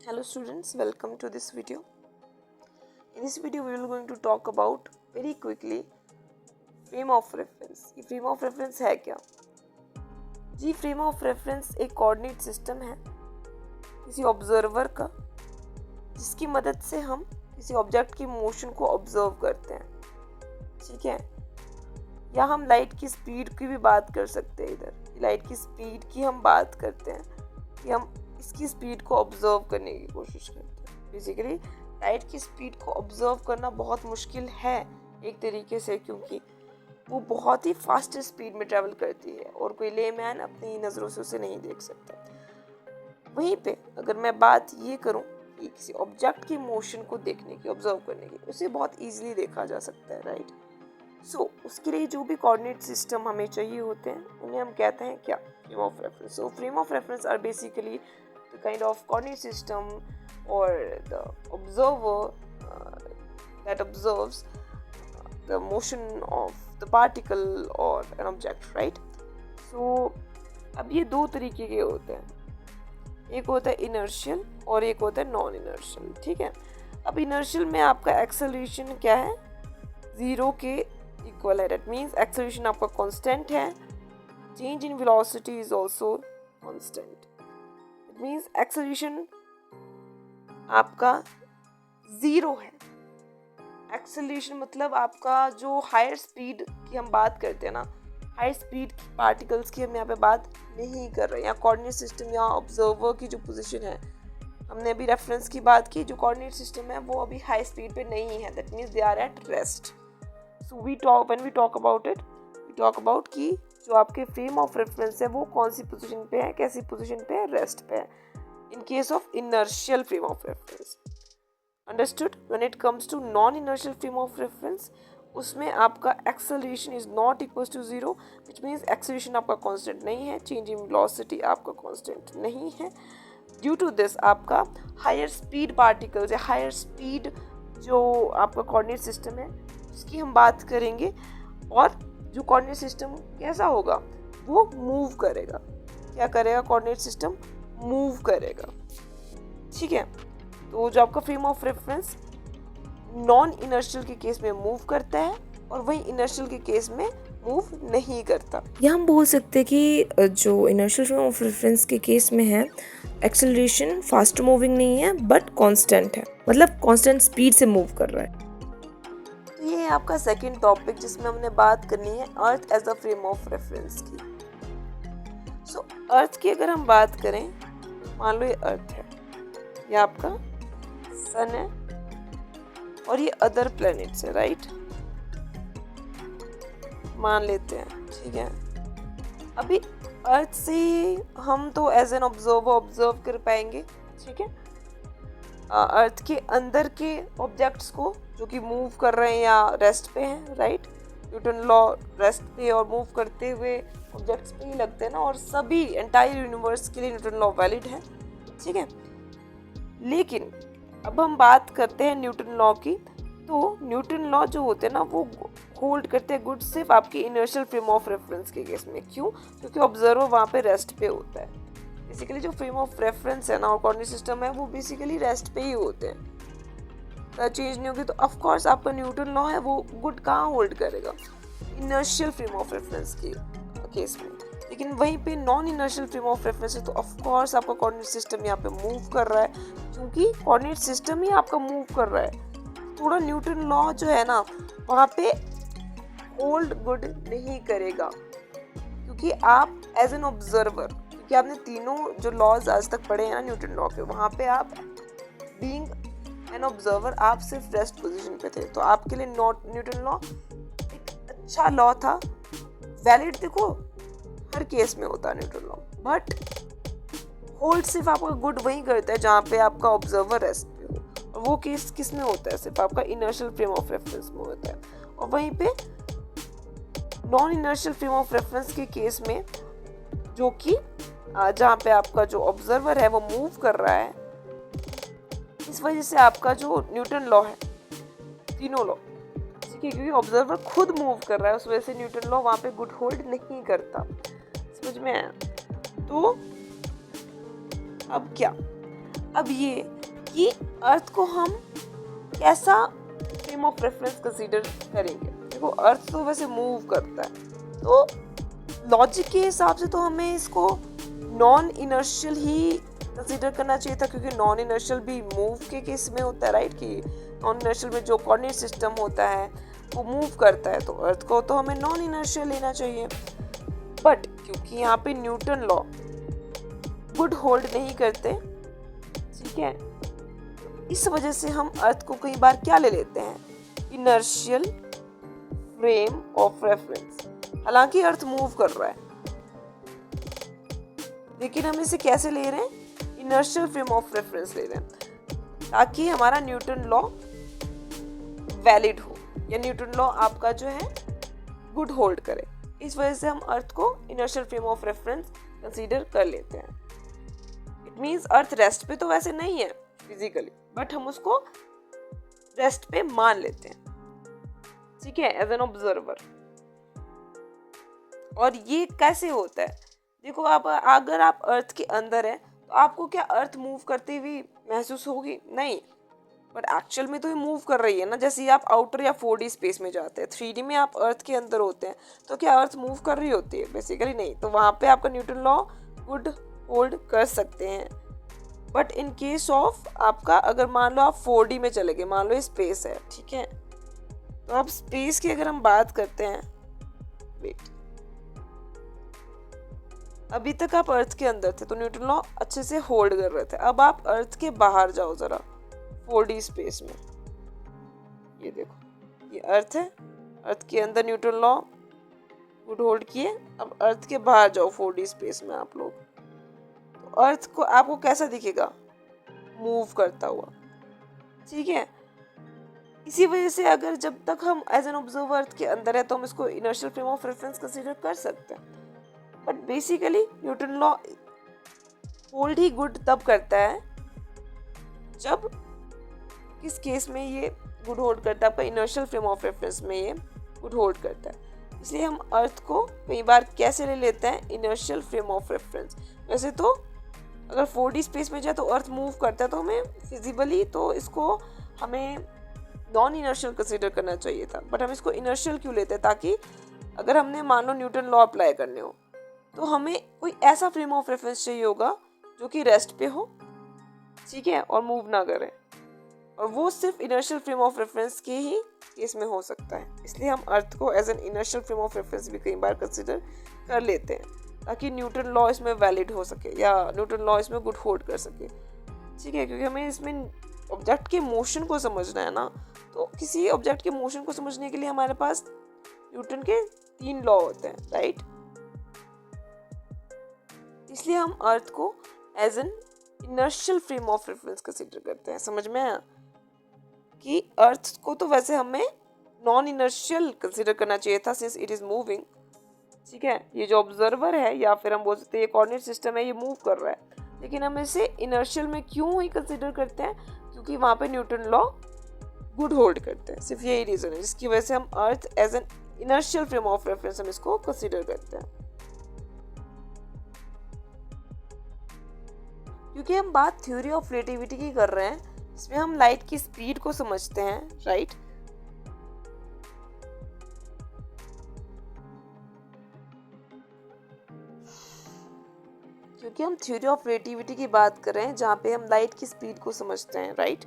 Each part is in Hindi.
Hello students, welcome to this video. In this video we will going to talk about very quickly frame of reference. ये frame of reference है क्या? जी frame of reference एक कोऑर्डिनेट सिस्टम है किसी ऑब्जर्वर का जिसकी मदद से हम किसी ऑब्जेक्ट की मोशन को ऑब्जर्व करते हैं. ठीक है, या हम लाइट की स्पीड की भी बात कर सकते हैं. इधर लाइट की स्पीड की हम बात करते हैं कि हम इसकी स्पीड को ऑब्जर्व करने की कोशिश करते हैं. बेसिकली लाइट की स्पीड को ऑब्जर्व करना बहुत मुश्किल है एक तरीके से, क्योंकि वो बहुत ही फास्ट स्पीड में ट्रैवल करती है और कोई लेमैन अपनी नज़रों से उसे नहीं देख सकता. वहीं पे अगर मैं बात ये करूं कि किसी ऑब्जेक्ट की मोशन को देखने की, ऑब्जर्व करने की, उसे बहुत ईजिली देखा जा सकता है, राइट. सो उसके लिए जो भी कोऑर्डिनेट सिस्टम हमें चाहिए होते हैं उन्हें हम कहते हैं क्या? Frame of reference. So frame of reference are basically the kind of coordinate system or the observer that observes the motion of the particle or an object, right? So अब ये दो तरीके के होते हैं. एक होता है इनर्शियल और एक होता है नॉन इनर्शियल. ठीक है, अब इनर्शियल में आपका एक्सेलरेशन क्या है? 0 के इक्वल है. दैट मीन्स एक्सेलरेशन आपका कांस्टेंट है. Change in velocity is also constant. Means acceleration आपका 0 है. एक्सेलरेशन मतलब आपका जो हायर स्पीड की हम बात करते हैं ना, हाई स्पीड पार्टिकल्स की हम यहाँ पे बात नहीं कर रहे हैं. यहाँ कोऑर्डिनेट सिस्टम या ऑब्जर्वर की जो पोजीशन है, हमने अभी रेफरेंस की बात की, जो कोऑर्डिनेट सिस्टम है वो अभी हाई स्पीड पे नहीं है. That means they are at rest. So when we talk about it, we talk about कि जो आपके फ्रेम ऑफ रेफरेंस है वो कौन सी पोजीशन पे है, कैसी पोजीशन पे है, रेस्ट पे है. In case of inertial frame of reference. Understood. When it comes to non inertial frame of reference, उसमें आपका acceleration is not equal to 0, which means acceleration आपका कांस्टेंट नहीं है. चेंज इन वेलोसिटी आपका कांस्टेंट नहीं है. ड्यू टू दिस आपका हायर स्पीड पार्टिकल्स या हायर स्पीड जो आपका कोऑर्डिनेट सिस्टम है उसकी हम बात करेंगे. और जो कोऑर्डिनेट सिस्टम कैसा होगा? वो मूव करेगा. क्या करेगा? कोऑर्डिनेट सिस्टम मूव करेगा. ठीक है, तो जो आपका frame of reference non inertial के केस में मूव करता है और वही इनर्शियल के केस में मूव नहीं करता. या हम बोल सकते हैं कि जो इनर्शियल फ्रेम ऑफ रेफरेंस के केस में है, एक्सेलरेशन फास्ट मूविंग नहीं है बट कांस्टेंट है, मतलब कांस्टेंट स्पीड से मूव कर रहा है. ये है आपका सेकंड टॉपिक जिसमें हमने बात करनी है earth as a frame of reference की. सो अर्थ की अगर हम बात करें, मान लो ये अर्थ है, ये आपका सन है और ये अदर प्लैनेट्स है, राइट. मान लेते हैं. ठीक है, अभी अर्थ से हम तो एज एन ऑब्जर्वर ऑब्जर्व कर पाएंगे. ठीक है, अर्थ के अंदर के ऑब्जेक्ट्स को जो कि मूव कर रहे हैं या रेस्ट पे हैं, राइट. न्यूटन लॉ रेस्ट पे और मूव करते हुए ऑब्जेक्ट्स पे ही लगते हैं ना, और सभी एंटायर यूनिवर्स के लिए न्यूटन लॉ वैलिड है. ठीक है, लेकिन अब हम बात करते हैं न्यूटन लॉ की. तो न्यूटन लॉ जो होते हैं ना वो होल्ड करते हैं गुड सिर्फ आपके इनर्शियल फ्रेम ऑफ रेफरेंस के केस में. क्यों? क्योंकि ऑब्जर्वर वहाँ पे रेस्ट पे होता है. बेसिकली जो फ्रेम ऑफ रेफरेंस है ना और कोऑर्डिनेट सिस्टम है वो बेसिकली रेस्ट पे ही होते हैं. चेंज नहीं होगी तो ऑफ कोर्स आपका न्यूटन लॉ है वो गुड कहाँ होल्ड करेगा? इनर्शियल फ्रेम ऑफ रेफरेंस के केस में. लेकिन वहीं पे non inertial frame of reference है तो ऑफ कोर्स आपका कोऑर्डिनेट सिस्टम यहाँ पे मूव कर रहा है, क्योंकि कोऑर्डिनेट सिस्टम ही आपका मूव कर रहा है. थोड़ा न्यूटन लॉ जो है ना वहाँ पे होल्ड गुड नहीं करेगा, क्योंकि आप एज एन ऑब्जर्वर, क्योंकि आपने तीनों जो लॉज आज तक पढ़े हैं ना न्यूटन लॉ के, वहाँ पे आप बीइंग एन ऑब्जर्वर आप सिर्फ रेस्ट पोजीशन पे थे. तो आपके लिए न्यूटन लॉ एक अच्छा लॉ था, वैलिड. देखो हर केस में होता है न्यूटन लॉ, बट होल्ड सिर्फ आपका गुड वही करता है जहाँ पे आपका ऑब्जर्वर रेस्ट पे हो. और वो केस किस में होता है? सिर्फ आपका इनर्शियल फ्रेम ऑफ रेफरेंस में होता है. और वहीं पे non inertial frame of reference के केस में, जो कि जहाँ पे आपका जो ऑब्जर्वर है वो मूव कर रहा है, इस वजह से आपका जो न्यूटन लॉ है, तीनों लॉ, क्योंकि ऑब्जर्वर खुद मूव कर रहा है उस वजह से न्यूटन लॉ वहाँ पे गुड होल्ड नहीं करता. समझ में आया? तो अब क्या? अब ये कि अर्थ को हम कैसा फ्रेम ऑफ रेफरेंस कंसीडर करेंगे। देखो अर्थ तो वैसे मूव करता है, तो लॉजिक के हिसाब से तो हमें इसको नॉन इनर्शियल ही कंसीडर करना चाहिए था, क्योंकि नॉन इनर्शियल भी मूव के केस में होता है, राइट। कि नॉन इनर्शियल में जो कोऑर्डिनेट सिस्टम होता है वो मूव करता है, तो अर्थ को तो हमें नॉन इनर्शियल लेना चाहिए। बट क्योंकि यहाँ पे न्यूटन लॉ गुड होल्ड नहीं करते, ठीक है, इस वजह से हम अर्थ को कई बार क्या ले लेते हैं, इनर्शियल फ्रेम ऑफ रेफरेंस। हालांकि अर्थ मूव कर रहा है, लेकिन हम इसे कैसे ले रहे हैं, इनर्शियल फ्रेम ऑफ रेफरेंस ले रहे हैं, ताकि हमारा न्यूटन लॉ वैलिड हो, या न्यूटन लॉ आपका जो है गुड होल्ड करे। इस वजह से हम अर्थ को inertial frame of reference consider कर लेते हैं। इट मींस अर्थ रेस्ट पे तो वैसे नहीं है फिजिकली, बट हम उसको रेस्ट पे मान लेते हैं, ठीक है, एज एन ऑब्जर्वर। और ये कैसे होता है, देखो आप अगर आप अर्थ के अंदर है तो आपको क्या अर्थ मूव करती हुई महसूस होगी, नहीं, बट एक्चुअल में तो ये मूव कर रही है ना। जैसे ही आप आउटर या 4D स्पेस में जाते हैं, 3D में आप अर्थ के अंदर होते हैं, तो क्या अर्थ मूव कर रही होती है, बेसिकली नहीं। तो वहां पे आपका न्यूटन लॉ गुड होल्ड कर सकते हैं। बट इन केस ऑफ आपका, अगर मान लो आप 4D में चले गए, मान लो स्पेस है, ठीक है, तो अब स्पेस की अगर हम बात करते हैं, वेट, अभी तक आप अर्थ के अंदर थे तो न्यूटन लॉ अच्छे से होल्ड कर रहे थे। अब आप अर्थ के बाहर जाओ जरा 4D स्पेस में, ये देखो ये अर्थ है, अर्थ के अंदर न्यूटन लॉ गुड होल्ड किए। अब अर्थ के बाहर जाओ 4D स्पेस में आप लोग, तो अर्थ को आपको कैसा दिखेगा, मूव करता हुआ, ठीक है। इसी वजह से अगर जब तक हम एज एन ऑब्जर्वर अर्थ के अंदर है तो हम इसको inertial frame of reference consider कर सकते हैं। But basically Newton law hold he good तब करता है जब, किस केस में ये गुड होल्ड करता है, आपका इनर्शियल फ्रेम ऑफ रेफरेंस में ये गुड होल्ड करता है। इसलिए हम अर्थ को कई बार कैसे ले लेते हैं, इनर्शियल फ्रेम ऑफ रेफरेंस। वैसे तो अगर 4D स्पेस में जाए तो अर्थ मूव करता है, तो हमें फिजिबली तो इसको हमें नॉन इनर्शियल कंसीडर करना चाहिए था, बट हम इसको इनर्शियल क्यों लेते हैं, ताकि अगर हमने मान लो न्यूटन लॉ अप्लाई करने हो तो हमें कोई ऐसा फ्रेम ऑफ रेफरेंस चाहिए होगा जो कि रेस्ट पे हो, ठीक है, और मूव ना करे, और वो सिर्फ इनर्शियल फ्रेम ऑफ रेफरेंस के ही केस में हो सकता है। इसलिए हम अर्थ को as an inertial frame of reference भी कई बार कंसीडर कर लेते हैं, ताकि न्यूटन लॉ इसमें वैलिड हो सके या न्यूटन लॉ इसमें गुड होल्ड कर सके, ठीक है, क्योंकि हमें इसमें ऑब्जेक्ट के मोशन को समझना है ना। तो किसी ऑब्जेक्ट के मोशन को समझने के लिए हमारे पास न्यूटन के 3 लॉ होते हैं, राइट। इसलिए हम अर्थ को as an inertial frame of reference consider करते हैं। समझ में आया कि अर्थ को तो वैसे हमें नॉन इनर्शियल कंसीडर करना चाहिए था, सिंस इट इज मूविंग, ठीक है। ये जो ऑब्जर्वर है, या फिर हम बोल सकते हैं ये कोऑर्डिनेट सिस्टम है, ये मूव कर रहा है, लेकिन हम इसे इनर्शियल में क्यों ही कंसीडर करते हैं, क्योंकि वहां पे न्यूटन लॉ गुड होल्ड करते हैं। सिर्फ यही रीजन है जिसकी वजह से हम earth as an inertial frame of reference हम इसको कंसीडर करते हैं। क्योंकि हम बात थ्योरी ऑफ रिलेटिविटी की कर रहे हैं, इसमें हम लाइट की स्पीड को समझते हैं, राइट। क्योंकि हम थ्योरी ऑफ रिलेटिविटी की बात कर रहे हैं जहाँ पे हम लाइट की स्पीड को समझते हैं, राइट।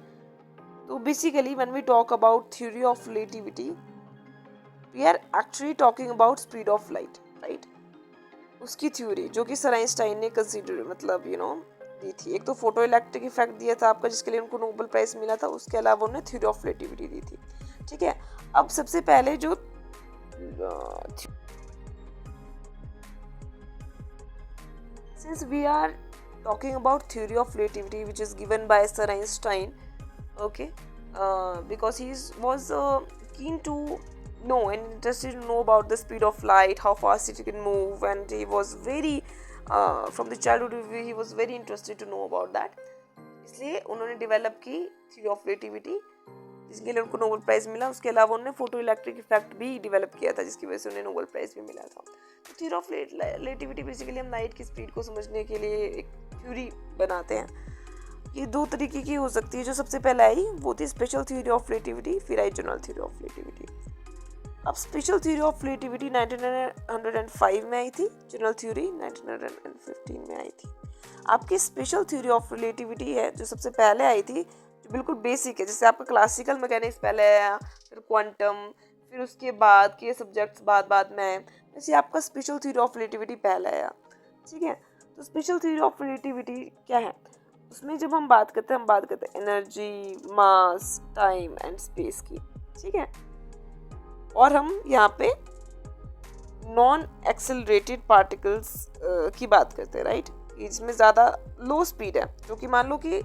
तो basically when we talk about theory of relativity, we are actually talking about speed of light, right. उसकी थ्योरी जो कि सर आइंस्टाइन ने कंसीडर मतलब दी थी। एक तो फोटो इलेक्ट्रिक इफेक्ट दिया था आपका, जिसके लिए उनको नोबेल प्राइज मिला था, उसके अलावा उन्होंने थ्योरी ऑफ रिलेटिविटी दी थी, ठीक है। अब सबसे पहले जो since we are talking about theory of relativity which is given by Sir Einstein, okay, because he was keen to know and interested to know about the speed of light, how fast it can move, and he was very from the childhood he was very interested to know about that. इसलिए उन्होंने डेवलप की थ्योरी ऑफ रिलेटिविटी, जिसके लिए उनको नोबेल प्राइज मिला। उसके अलावा उन्होंने फोटो इलेक्ट्रिक इफेक्ट भी डेवलप किया था, जिसकी वजह से उन्हें नोबेल प्राइज भी मिला था। तो थ्योरी ऑफ रिलेटिविटी बेसिकली हम लाइट की स्पीड को समझने के लिए एक थ्योरी बनाते हैं। ये दो तरीके की हो सकती है। जो सबसे पहले आई वो थी स्पेशल थ्योरी ऑफ रिलेटिविटी, फिर I general theory of relativity. अब स्पेशल थ्योरी ऑफ रिलेटिविटी 1905 में आई थी, जनरल थ्योरी 1915 में आई थी। आपकी स्पेशल थ्योरी ऑफ रिलेटिविटी है जो सबसे पहले आई थी, जो बिल्कुल बेसिक है। जैसे आपका क्लासिकल मैकेनिक्स पहले आया, फिर क्वांटम, फिर उसके बाद के सब्जेक्ट्स बाद में आए, वैसे आपका स्पेशल थ्योरी ऑफ रिलेटिविटी पहले आया। ठीक है, तो स्पेशल थ्योरी ऑफ रिलेटिविटी क्या है, उसमें जब हम बात करते हैं energy, mass, time and space की। ठीक है, और हम यहाँ पे नॉन एक्सेलरेटेड पार्टिकल्स की बात करते हैं, राइट, इसमें ज़्यादा लो स्पीड है, जो कि मान लो कि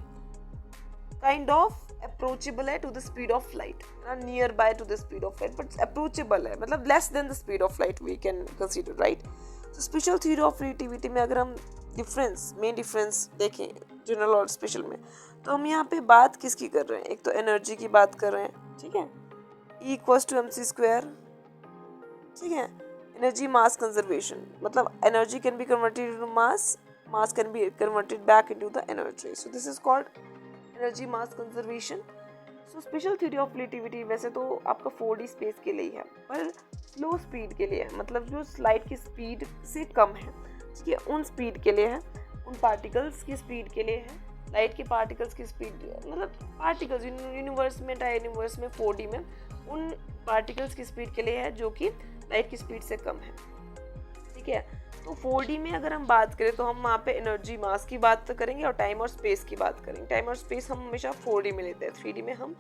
काइंड ऑफ अप्रोचेबल है to the speed of light, near by to the speed of light, but approachable है, मतलब less than the speed of light we can consider, right. तो स्पेशल थ्योरी ऑफ रिलेटिविटी में अगर हम मेन डिफरेंस देखें जनरल और स्पेशल में, तो हम यहाँ पे बात किसकी कर रहे हैं, एक तो एनर्जी की बात कर रहे हैं। ठीक है, E = mc²। ठीक है, एनर्जी मास कंजर्वेशन, मतलब energy can be converted into mass can be converted back into the energy, so this is called energy mass conservation. So special theory of relativity वैसे तो आपका 4D स्पेस के लिए है, पर स्लो स्पीड के लिए है, मतलब जो लाइट की स्पीड से कम है, ठीक है, उन स्पीड के लिए है, उन पार्टिकल्स की स्पीड के लिए है, लाइट के पार्टिकल्स की स्पीड, मतलब पार्टिकल्स यूनिवर्स में, यूनिवर्स में 4D में उन पार्टिकल्स की स्पीड के लिए है जो कि लाइट की स्पीड से कम है। ठीक है, तो 4D में अगर हम बात करें तो हम वहाँ पे एनर्जी मास की बात करेंगे और टाइम और स्पेस की बात करेंगे। टाइम और स्पेस हम हमेशा 4D में लेते हैं, 3D में हम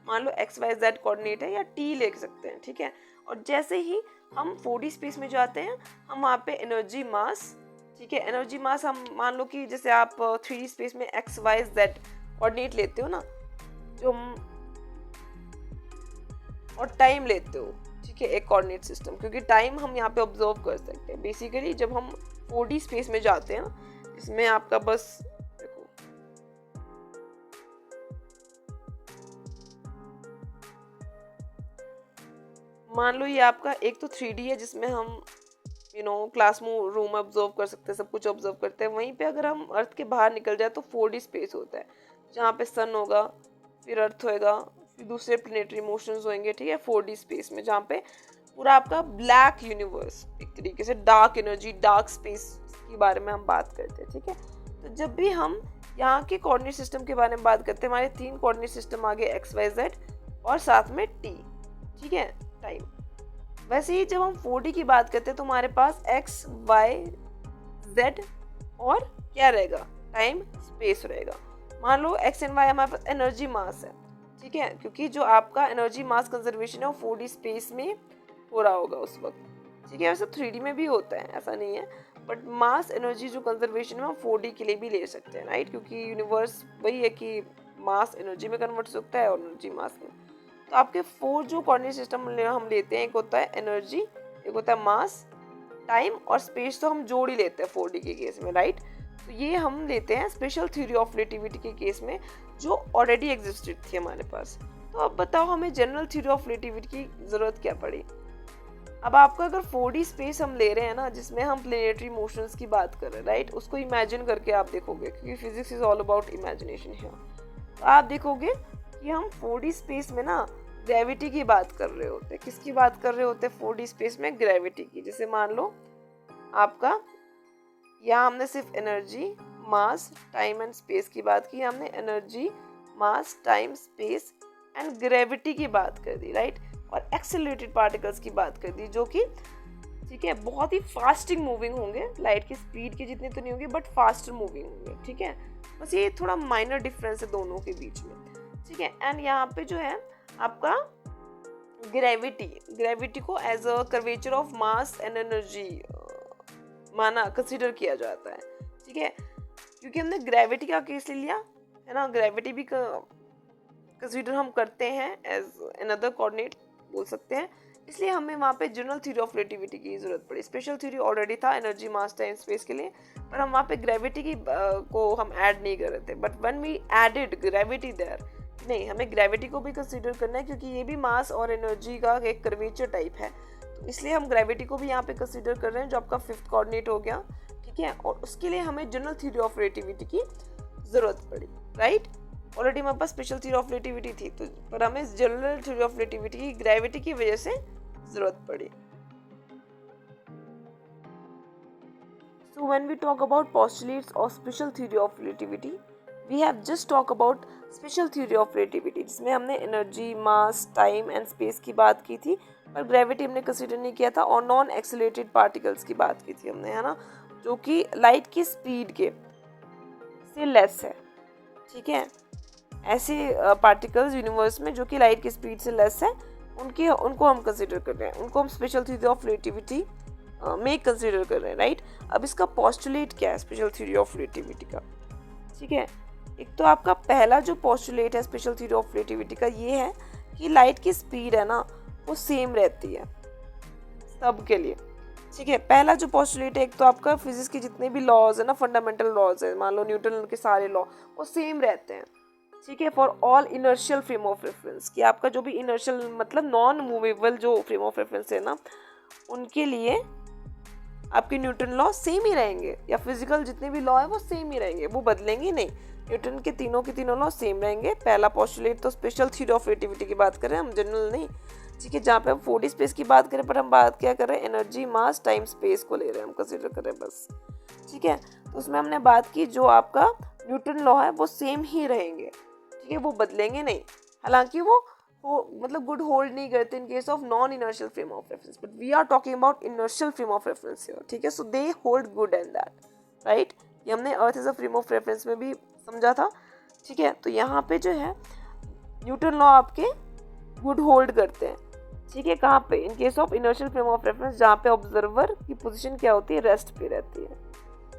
मान लो XYZ कोऑर्डिनेट है या T ले सकते हैं। ठीक है, और जैसे ही हम 4D स्पेस में जाते हैं हम वहाँ पे एनर्जी मास, ठीक है, एनर्जी मास हम मान लो कि जैसे आप 3D स्पेस में XYZ कोऑर्डिनेट लेते हो ना, जो और टाइम लेते हो, ठीक है, एक कोऑर्डिनेट सिस्टम, क्योंकि टाइम हम यहाँ पे ऑब्जर्व कर सकते हैं। बेसिकली जब हम 4D स्पेस में जाते हैं ना, इसमें आपका बस देखो मान लो ये आपका एक तो 3D है जिसमें हम क्लास रूम ऑब्जर्व कर सकते हैं, सब कुछ ऑब्जर्व करते हैं। वहीं पे अगर हम अर्थ के बाहर निकल जाए तो 4D स्पेस होता है, जहाँ पे सन होगा, फिर अर्थ होएगा, फिर दूसरे प्लेनेटरी मोशंस होंगे। ठीक है, 4D स्पेस में जहाँ पे पूरा आपका ब्लैक यूनिवर्स, एक तरीके से डार्क एनर्जी, डार्क स्पेस के बारे में हम बात करते हैं। ठीक है, तो जब भी हम यहाँ के कोऑर्डिनेट सिस्टम के बारे में बात करते हैं, हमारे 3 कोऑर्डिनेट सिस्टम आ गए, XYZ और साथ में T। ठीक है, टाइम। वैसे ही जब हम 4D की बात करते हैं तो हमारे पास X, Y, Z और क्या रहेगा, टाइम स्पेस रहेगा। मान लो X एंड Y हमारे पास एनर्जी मास है, ठीक है, क्योंकि जो आपका एनर्जी मास कंजर्वेशन है वो 4D स्पेस में हो रहा होगा उस वक्त। ठीक है, वैसे 3D में भी होता है, ऐसा नहीं है, बट मास एनर्जी जो कंजर्वेशन है हम 4D के लिए भी ले सकते हैं, राइट, क्योंकि यूनिवर्स वही है कि मास एनर्जी में कन्वर्ट हो सकता है और एनर्जी मास में। तो आपके 4 जो कोऑर्डिनेट सिस्टम हम लेते हैं, एक होता है एनर्जी, एक होता है मास, टाइम और स्पेस, तो हम जोड़ ही लेते हैं 4D के केस में, राइट। तो ये हम लेते हैं स्पेशल थ्योरी ऑफ रिलेटिविटी के केस में, जो ऑलरेडी एग्जिस्टेड थी हमारे पास। तो अब बताओ हमें जनरल थ्योरी ऑफ रिलेटिविटी की ज़रूरत क्या पड़ी। अब आपका अगर 4D स्पेस हम ले रहे हैं ना, जिसमें हम प्लेनेटरी मोशंस की बात कर रहे हैं, राइट, उसको इमेजिन करके आप देखोगे, क्योंकि physics is all about imagination है, तो आप देखोगे कि हम 4D स्पेस में ना ग्रेविटी की बात कर रहे होते हैं। किसकी बात कर रहे होते हैं 4D स्पेस में? ग्रेविटी की। जैसे मान लो आपका यहाँ हमने सिर्फ energy, mass, time and space की बात की, हमने energy, mass, time, space and gravity की बात कर दी, राइट, और एक्सेलरेटेड पार्टिकल्स की बात कर दी, जो कि ठीक है बहुत ही फास्टिंग मूविंग होंगे, लाइट की स्पीड के जितने तो नहीं होंगे बट फास्टर मूविंग होंगे। ठीक है, बस ये थोड़ा माइनर डिफरेंस है दोनों के बीच में। ठीक है, एंड यहाँ पे जो है आपका ग्रेविटी को as a curvature of mass and energy माना कंसीडर किया जाता है। ठीक है, क्योंकि हमने ग्रेविटी का केस ले लिया है ना, ग्रेविटी भी कंसीडर हम करते हैं एज अनदर कोऑर्डिनेट बोल सकते हैं, इसलिए हमें वहाँ पे जनरल थ्योरी ऑफ रिलेटिविटी की जरूरत पड़ी। स्पेशल थ्योरी ऑलरेडी था एनर्जी, मास, टाइम, स्पेस के लिए, पर हम वहाँ पे ग्रेविटी की को हम ऐड नहीं कर रहे थे। But when we added gravity there, नहीं, हमें ग्रेविटी को भी कंसीडर करना है, क्योंकि ये भी मास और एनर्जी का एक कर्वेचर टाइप है, तो इसलिए हम ग्रेविटी को भी यहाँ पे कंसीडर कर रहे हैं, जो आपका 5th कोऑर्डिनेट हो गया। ठीक है, और उसके लिए हमें जनरल थ्योरी ऑफ रिलेटिविटी की जरूरत पड़ी, राइट। ऑलरेडी हमारे पास स्पेशल थ्योरी ऑफ रिलेटिविटी थी, तो पर हमें जनरल थ्योरी ऑफ रिलेटिविटी की ग्रेविटी की वजह से जरूरत पड़ी। So when we talk about postulates of special theory of relativity, we have just talk about special theory of relativity, जिसमें हमने energy, mass, time and space की बात की थी, पर ग्रेविटी हमने कंसीडर नहीं किया था, और नॉन एक्सेलरेटेड पार्टिकल्स की बात की थी हमने, है ना, जो कि लाइट की स्पीड के से लेस है, ठीक है। ऐसे पार्टिकल्स यूनिवर्स में जो कि लाइट की स्पीड से लेस है, उनको हम कंसीडर कर रहे हैं, उनको हम स्पेशल थ्योरी ऑफ रिलेटिविटी में कंसीडर कर रहे हैं, राइट। अब इसका पोस्टुलेट क्या है स्पेशल थ्योरी ऑफ रिलेटिविटी का, ठीक है। एक तो आपका पहला जो पोस्टुलेट है स्पेशल थ्योरी ऑफ रिलेटिविटी का, ये है कि लाइट की स्पीड है ना, वो सेम रहती है सब के लिए, ठीक है। पहला जो पोस्टुलेट है, एक तो आपका फिजिक्स के जितने भी लॉज है ना, फंडामेंटल लॉज है, मान लो न्यूटन के सारे लॉ, वो सेम रहते हैं, ठीक है, for all inertial frame of reference, कि आपका जो भी इनर्शियल मतलब नॉन मूवेबल जो फ्रेम ऑफ रेफरेंस है ना, उनके लिए आपके न्यूटन लॉ सेम ही रहेंगे, या फिजिकल जितने भी लॉ है वो सेम ही रहेंगे, वो बदलेंगे नहीं। न्यूटन के तीनों लॉ सेम रहेंगे। पहला पोस्टुलेट तो स्पेशल थ्योरी ऑफ रिलेटिविटी की बात करें हम, जनरल नहीं, ठीक है, जहाँ पे हम 4D स्पेस की बात करें, पर हम बात क्या कर रहे हैं, एनर्जी, मास, टाइम, स्पेस को ले रहे हैं, हम कंसीडर कर रहे हैं बस, ठीक है। तो उसमें हमने बात की जो आपका न्यूटन लॉ है वो सेम ही रहेंगे, ठीक है, वो बदलेंगे नहीं। हालांकि वो मतलब गुड होल्ड नहीं करते in case of non inertial frame of reference, but we are talking about inertial frame of reference here, ठीक है। So they hold good and that, right. ये हमने earth as a frame of reference में भी समझा था, ठीक है। तो यहाँ पे जो है न्यूटन लॉ आपके गुड होल्ड करते हैं, ठीक है। कहाँ पे, इन case of inertial frame of reference, जहाँ पे ऑब्जर्वर की पोजीशन क्या होती है, रेस्ट पे रहती है,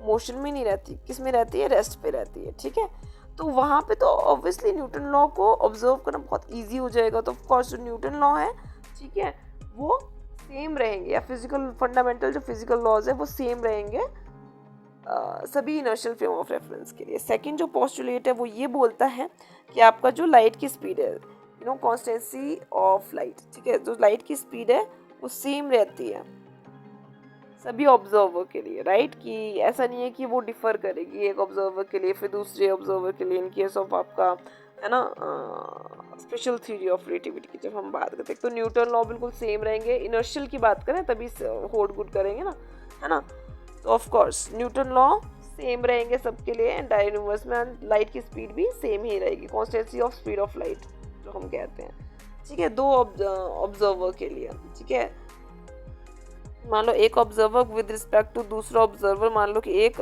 मोशन में नहीं रहती, किस में रहती है, रेस्ट पे रहती है, ठीक है। तो वहाँ पे तो ऑब्वियसली न्यूटन लॉ को ऑब्जर्व करना बहुत इजी हो जाएगा। तो ऑफ कोर्स जो न्यूटन लॉ है, ठीक है, वो सेम रहेंगे, या फिजिकल फंडामेंटल जो फिजिकल लॉज है वो सेम रहेंगे सभी इनर्शियल फ्रेम ऑफ रेफरेंस के लिए। सेकंड जो पोस्टुलेट है वो ये बोलता है कि आपका जो लाइट की स्पीड है, you know, constituency of light, ठीक है, जो लाइट की स्पीड है वो सेम रहती है सभी ऑब्जर्वर के लिए, राइट। कि ऐसा नहीं है कि वो डिफर करेगी एक ऑब्जर्वर के लिए फिर दूसरे ऑब्जर्वर के लिए, इन केस ऑफ आपका है ना स्पेशल थ्योरी ऑफ रिलेटिविटी की जब हम बात करते हैं, तो न्यूटन लॉ बिल्कुल सेम रहेंगे। इनर्शियल की बात करें तभी होल्ड गुड करेंगे ना, है ना। तो of course Newton law same रहेंगे सबके लिए, एंटायर यूनिवर्स में लाइट की स्पीड भी सेम ही रहेगी, constituency of speed of light जो हम कहते हैं, ठीक है, दो ऑब्जर्वर के लिए, ठीक है। मान लो एक ऑब्जर्वर विद रिस्पेक्ट टू दूसरा ऑब्जर्वर, मान लो कि एक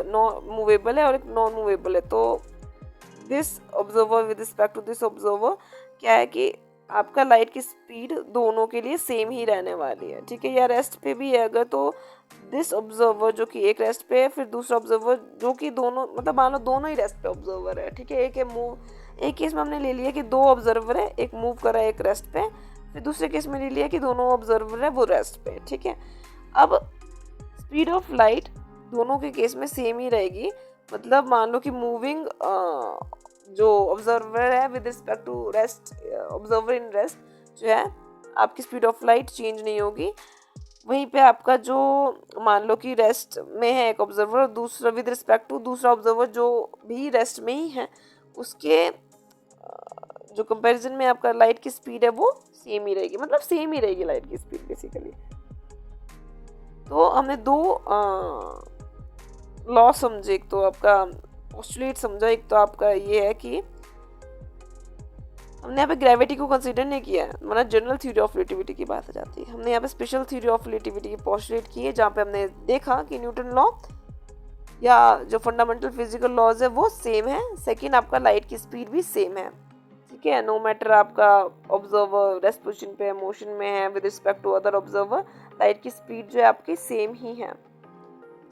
मूवेबल है और एक नॉन मूवेबल है, तो this observer with respect to this observer क्या है कि आपका लाइट की स्पीड दोनों के लिए सेम ही रहने वाली है, ठीक है। या रेस्ट पे भी है अगर, तो दिस ऑब्जर्वर जो कि एक रेस्ट पे है, फिर दूसरा ऑब्जर्वर जो कि दोनों मतलब मान लो दोनों ही रेस्ट पे ऑब्जर्वर है, ठीक है। एक केस में हमने ले लिया कि दो ऑब्जर्वर है, एक मूव कर रहा है एक रेस्ट पे, फिर दूसरे केस में ले लिया कि दोनों ऑब्जर्वर है वो रेस्ट पे, ठीक है। अब स्पीड ऑफ लाइट दोनों के केस में सेम ही रहेगी, मतलब मान लो कि मूविंग जो ऑब्जर्वर है with respect to rest, observer in rest जो है, आपकी स्पीड ऑफ लाइट चेंज नहीं होगी। वहीं पे आपका जो मान लो कि रेस्ट में है एक ऑब्जर्वर और दूसरा विद रिस्पेक्ट टू दूसरा ऑब्जर्वर जो भी रेस्ट में ही है, उसके जो कंपैरिजन में आपका लाइट की स्पीड है वो सेम ही रहेगी, मतलब सेम ही रहेगी लाइट की स्पीड बेसिकली। तो हमने दो लॉ समझे, एक तो आपका पोस्टुलेट समझा, एक तो आपका ये है कि हमने यहाँ पे ग्रेविटी को कंसीडर नहीं किया है, मतलब जनरल थ्योरी ऑफ रिलेटिविटी की बात आ जाती है। हमने यहाँ पे स्पेशल थ्योरी ऑफ रिलेटिविटी की पोस्टुलेट की है, जहाँ पे हमने देखा कि न्यूटन लॉ या जो फंडामेंटल फिजिकल लॉज है वो सेम है। सेकेंड आपका लाइट की स्पीड भी सेम है, ठीक है, नो मैटर आपका ऑब्जर्वर रेस्ट पोजिशन पे है, मोशन में है, with respect to other observer light की स्पीड जो है आपकी सेम ही है,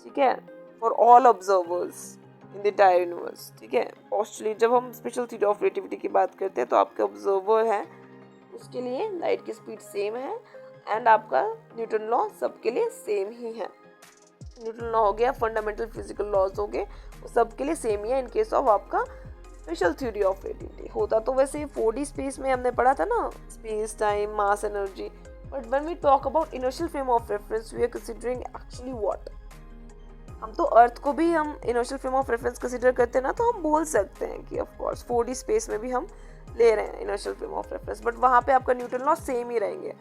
ठीक है, for all observers in the entire universe, ठीक है। पोस्टुलेट जब हम स्पेशल थ्योरी ऑफ रिलेटिविटी की बात करते हैं तो आपके ऑब्जर्वर है उसके लिए लाइट की स्पीड सेम है, एंड आपका न्यूटन लॉ सबके लिए सेम ही है। न्यूटन लॉ हो गया, फंडामेंटल फिजिकल लॉज हो गए, वो सबके लिए सेम ही है इन केस ऑफ आपका स्पेशल थ्योरी ऑफ रिलेटिविटी। होता तो वैसे 4D स्पेस में हमने पढ़ा था ना, space time mass energy, but when we talk about inertial frame of reference we are considering actually what, हम तो अर्थ को भी हम inertial frame of reference consider करते हैं ना, तो हम बोल सकते हैं कि ऑफ कोर्स 4D स्पेस में भी हम ले रहे हैं inertial frame of reference, but वहाँ पे आपका न्यूटन लॉ सेम ही रहेंगे।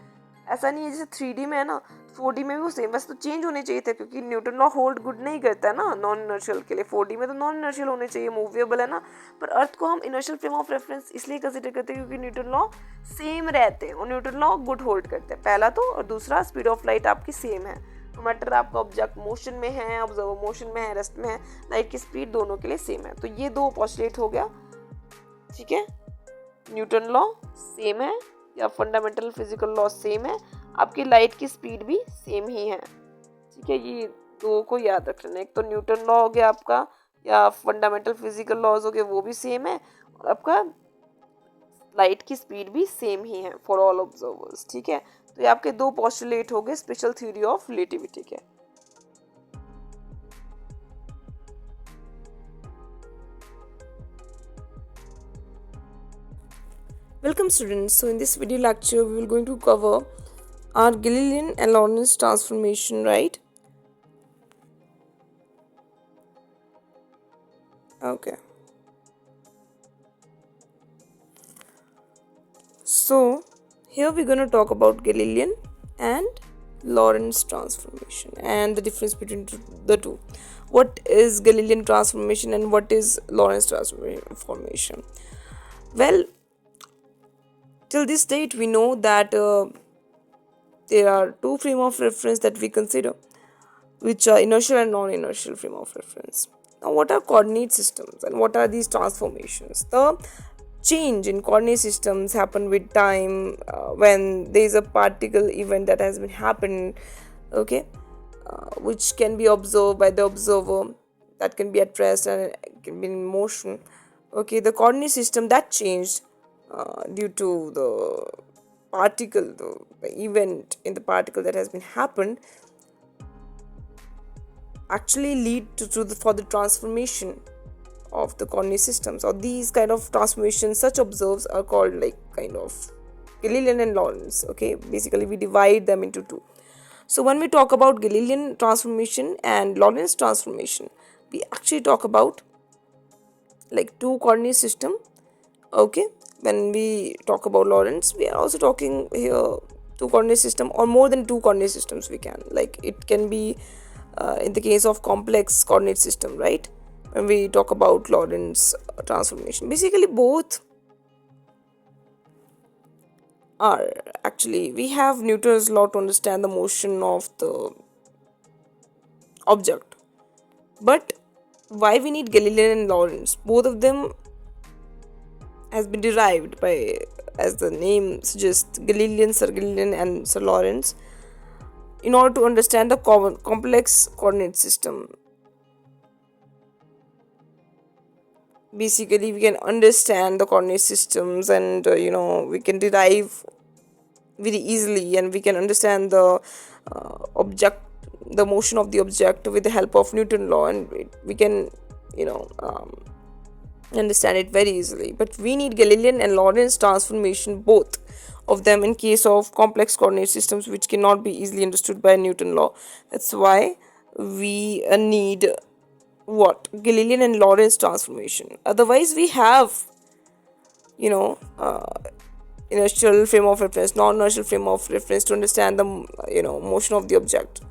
ऐसा नहीं है जैसे 3D में है ना, 4D में भी वो सेम, बस तो चेंज होने चाहिए थे, क्योंकि न्यूटन लॉ होल्ड गुड नहीं करता है ना नॉन इनर्शियल के लिए। 4D में तो नॉन इनर्शियल होने चाहिए, मूवेबल है ना, पर अर्थ को हम इनर्शियल फ्रेम ऑफ रेफरेंस इसलिए कंसिडर करते हैं क्योंकि न्यूटन लॉ सेम रहते हैं और न्यूटन लॉ गुड होल्ड करते हैं, पहला तो, और दूसरा स्पीड ऑफ लाइट आपकी सेम है, no मैटर आपका ऑब्जेक्ट मोशन में है, ऑब्जर्वर मोशन में है, रेस्ट में है, लाइट की स्पीड दोनों के लिए सेम है। तो ये दो पोस्टुलेट हो गया, ठीक है। न्यूटन लॉ सेम है या फंडामेंटल फिजिकल लॉ सेम है, आपकी लाइट की स्पीड भी सेम ही है, ठीक है। ये दो को याद रखना, एक तो न्यूटन लॉ हो गया आपका या फंडामेंटल फिजिकल लॉज हो गए, वो भी सेम है, और आपका लाइट की स्पीड भी सेम ही है फॉर ऑल ऑब्जर्वर्स, ठीक है। तो ये आपके दो पोस्टुलेट हो गए स्पेशल थ्योरी ऑफ रिलेटिविटी के। Welcome students. So in this video lecture we will going to cover our Galilean and Lorentz transformation, right? Okay. So here we're going to talk about Galilean and Lorentz transformation and the difference between the two. What is Galilean transformation and what is Lorentz transformation? Well, till this date we know that there are two frame of reference that we consider, which are inertial and non-inertial frame of reference. Now what are coordinate systems and what are these transformations? The change in coordinate systems happen with time when there is a particle event that has been happened, okay, which can be observed by the observer, that can be at rest and can be in motion, okay. The coordinate system that changed due to the particle, the event in the particle that has been happened, actually lead to for the transformation of the coordinate systems, or these kind of transformations such observes are called like kind of Galilean and Lorentz, okay. Basically we divide them into two. So when we talk about Galilean transformation and Lorentz transformation, we actually talk about like two coordinate system, okay. When we talk about Lorentz, we are also talking here two coordinate system or more than two coordinate systems. We can, like, it can be in the case of complex coordinate system, right? When we talk about Lorentz transformation, basically both are actually, we have Newton's law to understand the motion of the object, but why we need Galilean and Lorentz? Both of them has been derived by, as the name suggests, Galilean, Sir Galilean and Sir Lorentz, in order to understand the complex coordinate system. Basically we can understand the coordinate systems and we can derive very easily, and we can understand the object, the motion of the object with the help of Newton law, and we can understand it very easily. But we need Galilean and Lorentz transformation, both of them, in case of complex coordinate systems which cannot be easily understood by Newton law. That's why we need what? Galilean and Lorentz transformation. Otherwise we have inertial frame of reference, non-inertial frame of reference to understand the motion of the object,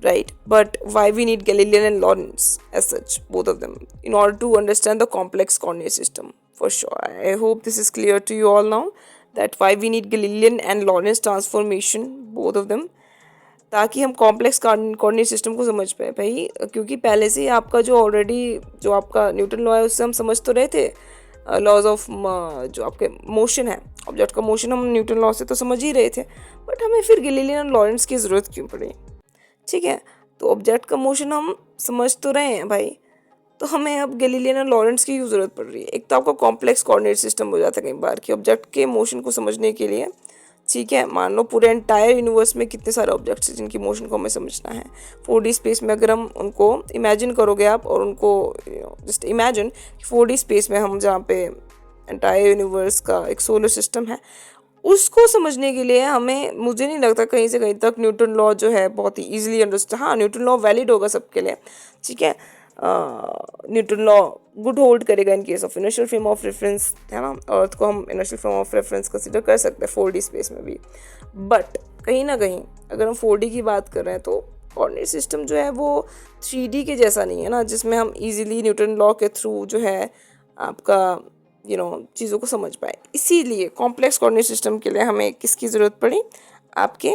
right? But why we need Galilean and Lorentz as such, both of them, in order to understand the complex coordinate system, for sure. I hope this is clear to you all now, that why we need Galilean and Lorentz transformation, both of them, ताकि हम कॉम्प्लेक्स कोऑर्डिनेट सिस्टम को समझ पाए भाई। क्योंकि पहले से आपका जो ऑलरेडी जो आपका न्यूटन लॉ है उससे हम समझ तो रहे थे, लॉज ऑफ जो आपके मोशन है, ऑब्जेक्ट का मोशन हम न्यूटन लॉ से तो समझ ही रहे थे, बट हमें फिर गैलीलियन और लॉरेंट्स की ज़रूरत क्यों पड़ी? ठीक है, तो ऑब्जेक्ट का मोशन हम समझ तो रहे हैं भाई, तो हमें अब गैलीलियन और लॉरेंट्स की क्यों ज़रूरत पड़ रही है? एक तो आपका कॉम्प्लेक्स कोऑर्डिनेट सिस्टम हो जाता है कई बार कि ऑब्जेक्ट के मोशन को समझने के लिए, ठीक है, मान लो पूरे एंटायर यूनिवर्स में कितने सारे ऑब्जेक्ट्स हैं जिनकी मोशन को हमें समझना है। 4D स्पेस में अगर हम उनको इमेजिन करोगे आप, और उनको जस्ट इमेजिन 4D स्पेस में हम जहाँ पे एंटायर यूनिवर्स का एक सोलर सिस्टम है, उसको समझने के लिए हमें, मुझे नहीं लगता कहीं से कहीं तक न्यूटन लॉ जो है बहुत ही इजीली अंडरस्टैंड, हाँ न्यूटन लॉ वैलिड होगा सबके लिए, ठीक है। न्यूटन लॉ गुड होल्ड करेगा इन case of inertial frame of reference, है ना। अर्थ को हम inertial frame of reference consider कर सकते हैं 4D स्पेस में भी। बट कहीं ना कहीं अगर हम 4D की बात कर रहे हैं तो कोऑर्डिनेट सिस्टम जो है वो 3D के जैसा नहीं है ना, जिसमें हम इजीली न्यूटन लॉ के थ्रू जो है आपका चीज़ों को समझ पाए। इसीलिए कॉम्प्लेक्स कोऑर्डिनेट सिस्टम के लिए हमें किसकी ज़रूरत पड़ी, आपके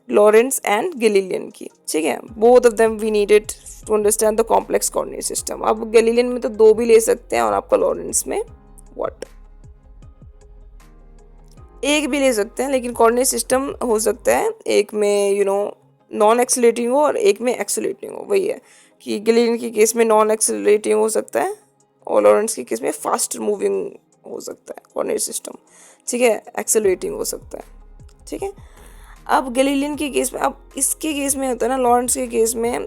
लॉरेंट्ज एंड गैलीलियन की, ठीक है। Both of them we needed to understand the complex coordinate system. अब गैलीलियन में तो 2 भी ले सकते हैं और आपका लॉरेंट्ज में व्हाट 1 भी ले सकते हैं, लेकिन कोऑर्डिनेट सिस्टम हो सकता है एक में नॉन एक्सेलरेटिंग हो और एक में एक्सेलरेटिंग हो। वही है कि गैलीलियन के केस में नॉन एक्सेलरेटिंग हो सकता है और लॉरेंट्ज के केस में फास्ट मूविंग हो सकता है कोऑर्डिनेट सिस्टम, ठीक है, एक्सेलरेटिंग हो सकता है, ठीक है। अब गैलीलियन के केस में, अब इसके केस में होता है ना, लॉरेंट्ज के केस में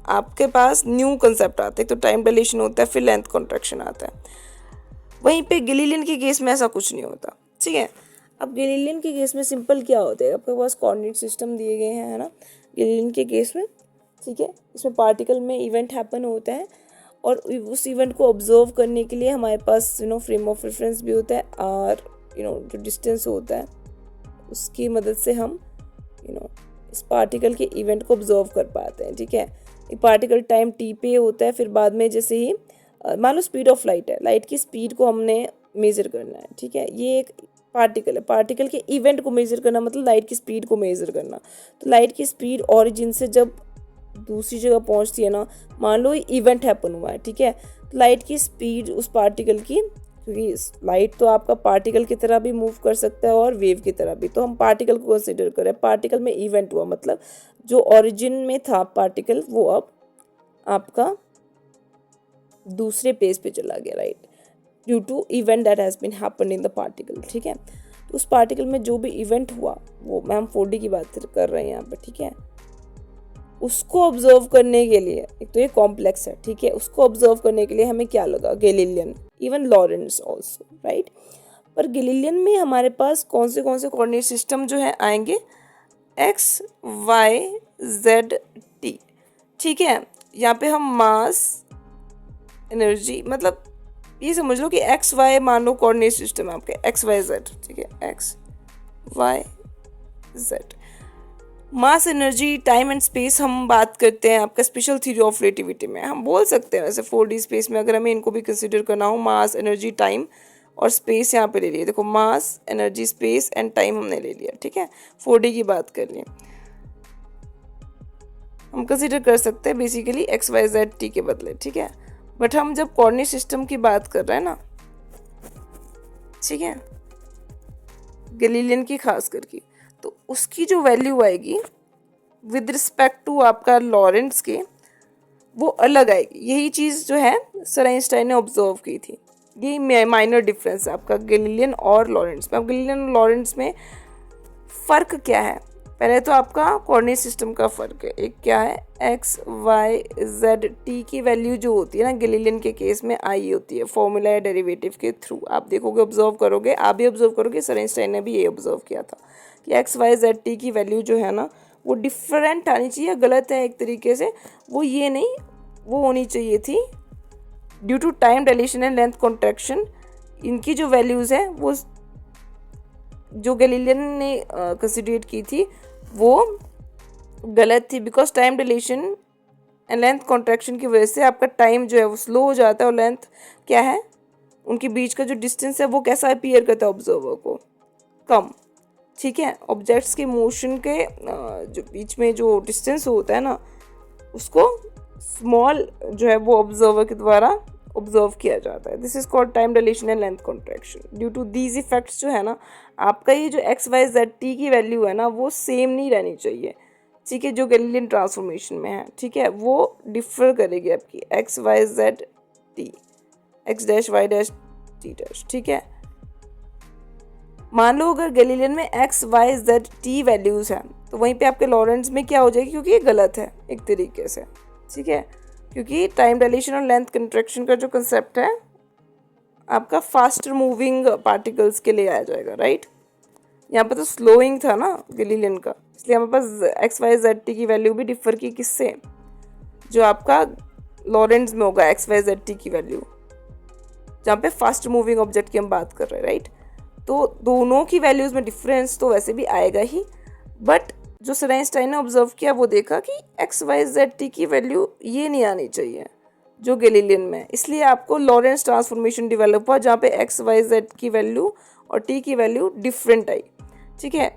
आपके पास न्यू कंसेप्ट आता है, तो टाइम डायलेशन होता है, फिर लेंथ कॉन्ट्रैक्शन आता है। वहीं पे गैलीलियन के केस में ऐसा कुछ नहीं होता, ठीक है। अब गैलीलियन के केस में सिंपल क्या होता है, आपके पास कोऑर्डिनेट सिस्टम दिए गए हैं, है ना, गैलीलियन के केस में, ठीक है। इसमें पार्टिकल में इवेंट हैपन होता है और उस इवेंट को ऑब्जर्व करने के लिए हमारे पास फ्रेम ऑफ रेफरेंस भी होता है, और जो डिस्टेंस होता है उसकी मदद से हम इस पार्टिकल के इवेंट को ऑब्जर्व कर पाते हैं, ठीक है। एक पार्टिकल टाइम t पे होता है, फिर बाद में जैसे ही मान लो स्पीड ऑफ लाइट है, लाइट की स्पीड को हमने मेज़र करना है, ठीक है। ये एक पार्टिकल है, पार्टिकल के इवेंट को मेज़र करना मतलब लाइट की स्पीड को मेज़र करना। तो लाइट की स्पीड ऑरिजिन से जब दूसरी जगह पहुंचती है ना, मान लो इवेंट हैपन हुआ है, ठीक है, तो लाइट की स्पीड उस पार्टिकल की, क्योंकि लाइट तो आपका पार्टिकल की तरह भी मूव कर सकता है और वेव की तरह भी, तो हम पार्टिकल को कंसिडर करें। पार्टिकल में इवेंट हुआ मतलब जो ओरिजिन में था पार्टिकल वो अब आपका दूसरे पेज पे चला गया, right, due to event that has been happen in the particle, ठीक है। तो उस पार्टिकल में जो भी इवेंट हुआ वो मैम 4D की बात कर रहे हैं यहाँ पे, ठीक है। उसको ऑब्जर्व करने के लिए, एक तो ये कॉम्प्लेक्स है, ठीक है, उसको ऑब्जर्व करने के लिए हमें क्या लगा, गैलीलियन, इवन लॉरेंट्ज ऑल्सो, राइट। पर गैलीलियन में हमारे पास कौन से कोऑर्डिनेट सिस्टम जो है आएंगे, x y z t, ठीक है। यहाँ पे हम मास, एनर्जी, मतलब ये समझ लो कि एक्स वाई मान लो कोऑर्डिनेट सिस्टम है आपके, एक्स वाई जेड, ठीक है, x y z. Mass, energy, time and space हम बात करते हैं आपका स्पेशल थ्योरी ऑफ रिलेटिविटी में। हम बोल सकते हैं वैसे 4D स्पेस में अगर हमें इनको भी कंसिडर करना हो, मास, एनर्जी, टाइम और स्पेस यहाँ पे ले लिया। देखो मास, एनर्जी, स्पेस एंड टाइम हमने ले लिया, ठीक है, 4D की बात कर ली। हम कंसिडर कर सकते हैं basically x y z t के बदले, ठीक है। बट हम जब कोऑर्डिनेट सिस्टम की बात कर रहे हैं ना, ठीक है, गैलीलियन की खास करके, तो उसकी जो वैल्यू आएगी विद रिस्पेक्ट टू आपका लॉरेंट्ज के, वो अलग आएगी। यही चीज़ जो है सर आइंस्टाइन ने ऑब्जर्व की थी। ये माइनर डिफरेंस है आपका गैलीलियन और लॉरेंट्ज में। अब गैलीलियन और लॉरेंट्ज में फ़र्क क्या है, पहले तो आपका कोऑर्डिनेट सिस्टम का फ़र्क है। एक क्या है, एक्स वाई जेड टी की वैल्यू जो होती है ना गैलीलियन के केस में आई होती है फॉर्मूला या डेरिवेटिव के थ्रू। आप देखोगे, ऑब्जर्व करोगे, आप भी ऑब्जर्व करोगे, सर आइंस्टाइन ने भी ये ऑब्जर्व किया था कि एक्स वाई जेड टी की वैल्यू जो है ना वो डिफरेंट आनी चाहिए। गलत है एक तरीके से, वो ये नहीं, वो होनी चाहिए थी due to time dilation and length contraction. इनकी जो वैल्यूज़ है वो जो गैलीलियन ने कंसिडर की थी वो गलत थी, because time dilation and length contraction की वजह से आपका टाइम जो है वो स्लो हो जाता है और लेंथ क्या है, उनके बीच का जो डिस्टेंस है वो कैसा अपीयर करता है ऑब्जर्वर को, कम, ठीक है। ऑब्जेक्ट्स के मोशन के जो बीच में जो डिस्टेंस होता है ना उसको स्मॉल जो है वो ऑब्जर्वर के द्वारा ऑब्जर्व किया जाता है। This is called time dilation and length contraction. Due to these effects जो है ना आपका ये जो एक्स वाई जेड टी की वैल्यू है ना वो सेम नहीं रहनी चाहिए, ठीक है, जो गैलीलियन ट्रांसफॉर्मेशन में है, ठीक है, वो डिफर करेगी आपकी x y z t, x dash y dash t dash, ठीक है। मान लो अगर गैलीलियन में x y z t values हैं तो वहीं पे आपके लॉरेंट्ज में क्या हो जाएगी, क्योंकि ये गलत है एक तरीके से, ठीक है, क्योंकि टाइम डायलेशन और लेंथ कंट्रैक्शन का जो कंसेप्ट है आपका फास्टर मूविंग पार्टिकल्स के लिए आ जाएगा, राइट। यहाँ पे तो स्लोइंग था ना गैलीलियन का, इसलिए हमारे पास एक्स वाई जेड टी की वैल्यू भी डिफर की किससे, जो आपका लॉरेंट्ज में होगा एक्स वाई जेड टी की वैल्यू, जहाँ पे फास्ट मूविंग ऑब्जेक्ट की हम बात कर रहे हैं, राइट। तो दोनों की वैल्यूज में डिफरेंस तो वैसे भी आएगा ही, बट जो सर आइंस्टाइन ने ऑब्जर्व किया वो देखा कि एक्स वाई जेड टी की वैल्यू ये नहीं आनी चाहिए जो गैलीलियन में, इसलिए आपको लॉरेंट्ज ट्रांसफॉर्मेशन डेवलप हुआ जहाँ पे एक्स वाई जेड की वैल्यू और टी की वैल्यू डिफरेंट आई, ठीक है।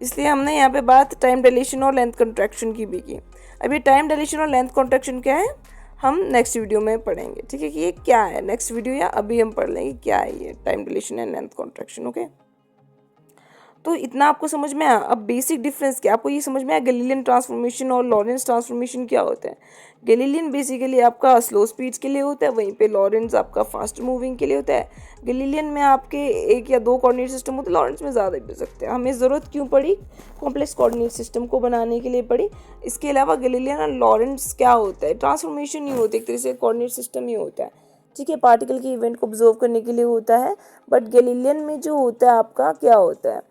इसलिए हमने यहाँ पे बात टाइम डायलेशन और लेंथ कंट्रैक्शन की भी की। अब ये टाइम डायलेशन और लेंथ कंट्रैक्शन क्या है हम नेक्स्ट वीडियो में पढ़ेंगे, ठीक है, कि ये क्या है, नेक्स्ट वीडियो या अभी हम पढ़ लेंगे क्या है ये time dilation and length contraction, okay. तो इतना आपको समझ में आया। अब बेसिक डिफरेंस क्या, आपको ये समझ में आया गैलीलियन ट्रांसफॉर्मेशन और लॉरेंट्ज ट्रांसफॉर्मेशन क्या होता है। गैलीलियन बेसिकली आपका स्लो स्पीड्स के लिए होता है, वहीं पे लॉरेंट्ज आपका फास्ट मूविंग के लिए होता है। गैलीलियन में आपके 1 या 2 कोऑर्डिनेट सिस्टम होते हैं, लॉरेंट्ज में ज़्यादा भी हो सकते हैं। हमें ज़रूरत क्यों पड़ी कॉम्प्लेक्स कोऑर्डिनेट सिस्टम को बनाने के लिए पड़ी। इसके अलावा गैलीलियन और लॉरेंट्ज क्या होता है, ट्रांसफॉर्मेशन नहीं होती, एक तरह से कोऑर्डिनेट सिस्टम ही होता है, ठीक है, पार्टिकल के इवेंट को ऑब्जर्व करने के लिए होता है। बट गैलीलियन में जो होता है आपका क्या होता है,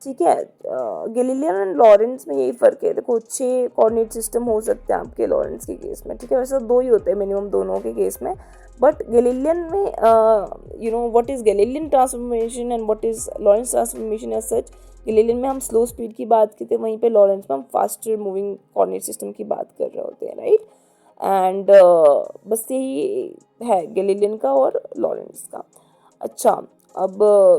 ठीक है, गैलीलियन एंड लॉरेंट्ज में यही फ़र्क है। देखो 6 कोऑर्डिनेट सिस्टम हो सकते हैं आपके लॉरेंट्ज के केस में, ठीक है, वैसे 2 ही होते हैं मिनिमम दोनों के केस में। बट गैलीलियन में you know what is Galilean transformation and what is Lorentz transformation as such. Galilean में हम स्लो स्पीड की बात करते हैं, वहीं पे लॉरेंट्ज में हम फास्टर मूविंग कोऑर्डिनेट सिस्टम की बात कर रहे होते हैं, राइट। एंड बस यही है गैलीलियन का और लॉरेंट्ज का। अच्छा, अब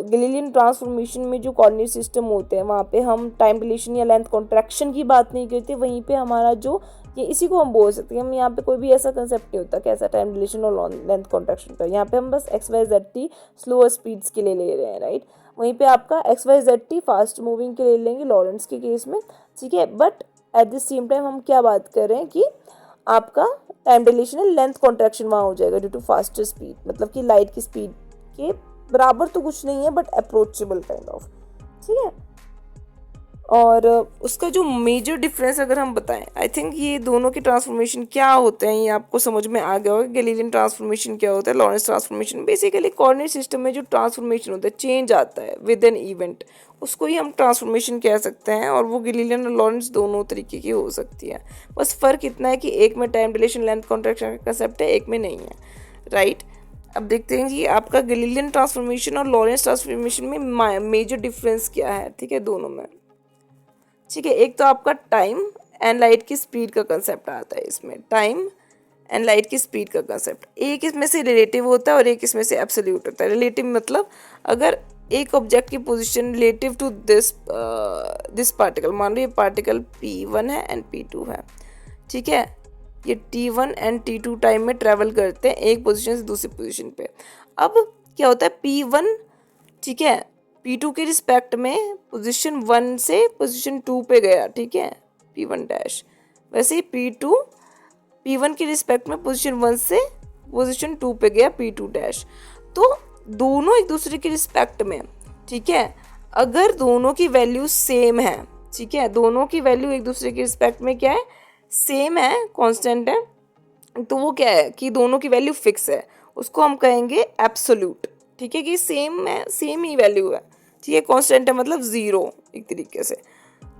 गैलीलियन ट्रांसफॉर्मेशन में जो कोऑर्डिनेट सिस्टम होते हैं वहाँ पे हम टाइम डिलेशन या लेंथ कॉन्ट्रैक्शन की बात नहीं करते, वहीं पे हमारा जो ये इसी को हम बोल सकते हैं, हम यहाँ पे कोई भी ऐसा कंसेप्ट नहीं होता कि ऐसा टाइम डिलेशन और लेंथ कॉन्ट्रैक्शन का। यहाँ पे हम बस x y z t slower speeds के लिए ले रहे हैं, राइट। वहीं पे आपका x y z t fast moving के लिए लेंगे लॉरेंट्ज के केस में, ठीक है। But at the same time हम क्या बात कर रहे हैं कि आपका time dilation and length contraction वहाँ हो जाएगा ड्यू टू फास्टर स्पीड, मतलब कि लाइट की स्पीड के बराबर तो कुछ नहीं है बट अप्रोचेबल काइंड ऑफ, ठीक है। और उसका जो मेजर डिफरेंस अगर हम बताएं, आई थिंक ये दोनों के ट्रांसफॉर्मेशन क्या होते हैं ये आपको समझ में आ गया होगा। गैलीलियन ट्रांसफॉर्मेशन क्या होता है, लॉरेंट्ज ट्रांसफॉर्मेशन बेसिकली कोऑर्डिनेट सिस्टम में जो ट्रांसफॉर्मेशन होता है, चेंज आता है विद एन इवेंट, उसको ही हम ट्रांसफॉर्मेशन कह सकते हैं। और वो गैलीलियन और लॉरेंट्ज दोनों तरीके की हो सकती है, बस फ़र्क इतना है कि एक में टाइम डिलेशन लेंथ कॉन्ट्रैक्शन का कंसेप्ट है, एक में नहीं है, राइट। अब देखते हैं कि आपका गैलीलियन ट्रांसफॉर्मेशन और लॉरेंट्ज ट्रांसफॉर्मेशन में मेजर डिफरेंस क्या है, ठीक है, दोनों में, ठीक है। एक तो आपका टाइम एंड लाइट की स्पीड का कंसेप्ट आता है इसमें, टाइम एंड लाइट की स्पीड का कंसेप्ट। एक इसमें से रिलेटिव होता है और एक इसमें से एब्सोल्यूट होता है। रिलेटिव मतलब अगर एक ऑब्जेक्ट की position relative to this particle, मान लो ये पार्टिकल P1 है एंड P2 है, ठीक है, ये T1 एंड T2 टाइम में ट्रैवल करते हैं एक पोजीशन से दूसरी पोजीशन पे। अब क्या होता है P1, ठीक है, P2 के रिस्पेक्ट में पोजीशन 1 से पोजीशन 2 पे गया, ठीक है, P1 डैश। वैसे ही P1 के रिस्पेक्ट में पोजीशन 1 से पोजीशन 2 पे गया P2 डैश। तो दोनों एक दूसरे के रिस्पेक्ट में, ठीक है, अगर दोनों की वैल्यू सेम है, ठीक है, दोनों की वैल्यू एक दूसरे के रिस्पेक्ट में क्या है, सेम है, कांस्टेंट है, तो वो क्या है कि दोनों की वैल्यू फिक्स है, उसको हम कहेंगे एब्सोल्यूट, ठीक है, कि सेम है, सेम ही वैल्यू है, ठीक है, कांस्टेंट है मतलब 0 एक तरीके से,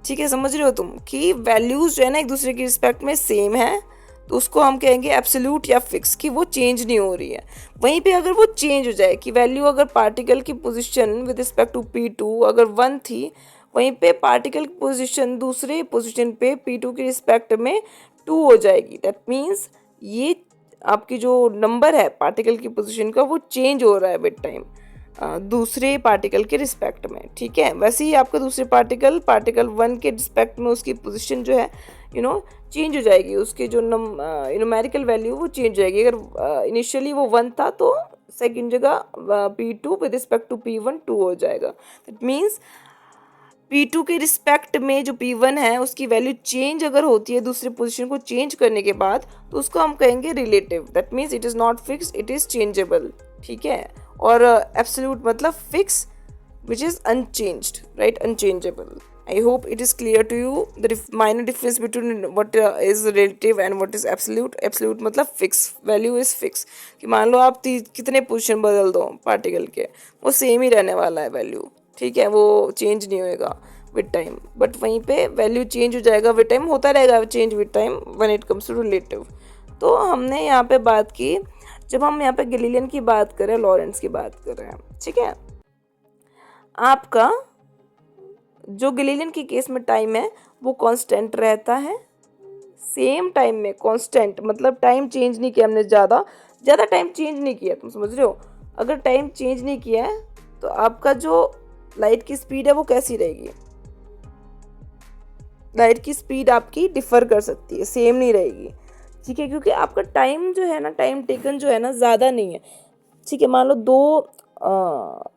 ठीक है, समझ रहे हो तुम कि वैल्यूज जो है ना एक दूसरे के रिस्पेक्ट में सेम है, तो उसको हम कहेंगे एब्सोल्यूट या फिक्स, कि वो चेंज नहीं हो रही है। वहीं पे अगर वो चेंज हो जाए कि वैल्यू अगर पार्टिकल की position with respect to P2 अगर 1 थी, वहीं पे पार्टिकल की पोजीशन दूसरे पोजीशन पे P2 के रिस्पेक्ट में 2 हो जाएगी। दैट मीन्स ये आपकी जो नंबर है पार्टिकल की पोजीशन का वो चेंज हो रहा है विद टाइम दूसरे पार्टिकल के रिस्पेक्ट में, ठीक है। वैसे ही आपका दूसरे पार्टिकल 1 के रिस्पेक्ट में उसकी पोजीशन जो है चेंज हो जाएगी, उसके जो न्यूमेरिकल वैल्यू वो चेंज हो जाएगी। अगर इनिशियली वो 1 था तो सेकंड जगह P2 with respect to P1 2 हो जाएगा। दैट मीन्स P2 के रिस्पेक्ट में जो P1 है उसकी वैल्यू चेंज अगर होती है दूसरे पोजीशन को चेंज करने के बाद, तो उसको हम कहेंगे relative. That means it is not fixed, it is changeable, ठीक है। और एब्सोल्यूट मतलब fix which is unchanged, right, unchangeable, I hope it is clear to you the minor difference between what is relative and what is absolute. Absolute मतलब fix, value is fix. कि मान लो आप कितने पोजीशन बदल दो पार्टिकल के, वो सेम ही रहने वाला है वैल्यू, ठीक है, वो चेंज नहीं होएगा विद टाइम. बट वहीं पे वैल्यू चेंज हो जाएगा विद टाइम, होता रहेगा change with time when it comes to relative. तो हमने यहाँ पे बात की, जब हम यहाँ पे गैलीलियन की बात कर रहे हैं, लॉरेंट्ज की बात कर रहे हैं, ठीक है. आपका जो गैलीलियन के केस में टाइम है वो कांस्टेंट रहता है, सेम टाइम में कांस्टेंट, मतलब टाइम चेंज नहीं किया हमने, ज़्यादा टाइम चेंज नहीं किया, तुम समझ रहे हो. अगर टाइम चेंज नहीं किया है तो आपका जो लाइट की स्पीड है वो कैसी रहेगी. लाइट की स्पीड आपकी डिफर कर सकती है, सेम नहीं रहेगी, ठीक है, क्योंकि आपका टाइम जो है ना, टाइम टेकन जो है ना ज़्यादा नहीं है, ठीक है. मान लो 2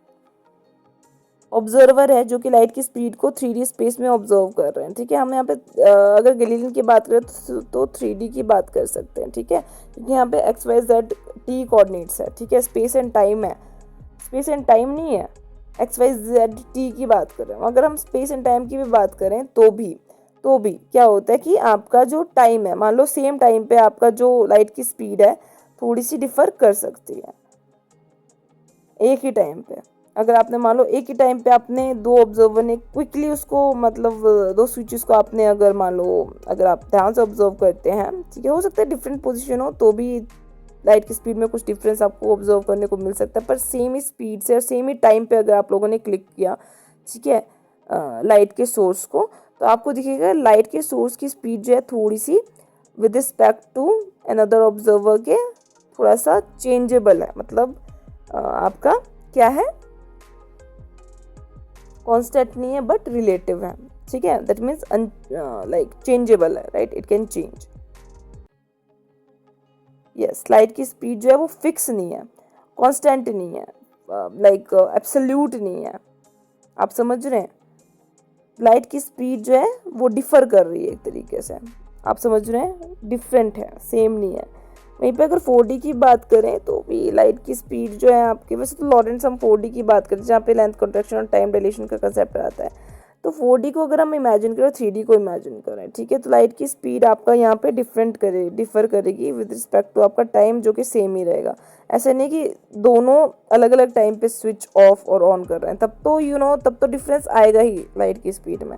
ऑब्जर्वर है जो कि लाइट की स्पीड को 3D स्पेस में ऑब्जर्व कर रहे हैं, ठीक है. हम यहाँ पे अगर गैलीलियन की बात करें तो 3D की बात कर सकते हैं, ठीक है, क्योंकि यहाँ पे XYZ T कोऑर्डिनेट्स है, ठीक है. स्पेस एंड टाइम है, स्पेस एंड टाइम नहीं है, XYZ T की बात कर रहे हैं. अगर हम स्पेस एंड टाइम की भी बात करें तो भी क्या होता है कि आपका जो टाइम है, मान लो सेम टाइम पे आपका जो लाइट की स्पीड है थोड़ी सी डिफर कर सकती है एक ही टाइम पे. अगर आपने मान लो एक ही टाइम पे आपने 2 ऑब्जर्वर ने क्विकली उसको, मतलब 2 स्विचेस को आपने अगर मान लो, अगर आप ध्यान से ऑब्जर्व करते हैं, ठीक है, हो सकता है डिफरेंट पोजीशन हो तो भी लाइट की स्पीड में कुछ डिफरेंस आपको ऑब्जर्व करने को मिल सकता है, पर सेम ही स्पीड से और सेम ही टाइम पे अगर आप लोगों ने क्लिक किया, ठीक है, लाइट के सोर्स को, तो आपको दिखेगा लाइट के सोर्स की स्पीड जो है थोड़ी सी with respect to another observer के थोड़ा सा चेंजेबल है, मतलब आपका क्या है, कांस्टेंट नहीं है बट रिलेटिव है, ठीक है. दैट मीन्स लाइक चेंजेबल है, right, it can change. Yes, light की स्पीड जो है वो फिक्स नहीं है, कांस्टेंट नहीं है, लाइक एब्सोल्यूट नहीं है. आप समझ रहे हैं, लाइट की स्पीड जो है वो डिफर कर रही है एक तरीके से, आप समझ रहे हैं, डिफरेंट है, सेम नहीं है. वहीं पे अगर 4D की बात करें तो भी लाइट की स्पीड जो है आपके, वैसे तो लॉरेंट्स हम 4D की बात करें जहाँ पे लेंथ कॉन्ट्रैक्शन और टाइम डायलेशन का कंसेप्ट आता है, तो 4D को अगर हम इमेजिन करें, 3D को इमेजिन करें, ठीक है, तो लाइट की स्पीड आपका यहाँ पे डिफर करेगी विद रिस्पेक्ट टू आपका टाइम, जो कि सेम ही रहेगा. ऐसा नहीं कि दोनों अलग अलग टाइम पे स्विच ऑफ और ऑन कर रहे हैं, तब तो तब तो डिफरेंस आएगा ही लाइट की स्पीड में.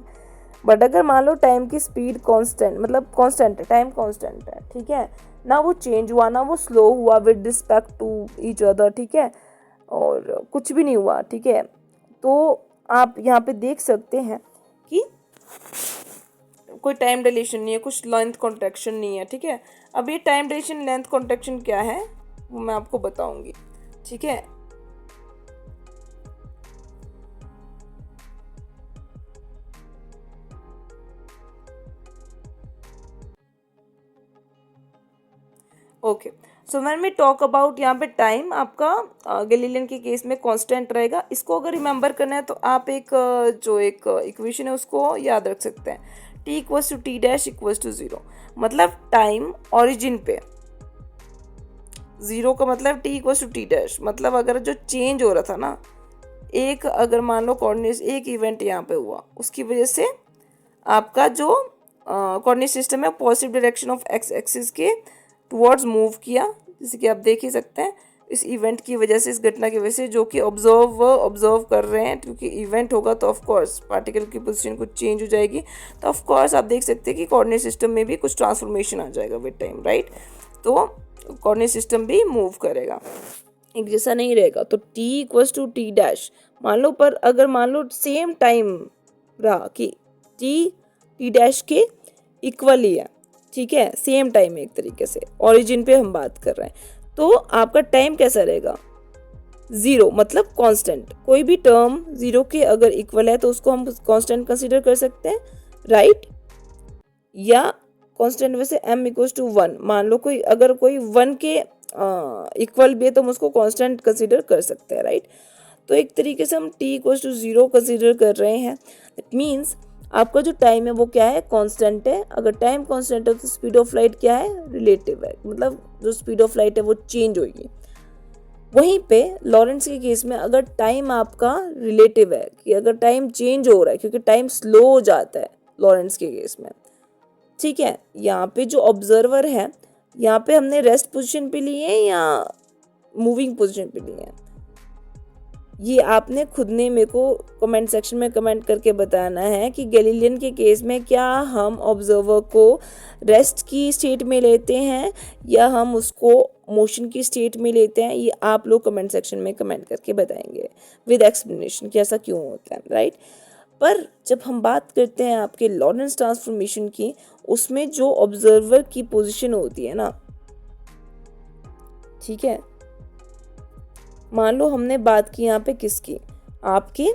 बट अगर मान लो टाइम की स्पीड कांस्टेंट, मतलब कांस्टेंट है, टाइम कांस्टेंट है, ठीक है, ना वो चेंज हुआ ना वो स्लो हुआ with respect to each other, ठीक है, और कुछ भी नहीं हुआ, ठीक है, तो आप यहाँ पे देख सकते हैं कि कोई टाइम डिलेशन नहीं है, कुछ लेंथ कॉन्ट्रैक्शन नहीं है, ठीक है. अब ये टाइम डिलेशन लेंथ कॉन्ट्रैक्शन क्या है वो मैं आपको बताऊंगी, ठीक है. Okay, so when we talk about यहाँ पे टाइम, आपका गैलीलियन के केस में कांस्टेंट रहेगा. इसको अगर रिमेंबर करना है तो आप एक जो एक इक्वेशन है उसको याद रख सकते हैं, T equals to T dash equals to 0. मतलब टाइम ओरिजिन पे 0 का मतलब T equals to T dash, मतलब अगर जो चेंज हो रहा था ना, एक अगर मान लो कोऑर्डिनेट, एक इवेंट यहाँ पे हुआ, उसकी वजह से आपका जो कोऑर्डिनेट सिस्टम है positive direction of x axis के टुवर्ड्स मूव किया, जैसे कि आप देख ही सकते हैं इस इवेंट की वजह से, इस घटना की वजह से, जो कि ऑब्जर्व कर रहे हैं, क्योंकि इवेंट होगा तो ऑफ कोर्स पार्टिकल की पोजीशन कुछ चेंज हो जाएगी, तो ऑफ कोर्स आप देख सकते हैं कि कोऑर्डिनेट सिस्टम में भी कुछ ट्रांसफॉर्मेशन आ जाएगा विद टाइम, राइट. तो कोऑर्डिनेट सिस्टम भी मूव करेगा, एक जैसा नहीं रहेगा. तो T equals to T dash मान लो, पर अगर मान लो सेम टाइम रहा कि T डैश के इक्वल ही है, ठीक है, सेम टाइम है, एक तरीके से ओरिजिन पे हम बात कर रहे हैं, तो आपका टाइम कैसा रहेगा, 0, मतलब कांस्टेंट. कोई भी टर्म 0 के अगर इक्वल है तो उसको हम कांस्टेंट कंसीडर कर सकते हैं, राइट. या कांस्टेंट वैसे m इक्वल्स टू 1, मान लो कोई अगर कोई 1 के इक्वल भी है तो हम उसको कांस्टेंट कंसीडर कर सकते हैं, राइट. तो एक तरीके से हम T इक्वल्स टू 0 कंसीडर कर रहे हैं. दैट मीन्स आपका जो टाइम है वो क्या है, कांस्टेंट है. अगर टाइम कांस्टेंट है तो स्पीड ऑफ लाइट क्या है, रिलेटिव है, मतलब जो स्पीड ऑफ लाइट है वो चेंज होगी. वहीं पे लॉरेंस के केस में अगर टाइम आपका रिलेटिव है, कि अगर टाइम चेंज हो रहा है, क्योंकि टाइम स्लो हो जाता है लॉरेंस के केस में, ठीक है। यहाँ पे जो ऑब्जर्वर है, यहाँ पे हमने रेस्ट पोजीशन पे लिए हैं या मूविंग पोजीशन पे लिए हैं, ये आपने खुद ने मेरे को कमेंट सेक्शन में कमेंट करके बताना है कि गैलीलियन के केस में क्या हम ऑब्जर्वर को रेस्ट की स्टेट में लेते हैं या हम उसको मोशन की स्टेट में लेते हैं। ये आप लोग कमेंट सेक्शन में कमेंट करके बताएंगे विद एक्सप्लेनेशन कि ऐसा क्यों होता है, राइट। पर जब हम बात करते हैं आपके लॉरेंस ट्रांसफॉर्मेशन की, उसमें जो ऑब्जर्वर की पोजीशन होती है ना, ठीक है, मान लो हमने बात की यहाँ पे किसकी, आपके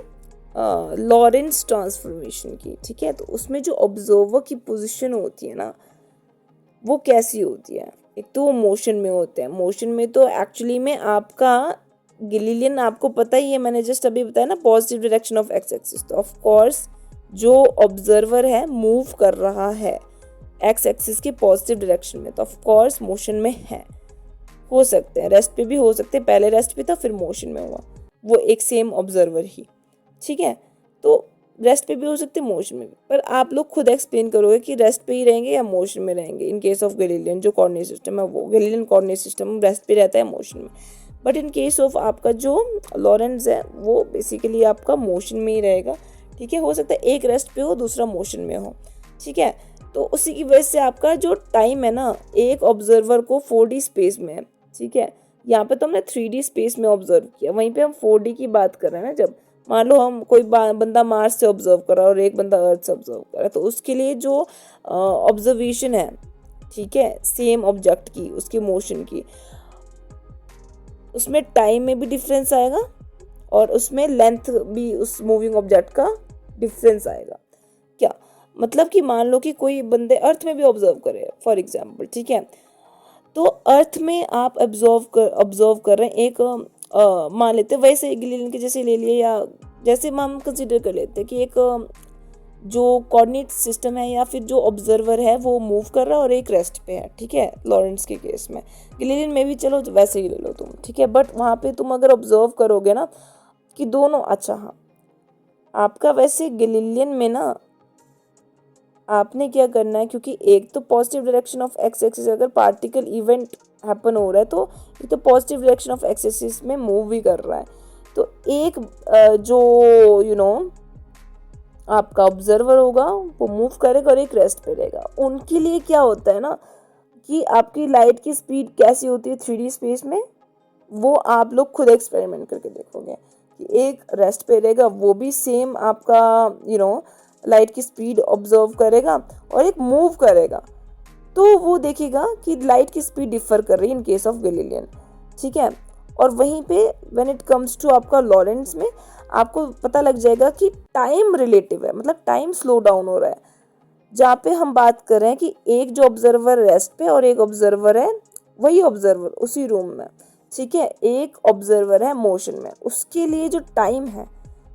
लॉरेंस ट्रांसफॉर्मेशन की, ठीक है। तो उसमें जो ऑब्जर्वर की पोजीशन होती है ना, वो कैसी होती है? एक तो वो मोशन में होते हैं। मोशन में तो एक्चुअली में आपका गैलीलियन, आपको पता ही है, मैंने जस्ट अभी बताया ना, positive direction of x axis. तो ऑफ कोर्स जो ऑब्जर्वर है मूव कर रहा है एक्स एक्सिस के पॉजिटिव डायरेक्शन में, तो ऑफ कोर्स मोशन में है। हो सकते हैं रेस्ट पे भी हो सकते हैं, पहले रेस्ट पे था फिर मोशन में हुआ, वो एक सेम ऑब्जर्वर ही, ठीक है। तो रेस्ट पे भी हो सकते हैं, मोशन में भी, पर आप लोग खुद एक्सप्लेन करोगे कि रेस्ट पे ही रहेंगे या मोशन में रहेंगे। इन केस ऑफ गैलीलियन जो कोऑर्डिनेट सिस्टम है, वो गैलीलियन कोऑर्डिनेट सिस्टम रेस्ट पे रहता है, मोशन में। बट इन केस ऑफ आपका जो लॉरेंस है, वो बेसिकली आपका मोशन में ही रहेगा, ठीक है। हो सकता है एक रेस्ट पे हो, दूसरा मोशन में हो, ठीक है। तो उसी की वजह से आपका जो टाइम है ना, एक ऑब्जर्वर को 4D स्पेस में है, ठीक है। यहाँ पे तो हमने 3D स्पेस में ऑब्जर्व किया, वहीं पे हम 4D की बात कर रहे हैं ना। जब मान लो हम कोई बंदा मार्स से ऑब्जर्व कर रहा है और एक बंदा अर्थ से ऑब्जर्व कर रहा है, तो उसके लिए जो ऑब्जर्वेशन है, ठीक है, सेम ऑब्जेक्ट की, उसकी मोशन की, उसमें टाइम में भी डिफरेंस आएगा और उसमें लेंथ भी उस मूविंग ऑब्जेक्ट का डिफरेंस आएगा। क्या मतलब कि मान लो कि कोई बंदे अर्थ में भी ऑब्जर्व करे फॉर एग्जांपल, ठीक है। तो अर्थ में आप ऑब्जर्व कर रहे हैं एक मान लेते हैं, वैसे गैलीलियन के जैसे ले लिए, या जैसे हम कंसिडर कर लेते हैं कि एक जो कोऑर्डिनेट सिस्टम है या फिर जो ऑब्जर्वर है वो मूव कर रहा है और एक रेस्ट पे है, ठीक है। लॉरेंस के केस में, गैलीलियन में भी चलो वैसे ही ले लो तुम, ठीक है। बट वहाँ पे तुम अगर ऑब्जर्व करोगे ना कि दोनों, अच्छा हाँ, आपका वैसे गैलीलियन में ना आपने क्या करना है, क्योंकि एक तो positive direction of x axis, अगर पार्टिकल इवेंट हैपन हो रहा है तो ये तो positive direction of x axis में मूव भी कर रहा है। तो एक जो आपका ऑब्जर्वर होगा वो मूव करेगा और एक रेस्ट पे रहेगा। उनके लिए क्या होता है ना कि आपकी लाइट की स्पीड कैसी होती है 3D स्पेस में, वो आप लोग खुद एक्सपेरिमेंट करके देखोगे कि एक रेस्ट पे रहेगा, वो भी सेम आपका लाइट की स्पीड ऑब्जर्व करेगा, और एक मूव करेगा, तो वो देखेगा कि लाइट की स्पीड डिफर कर रही है इन केस ऑफ गैलीलियन, ठीक है। और वहीं पे व्हेन इट कम्स टू आपका लॉरेंस में आपको पता लग जाएगा कि टाइम रिलेटिव है, मतलब टाइम स्लो डाउन हो रहा है। जहाँ पे हम बात कर रहे हैं कि एक जो ऑब्जर्वर रेस्ट पे और एक ऑब्जर्वर है, वही ऑब्जर्वर उसी रूम में, ठीक है, एक ऑब्जर्वर है मोशन में, उसके लिए जो टाइम है,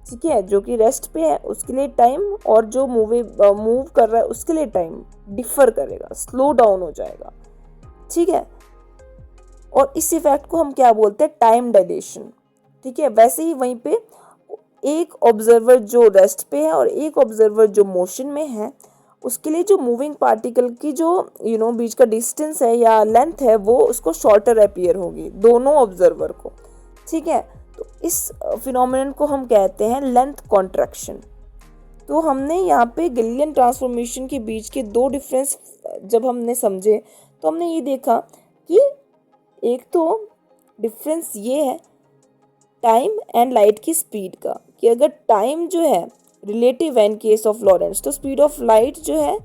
ठीक है, जो कि रेस्ट पे है उसके लिए टाइम, और जो मूव कर रहा है उसके लिए टाइम डिफर करेगा, स्लो डाउन हो जाएगा, ठीक है। और इस इफेक्ट को हम क्या बोलते हैं, टाइम डायलेशन, ठीक है। वैसे ही वहीं पे एक ऑब्जर्वर जो रेस्ट पे है और एक ऑब्जर्वर जो मोशन में है, उसके लिए जो मूविंग पार्टिकल की जो बीच का डिस्टेंस है या लेंथ है, वो उसको शॉर्टर अपीयर होगी दोनों ऑब्जर्वर को, ठीक है। तो इस फिनोमेनन को हम कहते हैं लेंथ कॉन्ट्रैक्शन। तो हमने यहाँ पे गैलीलियन ट्रांसफॉर्मेशन के बीच के दो डिफरेंस जब हमने समझे, तो हमने ये देखा कि एक तो डिफरेंस ये है टाइम एंड लाइट की स्पीड का, कि अगर टाइम जो है रिलेटिव है इन केस ऑफ लॉरेंस, तो स्पीड ऑफ लाइट जो है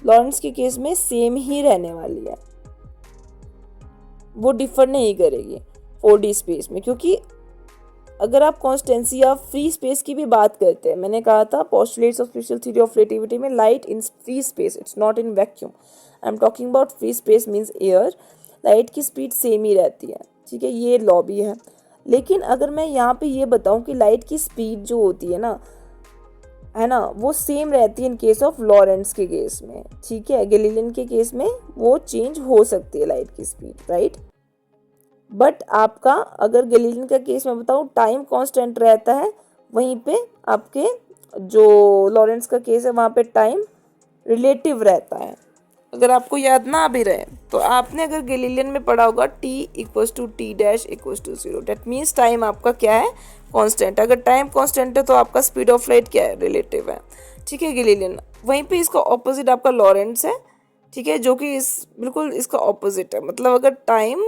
लॉरेंस के केस में सेम ही रहने वाली है, वो डिफर नहीं करेगी 4D स्पेस में। क्योंकि अगर आप कॉन्स्टेंसी या फ्री स्पेस की भी बात करते हैं, मैंने कहा था postulates of special theory of relativity में light in free space, it's not in vacuum, I am talking about free space means air, light की स्पीड सेम ही रहती है, ठीक है, ये लॉ भी है। लेकिन अगर मैं यहाँ पे ये बताऊँ कि लाइट की स्पीड जो होती है ना, वो सेम रहती है इन केस ऑफ लॉरेंस के केस में, ठीक है। गैलीलियन के केस में वो चेंज हो सकती है लाइट की स्पीड, राइट। बट आपका अगर गैलीलियन का केस में बताऊँ टाइम कांस्टेंट रहता है, वहीं पे आपके जो लॉरेंट्ज का केस है वहाँ पे टाइम रिलेटिव रहता है। अगर आपको याद ना भी रहे तो आपने अगर गैलीलियन में पढ़ा होगा t equals to t dash equals to 0, that means time आपका क्या है, कांस्टेंट। अगर टाइम कांस्टेंट है तो आपका स्पीड ऑफ लाइट क्या है, रिलेटिव है, ठीक है, गैलीलियन। वहीं पे इसका ऑपोजिट आपका लॉरेंट्स है, ठीक है, जो कि इस बिल्कुल इसका ऑपोजिट है। मतलब अगर टाइम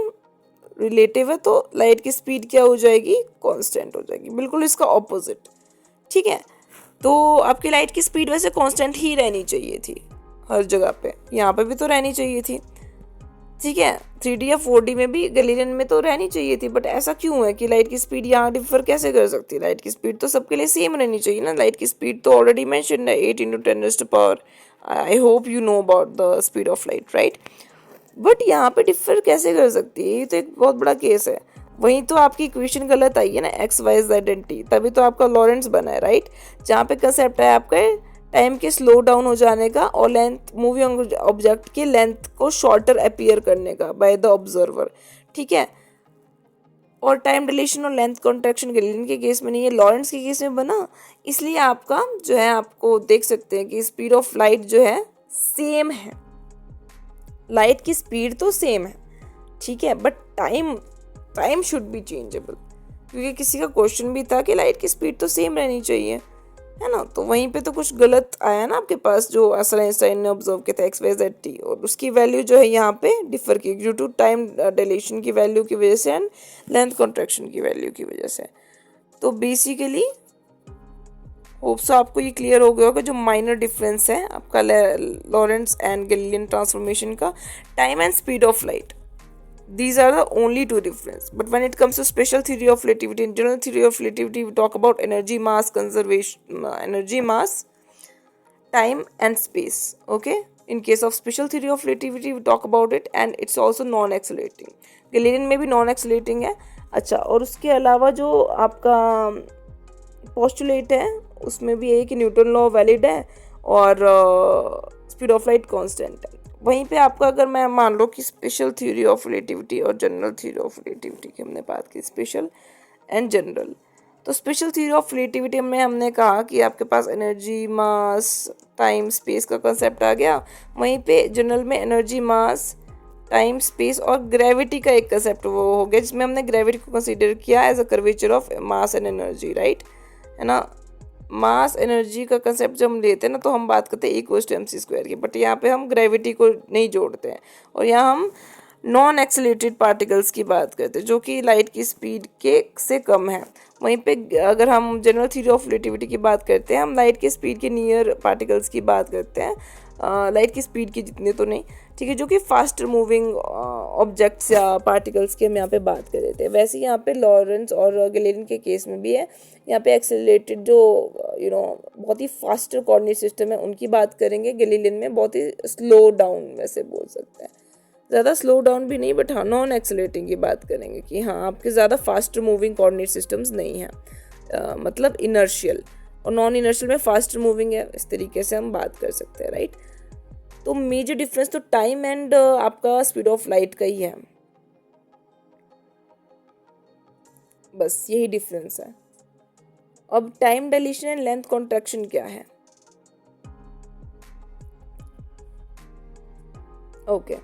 रिलेटिव है तो लाइट की स्पीड क्या हो जाएगी, कांस्टेंट हो जाएगी, बिल्कुल इसका ऑपोजिट, ठीक है। तो आपकी लाइट की स्पीड वैसे कांस्टेंट ही रहनी चाहिए थी हर जगह पे, यहाँ पे भी तो रहनी चाहिए थी, ठीक है। 3D या 4D में भी गैलीलियन में तो रहनी चाहिए थी, बट ऐसा क्यों है कि लाइट की स्पीड यहाँ डिफर कैसे कर सकती है? लाइट की स्पीड तो सबके लिए सेम रहनी चाहिए ना। लाइट की स्पीड तो ऑलरेडी मेंशन है 8 × 10⁻⁴। I hope you know about the speed of light, right. But यहाँ पे डिफर कैसे कर सकती है, ये तो एक बहुत बड़ा केस है। वहीं तो आपकी इक्वेशन गलत आई है ना, x y z and t, तभी तो आपका लॉरेंट्स बना है, राइट। जहाँ पे कंसेप्ट है आपका टाइम के स्लो डाउन हो जाने का और लेंथ मूविंग ऑब्जेक्ट की लेंथ को शॉर्टर अपीयर करने का बाय द ऑब्जर्वर, ठीक है। और टाइम डिलेशन और लेंथ कॉन्ट्रैक्शन गैलीलियन के केस में नहीं है, लॉरेंट्स के केस में बना। इसलिए आपका जो है, आपको देख सकते हैं कि स्पीड ऑफ लाइट जो है सेम है, लाइट की स्पीड तो सेम है, ठीक है, but time should be changeable, क्योंकि किसी का क्वेश्चन भी था कि लाइट की स्पीड तो सेम रहनी चाहिए, है ना। तो वहीं पे तो कुछ गलत आया ना आपके पास, जो असल आइंस्टाइन ने ऑब्जर्व किया था एक्स वाई जेड टी, और उसकी वैल्यू जो है यहाँ पे डिफर की ड्यू टू टाइम डिलेशन की वैल्यू की वजह से एंड लेंथ कॉन्ट्रैक्शन की वैल्यू की वजह से। तो बेसिकली होप्स आपको ये क्लियर हो गया होगा जो माइनर डिफरेंस है आपका लॉरेंट्स एंड गैलीलियन ट्रांसफॉर्मेशन का, time and speed of light. These are the only two difference. But when it comes to special theory of relativity, in general theory of relativity, we talk about energy, mass, conservation, energy, mass, time, and space. Okay. In case of special theory of relativity, we talk about it, and it's also non-accelerating. Galilean में भी non-accelerating है। अच्छा, और उसके अलावा जो आपका पोस्टुलेट है उसमें भी यही कि न्यूटन लॉ वैलिड है और स्पीड ऑफ लाइट कांस्टेंट है। वहीं पे आपका अगर मैं मान लो कि स्पेशल थ्योरी ऑफ रिलेटिविटी और जनरल थ्योरी ऑफ रिलेटिविटी की हमने बात की, स्पेशल एंड जनरल, तो स्पेशल थ्योरी ऑफ रिलेटिविटी में हमने कहा कि आपके पास एनर्जी, मास, टाइम, स्पेस का कंसेप्ट आ गया। वहीं पे जनरल में एनर्जी, मास, टाइम, स्पेस और ग्रेविटी का एक कंसेप्ट वो हो गया, जिसमें हमने ग्रेविटी को कंसीडर किया as a curvature of mass and energy, right, है ना। मास एनर्जी का कंसेप्ट जब हम लेते हैं ना तो हम बात करते हैं E=mc² की, बट यहाँ पे हम ग्रेविटी को नहीं जोड़ते हैं, और यहाँ हम नॉन एक्सेलरेटेड पार्टिकल्स की बात करते हैं जो कि लाइट की स्पीड के से कम है। वहीं पे अगर हम जनरल थ्योरी ऑफ रिलेटिविटी की बात करते हैं, हम लाइट की स्पीड के नियर पार्टिकल्स की बात करते हैं, लाइट की स्पीड के जितने तो नहीं, ठीक है, जो कि फास्टर मूविंग ऑब्जेक्ट्स या पार्टिकल्स की हम यहाँ पे बात कर रहे थे। वैसे यहाँ पे लॉरेंट्स और गैलीलियन के केस में भी है, यहाँ पे एक्सेलरेटेड जो बहुत ही फास्टर कोऑर्डिनेट सिस्टम है उनकी बात करेंगे। गैलीलियन में बहुत ही स्लो डाउन वैसे बोल सकते हैं, ज़्यादा स्लो डाउन भी नहीं, बट हाँ नॉन एक्सेलरेटिंग की बात करेंगे कि हाँ आपके ज़्यादा फास्टर मूविंग कोऑर्डिनेट सिस्टम्स नहीं हैं, मतलब इनर्शियल, और नॉन इनर्शियल में फास्टर मूविंग है, इस तरीके से हम बात कर सकते हैं, राइट। तो मेजर डिफरेंस तो टाइम एंड आपका स्पीड ऑफ लाइट का ही है, बस यही डिफरेंस है। अब time dilation and length contraction क्या है? Okay,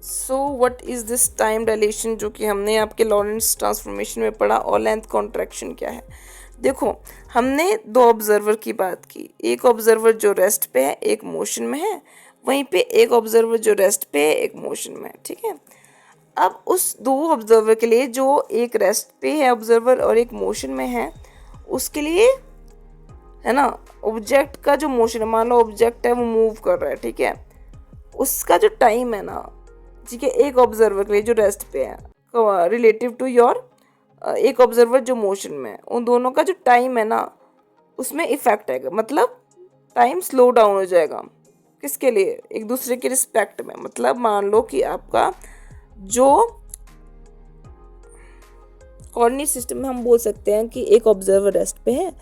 so what is this time dilation, जो कि हमने आपके लॉरेंट्स ट्रांसफॉर्मेशन में पढ़ा, और लेंथ कॉन्ट्रैक्शन क्या है? देखो, हमने दो ऑब्जर्वर की बात की, एक ऑब्जर्वर जो रेस्ट पे है, एक मोशन में है, वहीं पे एक ऑब्जर्वर जो रेस्ट पे है, एक मोशन में है, ठीक है। अब उस दो ऑब्जर्वर के लिए, जो एक रेस्ट पे है ऑब्जर्वर और एक मोशन में है, उसके लिए, है ना, ऑब्जेक्ट का जो मोशन है, मान लो ऑब्जेक्ट है वो मूव कर रहा है, ठीक है, उसका जो टाइम है ना, ठीक है, एक ऑब्जर्वर के लिए जो रेस्ट पे है रिलेटिव टू योर एक ऑब्जर्वर जो मोशन में है, उन दोनों का जो टाइम है ना उसमें इफेक्ट आएगा, मतलब टाइम स्लो डाउन हो जाएगा। किसके लिए? एक दूसरे के रिस्पेक्ट में। मतलब मान लो कि आपका जो कोऑर्डिनेट सिस्टम में हम बोल सकते हैं कि एक ऑब्जर्वर रेस्ट पे है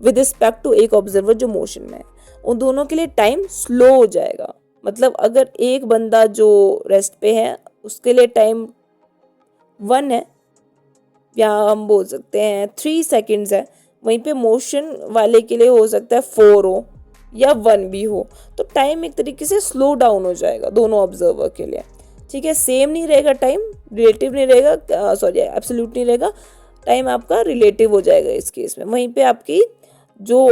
विद रिस्पेक्ट टू एक ऑब्जर्वर जो मोशन में है, उन दोनों के लिए टाइम स्लो हो जाएगा। मतलब अगर एक बंदा जो रेस्ट पे है उसके लिए टाइम 1 है या हम बोल सकते हैं 3 सेकेंड्स है, वहीं पे मोशन वाले के लिए हो सकता है 4 हो या 1 भी हो, तो टाइम एक तरीके से स्लो डाउन हो जाएगा दोनों ऑब्जर्वर के लिए। ठीक है, सेम नहीं रहेगा टाइम, रिलेटिव नहीं रहेगा, सॉरी एब्सोल्यूट नहीं रहेगा, टाइम आपका रिलेटिव हो जाएगा इस केस में। वहीं पे आपकी जो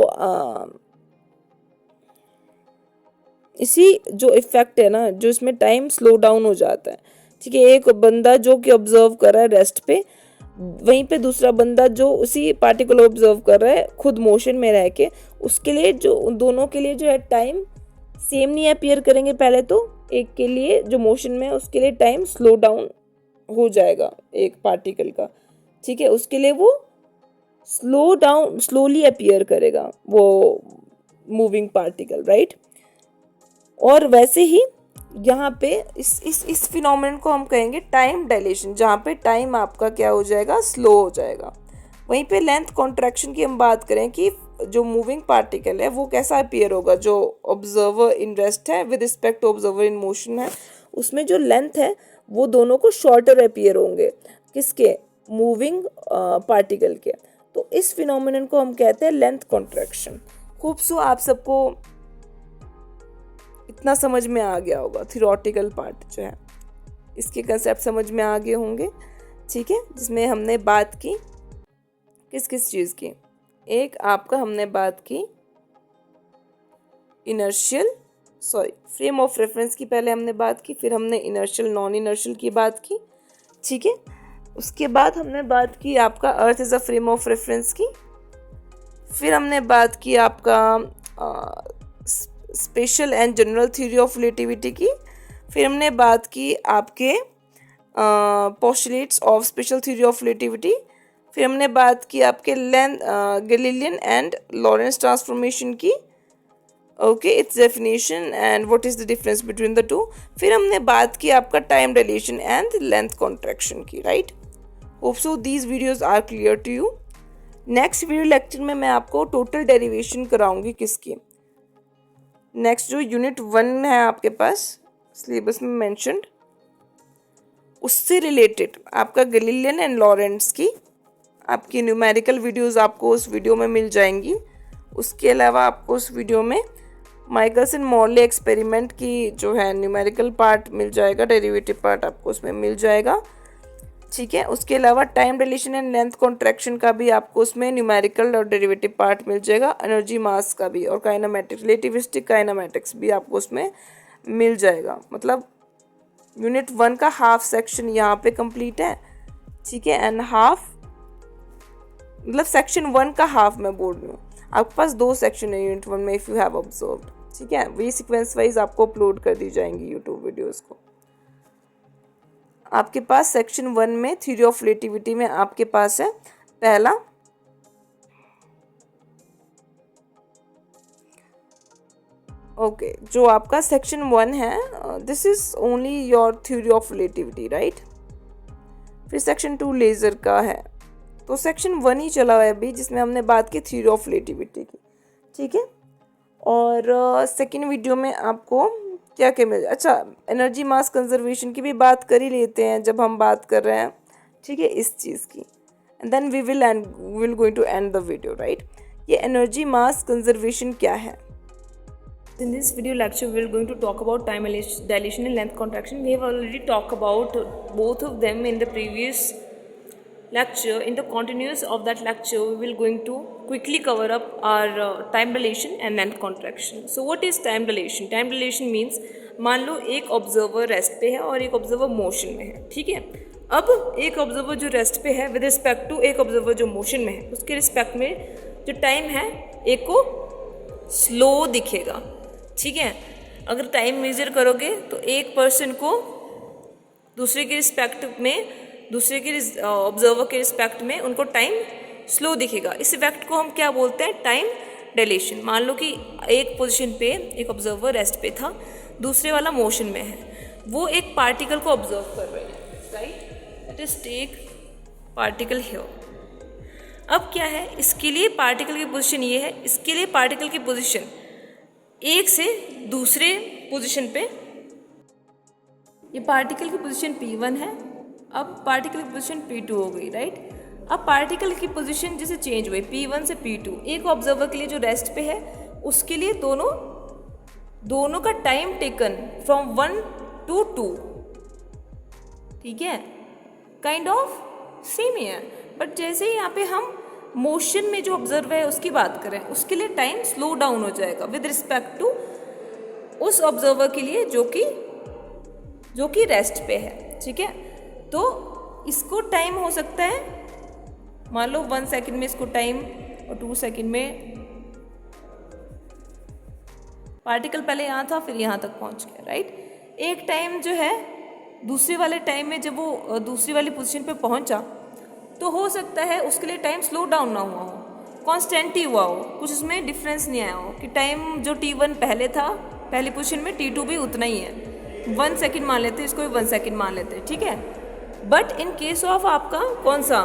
इसी जो इफेक्ट है ना, जो इसमें टाइम स्लो डाउन हो जाता है। ठीक है, एक बंदा जो कि ऑब्जर्व कर रहा है रेस्ट पे, वहीं पे दूसरा बंदा जो उसी पार्टिकल ऑब्जर्व कर रहा है खुद मोशन में रह के, उसके लिए जो दोनों के लिए जो है टाइम सेम नहीं अपीयर करेंगे। पहले तो एक के लिए जो मोशन में है उसके लिए टाइम स्लो डाउन हो जाएगा एक पार्टिकल का। ठीक है, उसके लिए वो स्लो डाउन स्लोली अपीयर करेगा वो मूविंग पार्टिकल, राइट। और वैसे ही यहाँ पे इस फिनोमेनन को हम कहेंगे टाइम डायलेशन, जहाँ पे टाइम आपका क्या हो जाएगा, स्लो हो जाएगा। वहीं पे लेंथ कॉन्ट्रैक्शन की हम बात करें कि जो मूविंग पार्टिकल है वो कैसा अपीयर होगा, जो ऑब्जर्वर इन रेस्ट है with respect to observer in motion है, उसमें जो लेंथ है वो दोनों को शॉर्टर अपीयर होंगे, किसके, मूविंग पार्टिकल के। तो इस फिनोमेनन को हम कहते हैं लेंथ कॉन्ट्रैक्शन। खूब सो आप सबको इतना समझ में आ गया होगा, थियोरेटिकल पार्ट जो है इसके कंसेप्ट समझ में आ गए होंगे। ठीक है, जिसमें हमने बात की किस किस चीज़ की, एक आपका हमने बात की इनर्शियल फ्रेम ऑफ रेफरेंस की पहले हमने बात की, फिर हमने इनर्शियल नॉन इनर्शियल की बात की। ठीक है, उसके बाद हमने बात की आपका earth is a frame of reference की, फिर हमने बात की आपका special and general theory of relativity की, फिर हमने बात की आपके postulates of special theory of relativity, फिर हमने बात की आपके गैलीलियन एंड लॉरेंस ट्रांसफॉर्मेशन की, okay, it's definition and what is the difference between the two, फिर हमने बात की आपका time dilation and length contraction की, right. Hope so these videos are clear to you. Next video lecture में मैं आपको टोटल डेरिवेशन कराऊंगी किसकी, नेक्स्ट जो यूनिट 1 है आपके पास सिलेबस में मेंशन्ड, उससे रिलेटेड आपका गैलीलियन एंड लॉरेंट्स की आपकी न्यूमेरिकल वीडियोस आपको उस वीडियो में मिल जाएंगी। उसके अलावा आपको उस वीडियो में माइकलसन मोर्ले एक्सपेरिमेंट की जो है न्यूमेरिकल पार्ट मिल जाएगा, डेरिवेटिव पार्ट आपको उसमें मिल जाएगा। ठीक है, उसके अलावा time dilation and length contraction का भी आपको उसमें न्यूमेरिकल और डेरिवेटिव पार्ट मिल जाएगा, एनर्जी मास का भी, और काइनेमेटिक्स रिलेटिविस्टिक काइनेमेटिक्स भी आपको उसमें मिल जाएगा। मतलब यूनिट 1 का हाफ सेक्शन यहाँ पे कंप्लीट है। ठीक है, एंड हाफ मतलब सेक्शन 1 का हाफ मैं बोल रही हूँ, आपके पास 2 सेक्शन है यूनिट 1 में इफ़ यू हैव ऑब्जर्व्ड। ठीक है, वही सीक्वेंस वाइज आपको अपलोड कर दी जाएंगी यूट्यूब वीडियोज़ को। आपके पास सेक्शन 1 में थ्योरी ऑफ रिलेटिविटी में आपके पास है पहला जो आपका सेक्शन 1 है, this is only your theory of relativity, right. फिर सेक्शन 2 लेज़र का है, तो सेक्शन 1 ही चला हुआ है अभी जिसमें हमने बात की थ्योरी ऑफ रिलेटिविटी की। ठीक है, और सेकेंड वीडियो में आपको क्या क्या मिल, अच्छा एनर्जी मास कंजर्वेशन की भी बात कर ही लेते हैं जब हम बात कर रहे हैं। ठीक है, इस चीज़ की, and then we will going to end the video, right. ये एनर्जी मास कंजर्वेशन क्या है। In this video lecture, we are going to talk about time dilation and length contraction. We have already talked about both of them in the previous lecture. In the continuous of that lecture, we will going to quickly cover up our time dilation and length contraction. So what is time dilation? Time dilation means मान लो एक ऑब्जर्वर रेस्ट पे है और एक ऑब्जर्वर मोशन में है। ठीक है, अब एक ऑब्जर्वर जो रेस्ट पे है विद रिस्पेक्ट टू एक ऑब्जर्वर जो मोशन में है, उसके रिस्पेक्ट में जो टाइम है एक को स्लो दिखेगा। ठीक है, अगर टाइम मेजर करोगे तो एक पर्सन को दूसरे के रिस्पेक्ट में, दूसरे के ऑब्जर्वर के रिस्पेक्ट में उनको टाइम स्लो दिखेगा। इस इफेक्ट को हम क्या बोलते हैं, टाइम डायलेशन। मान लो कि एक पोजीशन पे एक ऑब्जर्वर रेस्ट पे था, दूसरे वाला मोशन में है, वो एक पार्टिकल को ऑब्जर्व कर रहे हैं, right. Let us take particle here. अब क्या है, इसके लिए पार्टिकल की पोजीशन ये है, इसके लिए पार्टिकल की पोजीशन एक से दूसरे पोजीशन पे, ये पार्टिकल की पोजीशन P1 है। अब पार्टिकल की पोजीशन P2 हो गई, राइट। अब पार्टिकल की पोजीशन जैसे चेंज हुई P1 से P2, एक ऑब्जर्वर के लिए जो रेस्ट पे है उसके लिए दोनों का टाइम टेकन फ्रॉम 1 to 2, ठीक है, काइंड ऑफ सेम ही है। बट जैसे ही यहाँ पे हम मोशन में जो ऑब्जर्व है उसकी बात करें, उसके लिए टाइम स्लो डाउन हो जाएगा विद रिस्पेक्ट टू उस ऑब्जर्वर के लिए जो कि रेस्ट पे है, ठीक है। तो इसको टाइम हो सकता है, मान लो 1 सेकेंड में इसको टाइम और 2 सेकेंड में पार्टिकल पहले यहाँ था फिर यहाँ तक पहुँच गया, राइट। एक टाइम जो है दूसरे वाले टाइम में जब वो दूसरी वाली पोजीशन पे पहुँचा तो हो सकता है उसके लिए टाइम स्लो डाउन ना हुआ हो, कांस्टेंट ही हुआ हो, कुछ उसमें डिफरेंस नहीं आया हो कि टाइम जो T1 पहले था पहली पोजीशन में T2 भी उतना ही है, 1 सेकेंड मान लेते, इसको भी 1 सेकेंड मान लेते, ठीक है। बट इन केस ऑफ आपका कौन सा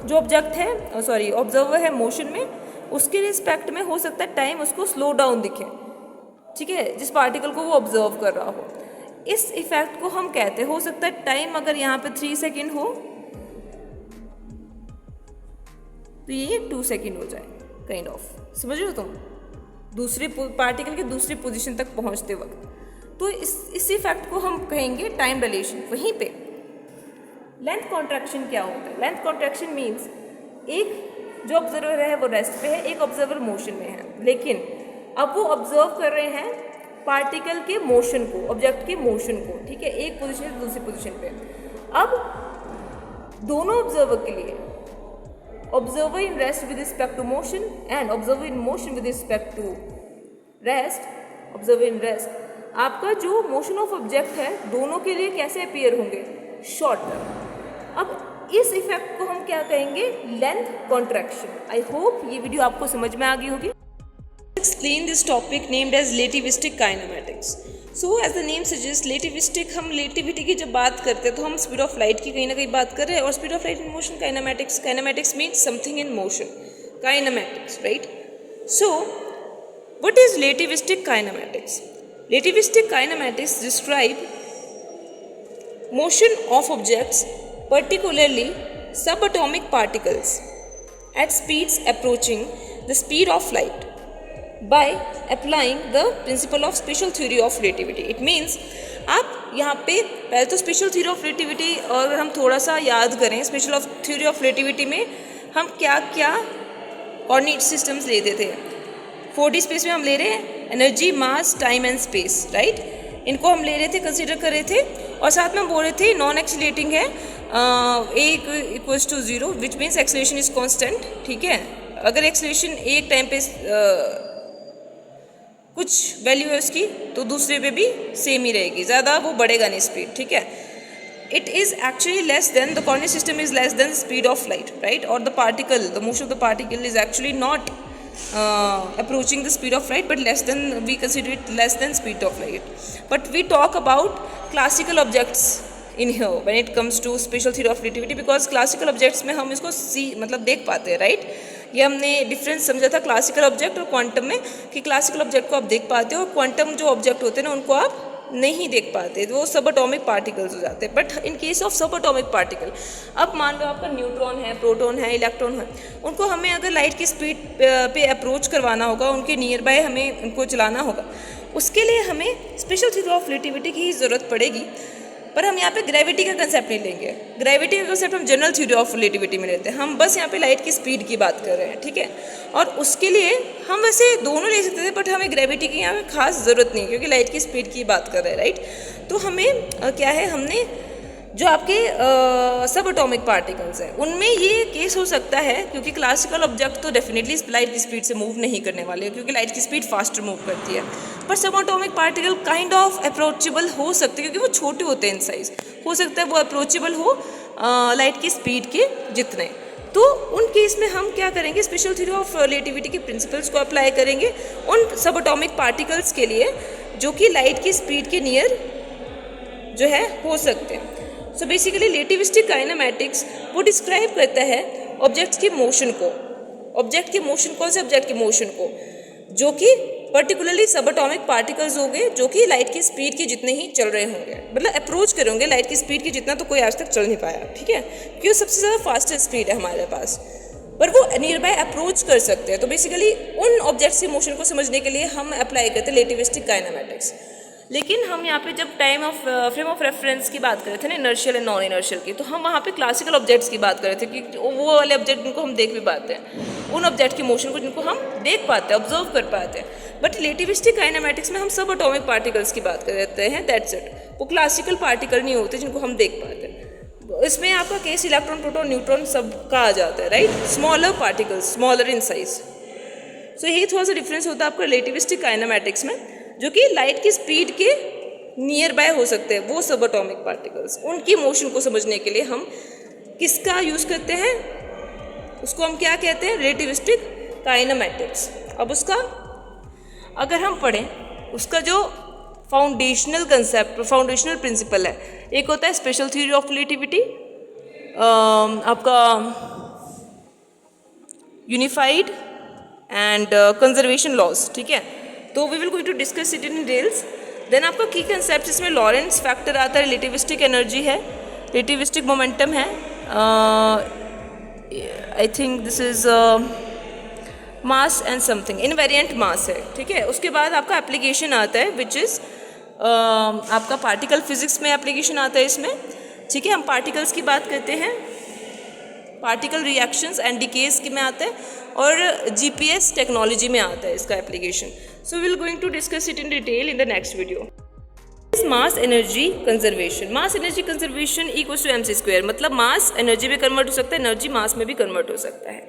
जो ऑब्जेक्ट है, सॉरी ऑब्जर्वर है मोशन में, उसके रिस्पेक्ट में हो सकता है टाइम उसको स्लो डाउन दिखे, ठीक है, जिस पार्टिकल को वो ऑब्जर्व कर रहा हो। इस इफेक्ट को हम कहते हैं, हो सकता है टाइम अगर यहाँ पे 3 सेकेंड हो तो ये 2 सेकेंड हो जाए, काइंड ऑफ, समझ रहे हो तुम, दूसरी पार्टिकल की दूसरी पोजीशन तक पहुंचते वक्त। तो इस इफेक्ट को हम कहेंगे टाइम डिलेशन। वहीं पे लेंथ कॉन्ट्रैक्शन क्या होता है? लेंथ कॉन्ट्रैक्शन मीन्स एक जो ऑब्जर्वर है वो रेस्ट पे है, एक ऑब्जर्वर मोशन में है, लेकिन अब वो ऑब्जर्व कर रहे हैं पार्टिकल के मोशन को, ऑब्जेक्ट के मोशन को, ठीक है, एक पोजीशन से दूसरी पोजीशन पे। अब दोनों ऑब्जर्वर के लिए observer in rest with respect to motion and observer in motion with respect to rest, observer in rest, आपका जो मोशन ऑफ ऑब्जेक्ट है दोनों के लिए कैसे अपीयर होंगे? Short term. अब इस इफेक्ट को हम क्या कहेंगे? Length contraction. आई होप ये वीडियो आपको समझ में आ गई होगी। Explain this topic named as relativistic kinematics. So as the name suggests, relativistic, हम relativity की जब बात करते हैं तो हम स्पीड ऑफ लाइट की कहीं ना कहीं बात कर रहे हैं, और speed of light in motion kinematics, kinematics means something in motion, kinematics, right. So what is relativistic kinematics? Relativistic kinematics describe motion of objects, particularly subatomic particles, at speeds approaching the speed of light by applying the principle of special theory of relativity. It means आप यहाँ पे पहले तो स्पेशल थ्योरी ऑफ रिलेटिविटी, और अगर हम थोड़ा सा याद करें special of theory of relativity में हम क्या क्या कोऑर्डिनेट सिस्टम्स लेते थे। 4D स्पेस में हम ले रहे हैं energy, mass, time and space, right. इनको हम ले रहे थे, कंसिडर कर रहे थे, और साथ में हम बोल रहे थे नॉन एक्सीलरेटिंग है, a equals to 0 which means acceleration is constant, ठीक है। अगर एक्सीलरेशन एक टाइम पे कुछ वैल्यू है उसकी तो दूसरे पे भी सेम ही रहेगी, ज़्यादा वो बढ़ेगा नहीं स्पीड, ठीक है। It is actually less than, the coordinate system is less than speed of light, right, और the particle, the motion of the particle is actually not approaching the speed of light, but less than, we consider it less than speed of light. But we talk about classical objects in here when it comes to special theory of relativity, because classical objects में हम इसको मतलब देख पाते हैं, राइट। ये हमने डिफरेंस समझा था क्लासिकल ऑब्जेक्ट और क्वांटम में, कि क्लासिकल ऑब्जेक्ट को आप देख पाते हो और क्वांटम जो ऑब्जेक्ट होते हैं ना उनको आप नहीं देख पाते, वो सब एटॉमिक पार्टिकल्स हो जाते हैं। बट इन केस ऑफ सब एटॉमिक पार्टिकल, अब मान लो आपका न्यूट्रॉन है, प्रोटॉन है, इलेक्ट्रॉन है, उनको हमें अगर लाइट की स्पीड पे अप्रोच करवाना होगा, उनके नियर बाय हमें उनको चलाना होगा, उसके लिए हमें स्पेशल थ्योरी ऑफ रिलेटिविटी की ज़रूरत पड़ेगी। पर हम यहाँ पे ग्रेविटी का कंसेप्ट नहीं लेंगे, ग्रेविटी का कंसेप्ट हम जनरल थ्योरी ऑफ रिलेटिविटी में लेते हैं, हम बस यहाँ पे लाइट की स्पीड की बात कर रहे हैं, ठीक है। और उसके लिए हम वैसे दोनों ले सकते थे, बट हमें ग्रेविटी की यहाँ पे खास ज़रूरत नहीं, क्योंकि लाइट की स्पीड की बात कर रहे हैं, राइट। तो हमें क्या है, हमने जो आपके सब एटॉमिक पार्टिकल्स हैं उनमें ये केस हो सकता है, क्योंकि क्लासिकल ऑब्जेक्ट तो डेफिनेटली लाइट की स्पीड से मूव नहीं करने वाले, क्योंकि लाइट की स्पीड फास्टर मूव करती है। पर सब atomic particle kind of approachable हो सकते हैं, क्योंकि वो छोटे होते हैं इन साइज, हो सकता है वो अप्रोचेबल हो लाइट की स्पीड के जितने। तो उन केस में हम क्या करेंगे, स्पेशल थ्योरी ऑफ रिलेटिविटी के प्रिंसिपल्स को अप्लाई करेंगे उन सब एटॉमिक पार्टिकल्स के लिए जो कि लाइट की स्पीड के नियर जो है हो सकते हैं। सो बेसिकली रिलेटिविस्टिक काइनेमैटिक्स वो डिस्क्राइब करता है ऑब्जेक्ट्स के मोशन को, ऑब्जेक्ट के मोशन, कौन से ऑब्जेक्ट के मोशन को, जो कि पर्टिकुलरली सब एटॉमिक पार्टिकल्स होंगे जो कि लाइट की स्पीड के जितने ही चल रहे होंगे, मतलब अप्रोच करेंगे लाइट की स्पीड के जितना तो कोई आज तक चल नहीं पाया, ठीक है, क्योंकि वो सबसे ज़्यादा फास्टेस्ट स्पीड है हमारे पास, पर वो नियर बाय अप्रोच कर सकते हैं। तो बेसिकली उन ऑब्जेक्ट्स के मोशन को समझने के लिए हम अप्लाई करते हैं रिलेटिविस्टिक काइनेमैटिक्स। लेकिन हम यहाँ पे जब फ्रेम ऑफ रेफरेंस की बात कर रहे थे ना, इनर्शियल एंड नॉन इनर्शियल की, तो हम वहाँ पे क्लासिकल ऑब्जेक्ट्स की बात कर रहे थे कि वो वाले ऑब्जेक्ट जिनको हम देख भी पाते हैं, उन ऑब्जेक्ट की मोशन को जिनको हम देख पाते हैं, ऑब्जर्व कर पाते हैं। बट रिलेटिविस्टिक काइनेमैटिक्स में हम सब एटॉमिक पार्टिकल्स की बात करते हैं, दैट्स इट। वो क्लासिकल पार्टिकल नहीं होते जिनको हम देख पाते हैं। इसमें आपका केस इलेक्ट्रॉन, प्रोटॉन, न्यूट्रॉन सब का आ जाता है, right, smaller particles, smaller in size. So यही थोड़ा सा डिफरेंस होता है आपका रिलेटिविस्टिक काइनेमैटिक्स में, जो कि लाइट की स्पीड के नियर बाय हो सकते हैं वो सब एटॉमिक पार्टिकल्स। उनकी मोशन को समझने के लिए हम किसका यूज़ करते हैं, उसको हम क्या कहते हैं, रिलेटिविस्टिक काइनेमैटिक्स। अब उसका अगर हम पढ़ें, उसका जो फाउंडेशनल कंसेप्ट, फाउंडेशनल प्रिंसिपल है, एक होता है स्पेशल थ्योरी ऑफ रिलेटिविटी, आपका यूनिफाइड एंड कंजर्वेशन लॉज, ठीक है। तो we will going to discuss it in details. Then आपका की कंसेप्ट इसमें लॉरेंट्ज फैक्टर आता है, रिलेटिविस्टिक एनर्जी है, रिलेटिविस्टिक मोमेंटम है, I think this is mass and something, invariant mass है, ठीक है। उसके बाद आपका एप्लीकेशन आता है विच इज़ आपका पार्टिकल फिजिक्स में एप्लीकेशन आता है इसमें, ठीक है। हम पार्टिकल्स की बात करते हैं, पार्टिकल रिएक्शंस एंड डिकेज में आता है, और जीपीएस टेक्नोलॉजी में आता है इसका application. So we will going to discuss it in detail in the next video. Mass energy conservation, mass energy conservation equals to mc², मतलब मास एनर्जी में कन्वर्ट हो सकता है, एनर्जी मास में भी कन्वर्ट हो सकता है।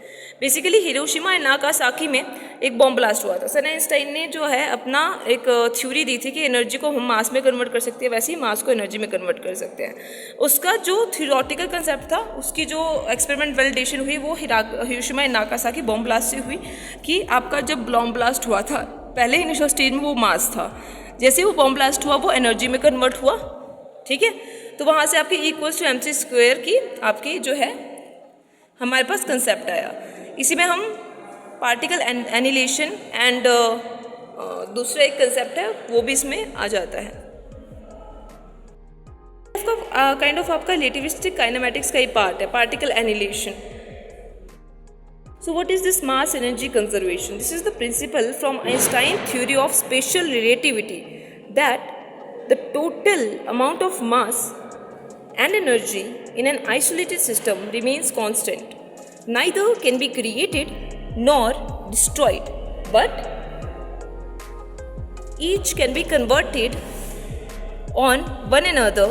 बेसिकली हिरोशिमा एंड नागासाकी में एक बॉम्ब ब्लास्ट हुआ था। सर आइंस्टाइन ने जो है अपना एक थ्योरी दी थी कि एनर्जी को हम मास में कन्वर्ट कर सकते हैं, वैसे ही मास को एनर्जी में कन्वर्ट कर सकते हैं। उसका जो थ्योरेटिकल कंसेप्ट था, उसकी जो एक्सपेरिमेंट वैलिडेशन हुई वो Hiroshima and Nagasaki bomb blast से हुई, कि आपका जब बॉम्ब ब्लास्ट हुआ था पहले इनिशियल स्टेज में वो मास था, जैसे वो बॉम्ब ब्लास्ट हुआ वो एनर्जी में कन्वर्ट हुआ, ठीक है। तो वहाँ से आपकी इक्वल्स टू mc² की आपकी जो है हमारे पास कंसेप्ट आया। इसी में हम पार्टिकल एनिलेशन एंड दूसरा एक कंसेप्ट है वो भी इसमें आ जाता है। काइंड ऑफ आपका रिलेटिविस्टिक काइनेमैटिक्स का ही पार्ट है, particle annihilation. So what is this mass energy conservation? This is the principle from Einstein theory of special relativity, that the total amount of mass and energy in an isolated system remains constant. Neither can be created nor destroyed, but each can be converted on one another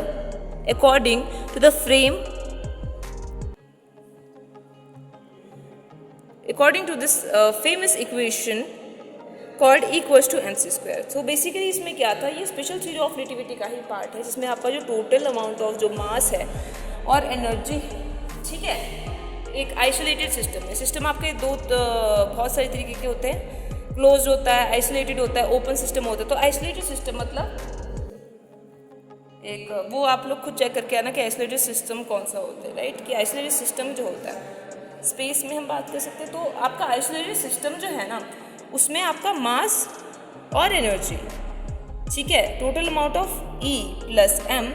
according to the according to this famous equation called equals to mc²। so basically इसमें क्या था, ये स्पेशल थ्योरी ऑफ रिलेटिविटी का ही पार्ट है, जिसमें आपका जो टोटल अमाउंट ऑफ जो मास है और एनर्जी, ठीक है, एक आइसोलेटेड सिस्टम है। सिस्टम आपके बहुत सारे तरीके के होते हैं, क्लोज होता है, आइसोलेटेड होता है, ओपन सिस्टम होता है। तो आइसोलेटेड सिस्टम मतलब एक वो आप लोग खुद चेक करके आना कि आइसोलेटेड सिस्टम कौन सा होता है, राइट, कि आइसोलेटेड सिस्टम जो होता है स्पेस में हम बात कर सकते हैं। तो आपका आइसोलेटेड सिस्टम जो है ना, उसमें आपका मास और एनर्जी, ठीक है, total amount of E plus M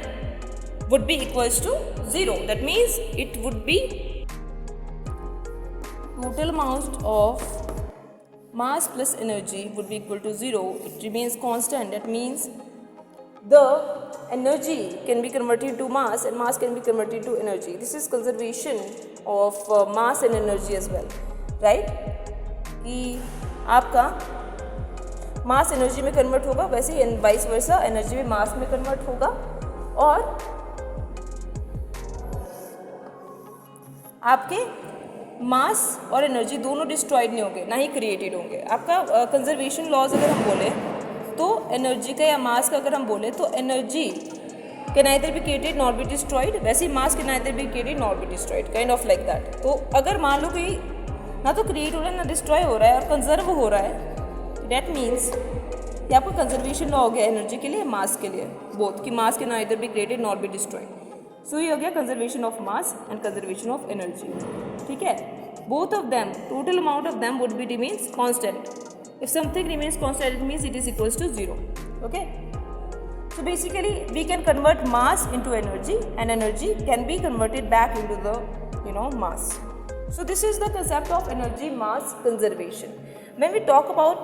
would be equals to 0। That means it would be total amount of mass plus energy would be equal to 0. It remains constant. That means the energy can be converted to mass and mass can be converted to energy. This is conservation of mass and energy as well, right? कि आपका मास एनर्जी में कन्वर्ट होगा, वैसे ही वाइस वर्सा एनर्जी भी मास में कन्वर्ट होगा, और आपके मास और एनर्जी दोनों डिस्ट्रॉयड नहीं होंगे, ना ही क्रिएटेड होंगे। आपका कंजर्वेशन लॉज अगर हम बोले तो एनर्जी का या मास का अगर हम बोले तो energy can either be created not be destroyed, वैसे ही mass can either be created not be destroyed, kind of like that. तो अगर मान लो कि ना तो क्रिएट हो रहा है ना डिस्ट्रॉय हो रहा है और कंजर्व हो रहा है, दैट मीन्स ये आपका कंजर्वेशन लॉ हो गया एनर्जी के लिए, मास के लिए, बोथ, कि mass can either be created not be destroyed. So ये हो गया conservation of mass and conservation of energy, ठीक है। Both of them, total amount of them would be remains constant, If something remains constant, it means it is equals to 0. Okay. So basically we can convert mass into energy, and energy can be converted back into the mass. So this is the concept of energy mass conservation. When we talk about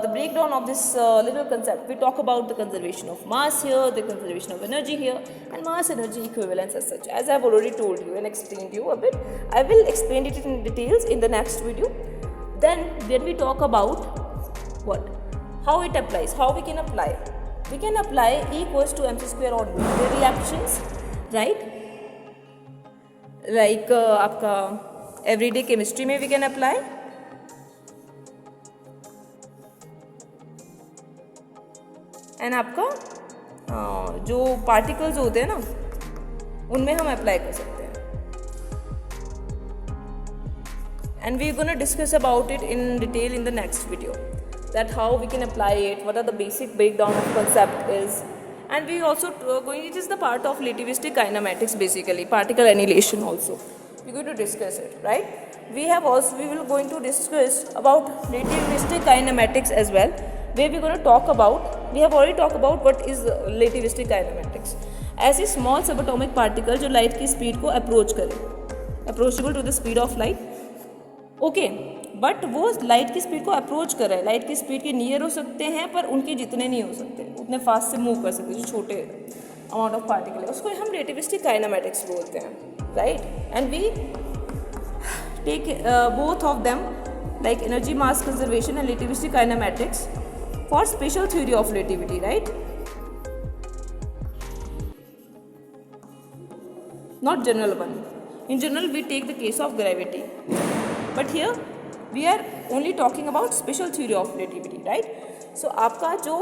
the breakdown of this little concept, we talk about the conservation of mass here, the conservation of energy here, and mass energy equivalence as such. As I have already told you and explained you a bit, I will explain it in details in the next video. Then when we talk about how it applies, how we can apply. We can apply E equals to mc square on nuclear reactions, right? Like आपका everyday chemistry में we can apply. एंड आपका जो पार्टिकल्स होते हैं ना, उनमें हम अप्लाई कर सकते हैं. And we gonna discuss about it in detail in the next video, that how we can apply it, what are the basic breakdown of concept is, and we also it is the part of relativistic kinematics, basically particle annihilation also we're going to discuss it, right? We will going to discuss about relativistic kinematics as well, where we're going to talk about, we have already talked about what is relativistic kinematics. ऐसे small subatomic particle जो light की speed को approach करें, approachable to the speed of light, okay, but वो लाइट की स्पीड को अप्रोच कर रहे हैं. लाइट की स्पीड के नियर हो सकते हैं, पर उनके जितने नहीं हो सकते, उतने फास्ट से मूव कर सकते जो छोटे अमाउंट ऑफ पार्टिकल है, उसको हम रिलेटिविस्टिक काइनेमैटिक्स बोलते हैं, right? And we take both of them like energy mass conservation and relativistic kinematics for special theory of relativity, right? Not general one. In general, we take the case of gravity, but here we are only talking about special theory of relativity, right? So आपका जो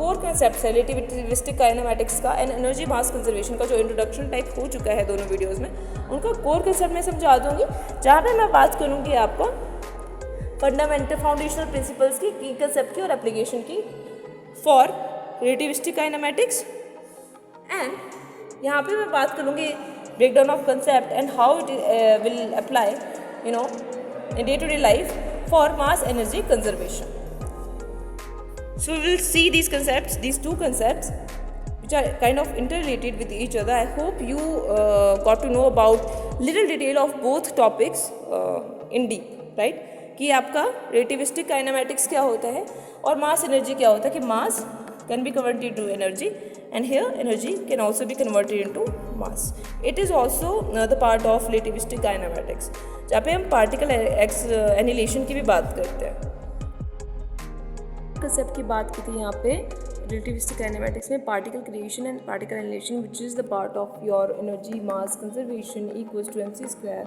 कोर कंसेप्ट है रिलेटिविस्टिक काइनेमैटिक्स का एंड एनर्जी मास कंजर्वेशन का, जो इंट्रोडक्शन टाइप हो चुका है दोनों वीडियोस में, उनका कोर कंसेप्ट मैं समझा दूंगी, जहाँ पे मैं बात करूँगी आपका फंडामेंटल फाउंडेशनल प्रिंसिपल्स की कंसेप्ट की और एप्लीकेशन की फॉर रिलेटिविस्टिक काइनेमैटिक्स. एंड यहाँ पे मैं बात करूँगी breakdown of concept and how it will apply in day-to-day life for mass energy conservation. So we will see these two concepts which are kind of interrelated with each other. I hope you got to know about little detail of both topics in deep, right? कि आपका relativistic kinematics क्या होता है और mass energy क्या होता है, कि mass can be converted into energy, and here energy can also be converted into mass. It is also the part of relativistic kinematics, जहाँ पे हम particle annihilation की भी बात करते हैं. कंसेप्ट की बात की थी यहाँ पे relativistic kinematics में particle creation and particle annihilation, which is the part of your energy mass conservation equals to mc square.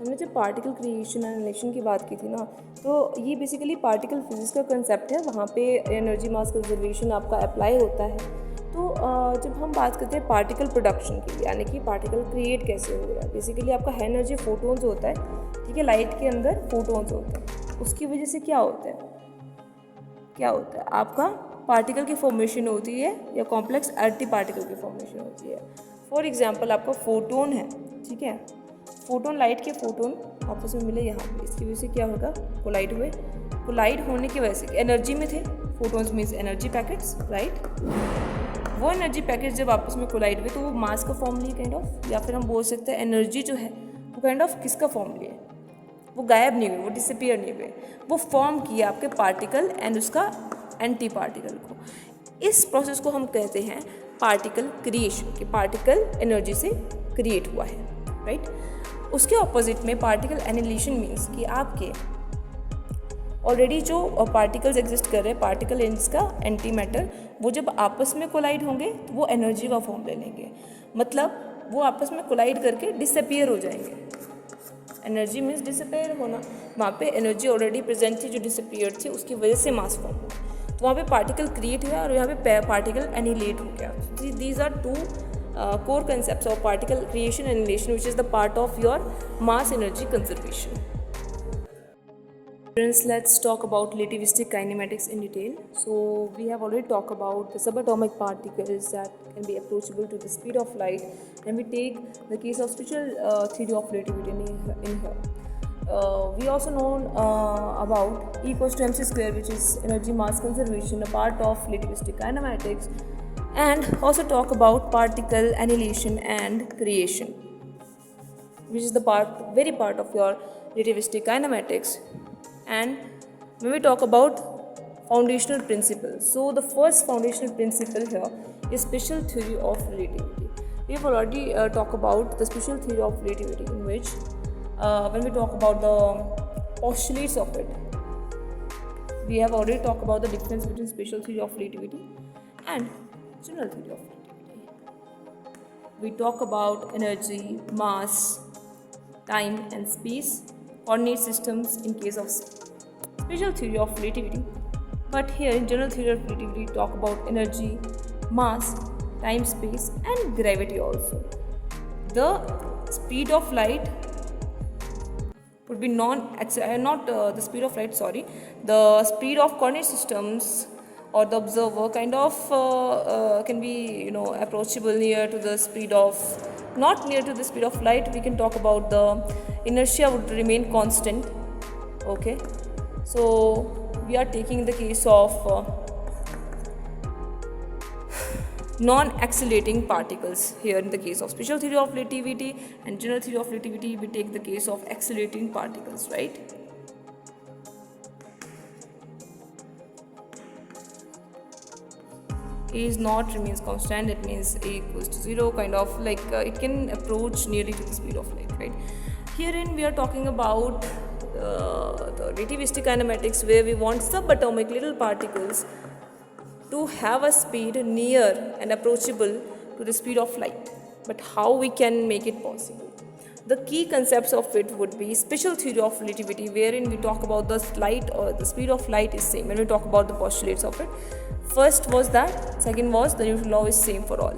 हमने जब पार्टिकल क्रिएशन एंड एनिहिलेशन की बात की थी ना, तो ये बेसिकली पार्टिकल फिजिक्स का कंसेप्ट है, वहाँ पे एनर्जी मास कंजर्वेशन आपका अप्लाई होता है. तो जब हम बात करते हैं पार्टिकल प्रोडक्शन की, यानी कि पार्टिकल क्रिएट कैसे हो रहा है, बेसिकली आपका एनर्जी फोटोन्स होता है, ठीक है, लाइट के अंदर फोटोन्स होते हैं, उसकी वजह से क्या होता है आपका पार्टिकल की फॉर्मेशन होती है या कॉम्प्लेक्स एंटी पार्टिकल की फॉर्मेशन होती है. फॉर एग्जांपल आपका फोटोन है, ठीक है, फोटोन, लाइट के फोटोन आपस में मिले यहाँ पे, इसकी वजह से क्या होगा, कोलाइड हुए. कोलाइड होने की वजह से एनर्जी में थे, photons means energy packets, right? वो एनर्जी पैकेट्स जब आपस में कोलाइड हुए तो वो मास का फॉर्म लिए काइंड ऑफ, या फिर हम बोल सकते हैं एनर्जी जो है वो काइंड ऑफ किसका फॉर्म लिए, वो गायब नहीं हुए, वो डिसअपीयर नहीं हुए, वो फॉर्म किया आपके पार्टिकल एंड उसका एंटी पार्टिकल को. इस प्रोसेस को हम कहते हैं पार्टिकल क्रिएशन, कि पार्टिकल एनर्जी से क्रिएट हुआ है, राइट? उसके ऑपोजिट में पार्टिकल एनिहिलेशन मीन्स कि आपके ऑलरेडी जो पार्टिकल्स एग्जिस्ट कर रहे हैं, पार्टिकल एंड इसका एंटी मैटर, वो जब आपस में कोलाइड होंगे तो वो एनर्जी का फॉर्म ले लेंगे, मतलब वो आपस में कोलाइड करके डिसअपीयर हो जाएंगे. एनर्जी मीन्स डिसअपीयर होना, वहाँ पे एनर्जी ऑलरेडी प्रेजेंट थी जो डिसअपीयर थी, उसकी वजह से मास फॉर्म हुआ, तो वहाँ पे पार्टिकल क्रिएट हुआ और यहाँ पे पार्टिकल एनिहिलेट हो गया. These are two core concepts of particle creation and annihilation, which is the part of your mass energy conservation. Friends, let's talk about relativistic kinematics in detail. So we have already talked about the subatomic particles that can be approachable to the speed of light, and we take the case of special theory of relativity in here. we also know about E equals to mc square, which is energy mass conservation, a part of relativistic kinematics, and also talk about particle annihilation and creation, which is the very part of your relativistic kinematics. And when we talk about foundational principles, so the first foundational principle here is special theory of relativity. We have already talked about the special theory of relativity, in which when we talk about the postulates of it, we have already talked about the difference between special theory of relativity and general theory of relativity. We talk about energy, mass, time and space, coordinate systems in case of special theory of relativity. But here in general theory of relativity, we talk about energy, mass, time, space and gravity also. The speed of light would be the speed of light, sorry, the speed of coordinate systems or the observer kind of can be approachable near to the speed of, not near to the speed of light. We can talk about the inertia would remain constant. Okay, so we are taking the case of non-accelerating particles here in the case of special theory of relativity, and general theory of relativity we take the case of accelerating particles, right? A is not remains constant, it means A equals to 0, kind of like it can approach nearly to the speed of light, right? Herein we are talking about the relativistic kinematics, where we want subatomic little particles to have a speed near and approachable to the speed of light. But how we can make it possible? The key concepts of it would be special theory of relativity, wherein we talk about the light or the speed of light is same when we talk about the postulates of it. First was that, second was the Newton law is same for all.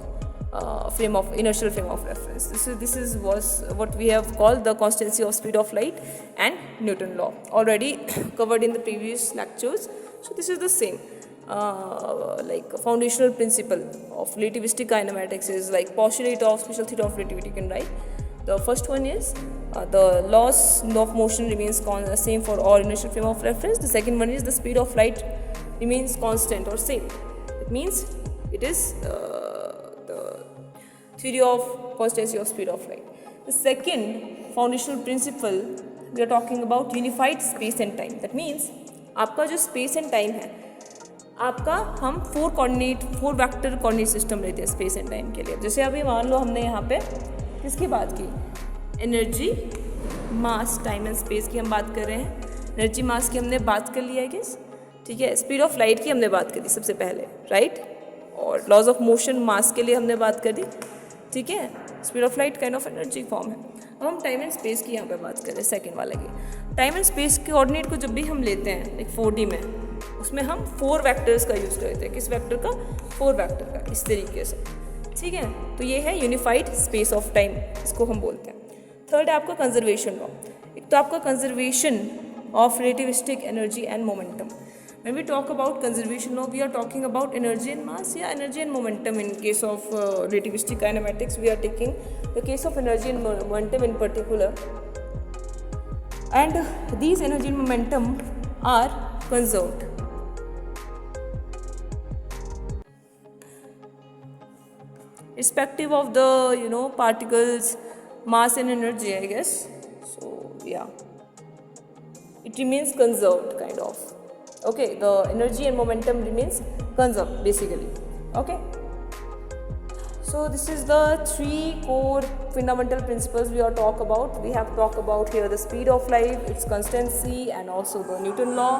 Inertial frame of reference. This was what we have called the constancy of speed of light and Newton law, already covered in the previous lectures. So this is the same. Like a foundational principle of relativistic kinematics is like postulate of special theory of relativity, you can write. The first one is the law of motion remains same for all inertial frame of reference. The second one is the speed of light remains constant or same. It means it is the theory of constancy of speed of light. The second foundational principle, we are talking about unified space and time. That means आपका जो space and time है, आपका हम 4 वेक्टर कोऑर्डिनेट सिस्टम लेते हैं स्पेस एंड टाइम के लिए. जैसे अभी मान लो हमने यहाँ पे किसकी बात की, energy, mass, time and space की हम बात कर रहे हैं. एनर्जी मास की हमने बात कर लिया है किस, ठीक है. स्पीड ऑफ लाइट की हमने बात करी सबसे पहले, राइट. और लॉज ऑफ मोशन मास के लिए हमने बात करी, ठीक है. Speed of light kind of energy form है. अब हम टाइम एंड स्पेस की यहाँ पे बात करें, सेकंड वाले की. टाइम एंड स्पेस के कोऑर्डिनेट को जब भी हम लेते हैं एक 4D में, उसमें हम 4 वेक्टर्स का यूज़ करते हैं. किस वेक्टर का, 4 वेक्टर का, इस तरीके से, ठीक है. तो ये है यूनिफाइड स्पेस ऑफ टाइम, इसको हम बोलते हैं. थर्ड है आपका कंजर्वेशन लॉ. एक तो आपका conservation of relativistic energy and momentum. When we talk about conservation law, we are talking about energy and mass, energy and momentum. In case of relativistic kinematics, we are taking the case of energy and momentum in particular, and these energy and momentum are conserved. Irrespective of the particles, mass and energy, I guess. So yeah, it remains conserved kind of. Okay, the energy and momentum remains conserved basically. Okay, so this is the 3 core fundamental principles we are talk about. We have talked about here the speed of light, its constancy, and also the Newton law.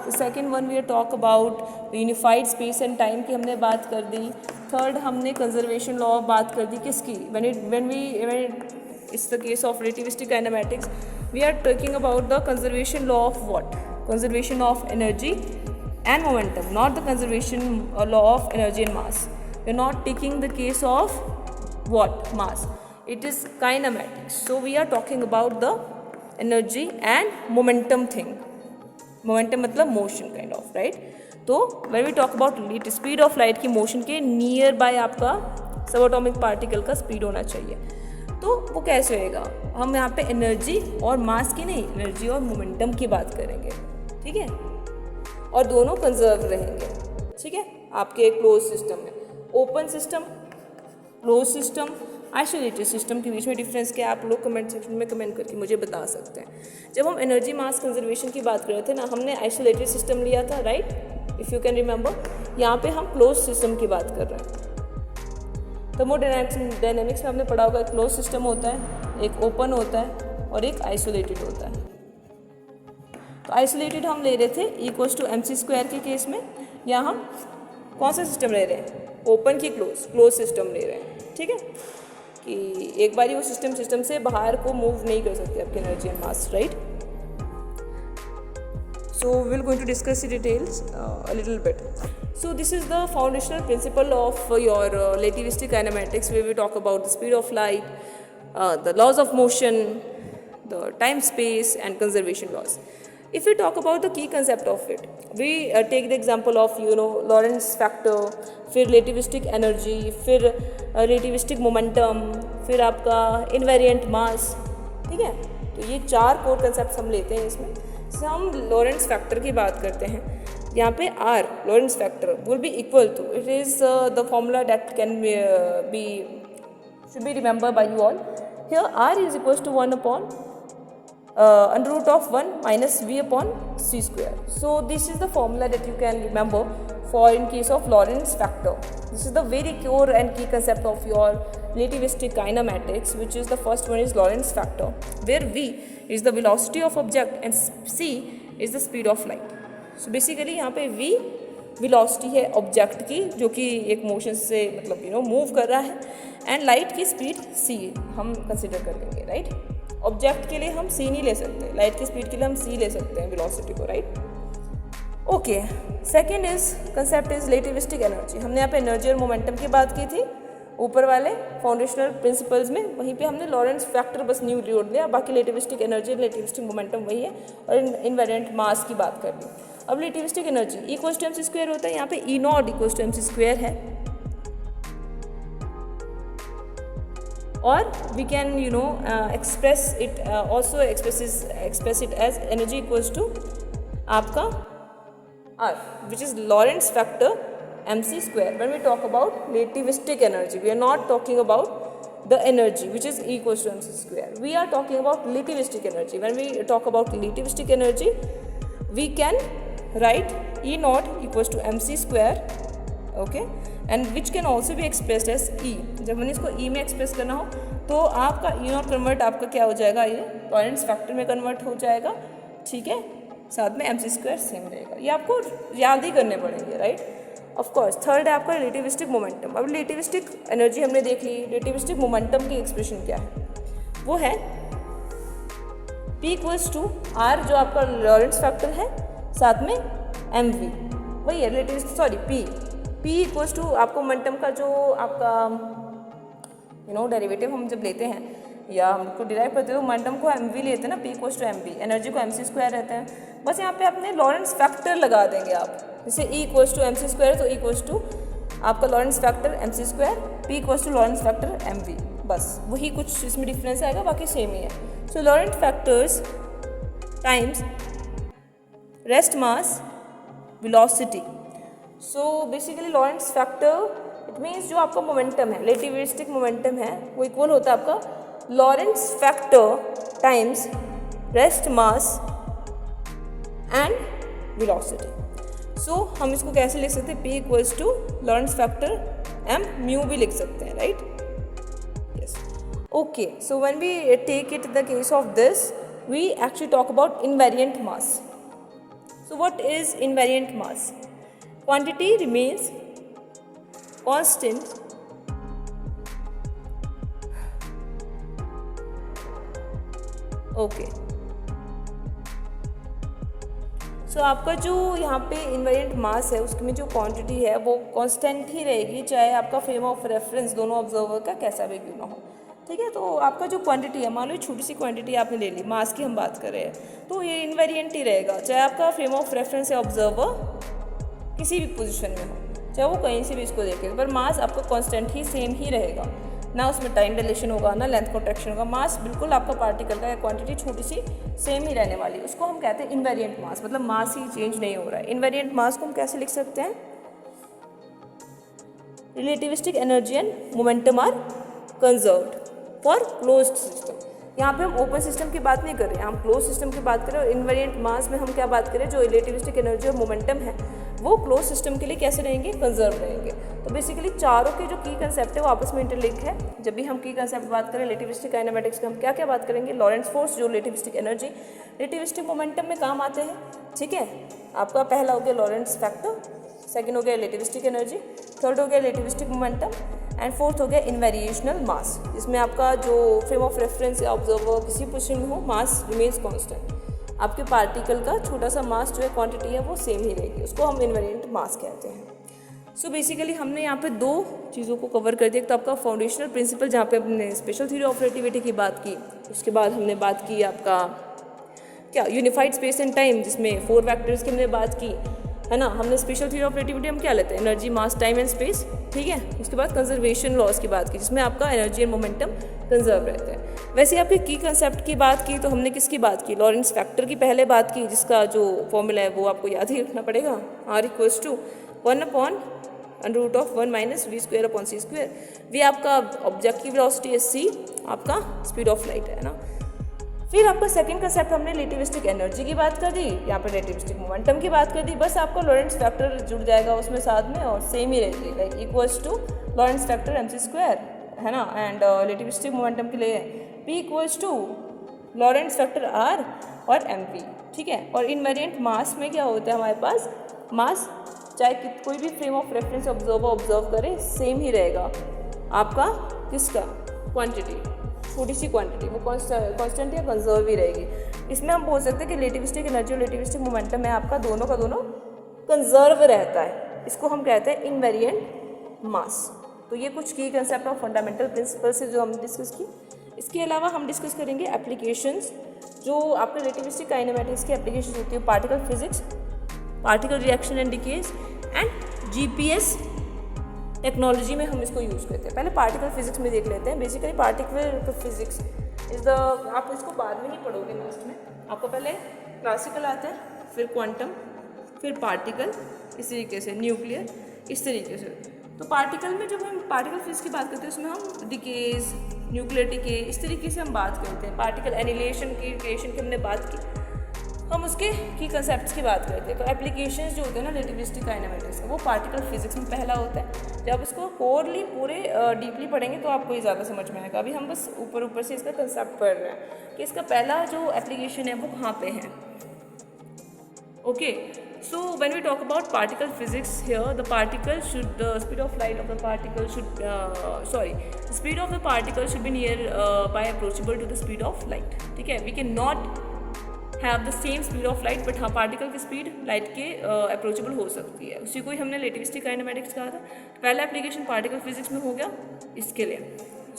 The second one we are talk about the unified space and time की हमने बात कर दी. थर्ड हमने conservation law बात कर दी किसकी, when it's the case of relativistic kinematics, we are talking about the conservation law of what? Conservation of energy and momentum, not the conservation law of energy and mass. We are not taking the case of what, mass. It is kinematics. So we are talking about the energy and momentum thing. Momentum मतलब motion kind of, right? तो when we talk about speed of light की motion के near by आपका subatomic particle का speed होना चाहिए. तो वो कैसे होएगा, हम यहाँ पे एनर्जी और मास की नहीं, एनर्जी और मोमेंटम की बात करेंगे, ठीक है, और दोनों कंजर्व रहेंगे, ठीक है, आपके क्लोज सिस्टम में। Open system, close system, isolated system के बीच में डिफरेंस क्या है, आप लोग कमेंट सेक्शन में कमेंट करके मुझे बता सकते हैं। जब हम एनर्जी मास कंजर्वेशन की बात कर रहे थे ना, हमने आइसोलेटेड सिस्टम लिया था, right, if you can remember. यहाँ पे हम क्लोज सिस्टम की बात कर रहे हैं। थर्मोडायनेमिक्स में आपने पढ़ा होगा, एक क्लोज सिस्टम होता है, एक ओपन होता है और एक आइसोलेटेड होता है। तो आइसोलेटेड हम ले रहे थे E=mc² के केस में, या हम कौन सा सिस्टम ले रहे हैं, ओपन की क्लोज सिस्टम ले रहे हैं, ठीक है, कि एक बार वो सिस्टम से बाहर को मूव नहीं कर सकते आपकी energy and mass, right. So we're going to discuss the details a little bit. So this is the foundational principle of your relativistic kinematics, where we talk about the speed of light, the laws of motion, the time space and conservation laws. If we talk about the key concept of it, we take the example of Lorentz factor, फिर relativistic energy, फिर relativistic momentum, फिर आपका invariant mass, ठीक है। तो ये 4 कोर कंसेप्ट हम लेते हैं इसमें। जैसे हम लॉरेंट्स फैक्टर की बात करते हैं, यहाँ पे R Lorentz factor will be equal to, it is the formula that can be should be remembered by you all. Here R is equals to 1 upon under root of 1 minus V upon C square. So this is the formula that you can remember for in case of Lorentz factor. This is the very core and key concept of your relativistic kinematics, which is the first one is Lorentz factor, where V is the velocity of object and C is the speed of light. So basically यहाँ पे V velocity है ऑब्जेक्ट की, जो कि एक मोशन से मतलब मूव कर रहा है, एंड लाइट की स्पीड C हम कंसिडर कर लेंगे, राइट। ऑब्जेक्ट के लिए हम C नहीं ले सकते, लाइट की स्पीड के लिए हम C ले सकते हैं वेलोसिटी को, right. Okay, second is concept is relativistic energy. हमने यहाँ पे एनर्जी और मोमेंटम की बात की थी ऊपर वाले फाउंडेशनल प्रिंसिपल्स में, वहीं पे हमने लॉरेंट्स फैक्टर बस न्यू जोड़ दिया, बाकी रिलेटिविस्टिक एनर्जी रिलेटिविस्टिक मोमेंटम वही है, और इनवेरिएंट मास की बात कर ली। अब रिलेटिविस्टिक एनर्जी E=mc² होता है, यहाँ पे E0=mc² है, और we can express it also express it as energy equals to आपका R, which is Lorentz factor mc². When we talk about relativistic energy, we are not talking about the energy which is E=mc². We are talking about relativistic energy. When we talk about relativistic energy, we can write E0=mc², okay, and which can also be expressed as E. जब मैंने इसको E में एक्सप्रेस करना हो तो आपका E0 कन्वर्ट आपका क्या हो जाएगा, ये लॉरेंट्स फैक्टर में कन्वर्ट हो जाएगा, ठीक है, साथ में mc² सेम रहेगा। ये आपको याद ही करने पड़ेंगे, राइट। ऑफ कोर्स थर्ड है आपका रिलेटिविस्टिक मोमेंटम। अब रिलेटिविस्टिक एनर्जी हमने देख ली, रिलेटिविस्टिक मोमेंटम की एक्सप्रेशन क्या है, वो है P=R, जो आपका लॉरेंट्स फैक्टर है, साथ में mv, वही है रिलेटिविस्टिक, P= आपको मोमेंटम का जो आपका डेरिवेटिव हम जब लेते हैं या हमको डिराइव करते हैं तो मोमेंटम को mv लेते हैं ना, P=mv, एनर्जी को mc² रहता है। बस यहाँ पे अपने लॉरेंट्स फैक्टर लगा देंगे आप, जैसे E=mc² तो E= आपका Lorentz factor mc², P= Lorentz factor mv, बस वही कुछ इसमें डिफरेंस आएगा, बाकी सेम ही है। So Lorentz factors times rest mass velocity. So basically Lorentz factor it means जो आपका मोमेंटम है, रिलेटिविस्टिक मोमेंटम है, वो इक्वल होता है आपका Lorentz factor times rest mass and velocity. So हम इसको कैसे लिख सकते हैं, P= Lorentz factor m mu भी लिख सकते हैं, right. Yes, okay. So when we take it the case of this, we actually talk about invariant mass. So what is invariant mass? Quantity remains constant okay. So आपका जो यहाँ पे इनवेरिएंट मास है उसमें जो क्वांटिटी है वो कांस्टेंट ही रहेगी, चाहे आपका फ्रेम ऑफ रेफरेंस दोनों ऑब्जर्वर का कैसा भी क्यों ना हो, ठीक है। तो आपका जो क्वांटिटी है, मान लो छोटी सी क्वांटिटी आपने ले ली, मास की हम बात कर रहे हैं, तो ये इनवेरिएंट ही रहेगा, चाहे आपका फ्रेम ऑफ रेफरेंस या ऑब्जर्वर किसी भी पोजीशन में हो, चाहे वो कहीं से भी इसको देखे, पर मास आपका कांस्टेंट ही सेम ही रहेगा। ना उसमें टाइम डायलेशन होगा, ना लेंथ कॉन्ट्रैक्शन होगा। मास बिल्कुल आपका पार्टिकल का क्वांटिटी छोटी सी सेम ही रहने वाली है। उसको हम कहते हैं इनवेरिएंट मास, मतलब मास ही चेंज नहीं हो रहा है। इनवेरिएंट मास को हम कैसे लिख सकते हैं? Relativistic energy and momentum are conserved for closed system. यहाँ पे हम ओपन सिस्टम की बात नहीं कर रहे हैं, हम क्लोज सिस्टम की बात करें। और इनवेरिएंट मास में हम क्या बात करें? जो रिलेटिविस्टिक एनर्जी और मोमेंटम है वो क्लोज सिस्टम के लिए कैसे रहेंगे? कंजर्व रहेंगे। तो बेसिकली चारों के जो की कंसेप्ट है वो आपस में इंटरलिंक है। जब भी हम की कंसेप्ट बात करें रिलेटिविस्टिक काइनेमेटिक्स का, हम क्या क्या बात करेंगे? लॉरेंट्ज फोर्स, जो रिलेटिविस्टिक एनर्जी, रिलेटिविस्टिक मोमेंटम में काम आते हैं। ठीक है, आपका पहला हो गया लॉरेंट्ज फैक्टर, सेकेंड हो गया रिलेटिविस्टिक एनर्जी, थर्ड हो गया रिलेटिविस्टिक मोमेंटम एंड फोर्थ हो गया इनवेरिएशनल मास। इसमें आपका जो फ्रेम ऑफ रेफरेंस या ऑब्जर्वर किसी पोजीशन में हो, मास रिमेन्स कांस्टेंट। आपके पार्टिकल का छोटा सा मास जो है क्वांटिटी है वो सेम ही रहेगी, उसको हम इनवेरिएंट मास कहते हैं। सो बेसिकली हमने यहाँ पे दो चीज़ों को कवर कर दिया। तो आपका फाउंडेशनल प्रिंसिपल जहाँ पे हमने स्पेशल थ्योरी ऑफ रिलेटिविटी की बात की, उसके बाद हमने बात की आपका क्या यूनिफाइड स्पेस एंड टाइम, जिसमें 4 वेक्टर्स की हमने बात की, है ना। हमने स्पेशल थ्योरी ऑफ रिलेटिविटी हम क्या लेते हैं? Energy, mass, time and space. ठीक है, उसके बाद कंजर्वेशन लॉज की बात की, जिसमें आपका एनर्जी एंड मोमेंटम कंजर्व रहते हैं। वैसे आपकी की कंसेप्ट की बात की तो हमने किसकी बात की? लॉरेंट्ज फैक्टर की पहले बात की, जिसका जो फॉर्मूला है वो आपको याद ही रखना पड़ेगा, R = 1/√1 - v²/c²। वी आपका ऑब्जेक्ट की वेलोसिटी है, c आपका स्पीड ऑफ लाइट है ना। फिर आपका सेकंड कंसेप्ट हमने रिलेटिविस्टिक एनर्जी की बात कर दी, यहाँ पर रिलेटिविस्टिक मोमेंटम की बात कर दी। बस आपका लॉरेंट्ज फैक्टर जुड़ जाएगा उसमें साथ में, और सेम ही रहेगी, लाइक = लॉरेंट्ज फैक्टर mc², है ना। एंड रिलेटिविस्टिक मोमेंटम के लिए P = लॉरेंट्ज फैक्टर R और mv। ठीक है, और इनवेरिएंट मास में क्या होता है हमारे पास? मास चाहे कोई भी फ्रेम ऑफ रेफरेंस ऑब्जर्व करे सेम ही रहेगा आपका, किसका? क्वांटिटी, छोटी सी क्वांटिटी, वो कांस्टेंट या कंजर्व ही रहेगी। इसमें हम बोल सकते हैं कि रिलेटिविस्टिक एनर्जी और रिलेटिविस्टिक मोमेंटम है आपका दोनों का दोनों कंजर्व रहता है। इसको हम कहते हैं इनवेरिएंट मास। तो ये कुछ की कंसेप्ट ऑफ फंडामेंटल प्रिंसिपल्स है जो हम डिस्कस की। इसके अलावा हम डिस्कस करेंगे एप्लीकेशंस, जो आपके रिलेटिविस्टिक काइनेमेटिक्स की एप्लीकेशंस होती है, particle physics, particle reaction and decays and GPS technology में हम इसको यूज़ करते हैं। पहले पार्टिकल फिजिक्स में देख लेते हैं। Basically particle physics is the, आप इसको बाद में ही पढ़ोगे लास्ट में। आपको पहले क्लासिकल आता है, फिर क्वांटम, फिर पार्टिकल, इस तरीके से न्यूक्लियर, इस तरीके से। तो पार्टिकल में जब हम पार्टिकल फिजिक्स की बात करते हैं उसमें हम डिकेज, न्यूक्लियर डिके, इस तरीके से हम बात करते हैं। पार्टिकल एनिलेशन की, क्रिएशन की हमने बात की, हम उसके की कंसेप्ट्स की बात करते हैं। तो एप्लीकेशंस जो होते हैं ना रिलेटिविस्टिक काइनेमेटिक्स का, वो पार्टिकल फिजिक्स में पहला होता है। जब इसको कोरली पूरे डीपली पढ़ेंगे तो आपको ये ज़्यादा समझ में आएगा। अभी हम बस ऊपर से इसका कंसेप्ट पढ़ रहे हैं कि इसका पहला जो एप्लीकेशन है वो कहाँ पे है। Okay, so when we talk about particle physics here, the speed of light of the particle should the speed of the particle should be near by approachable to the speed of light. ठीक है, we cannot have the same speed of light, but हाँ पार्टिकल की स्पीड लाइट के अप्रोचेबल हो सकती है। उसी को ही हमने रिलेटिविस्टिक काइनेमेटिक्स कहा था। पहला एप्लीकेशन पार्टिकल फिजिक्स में हो गया इसके लिए।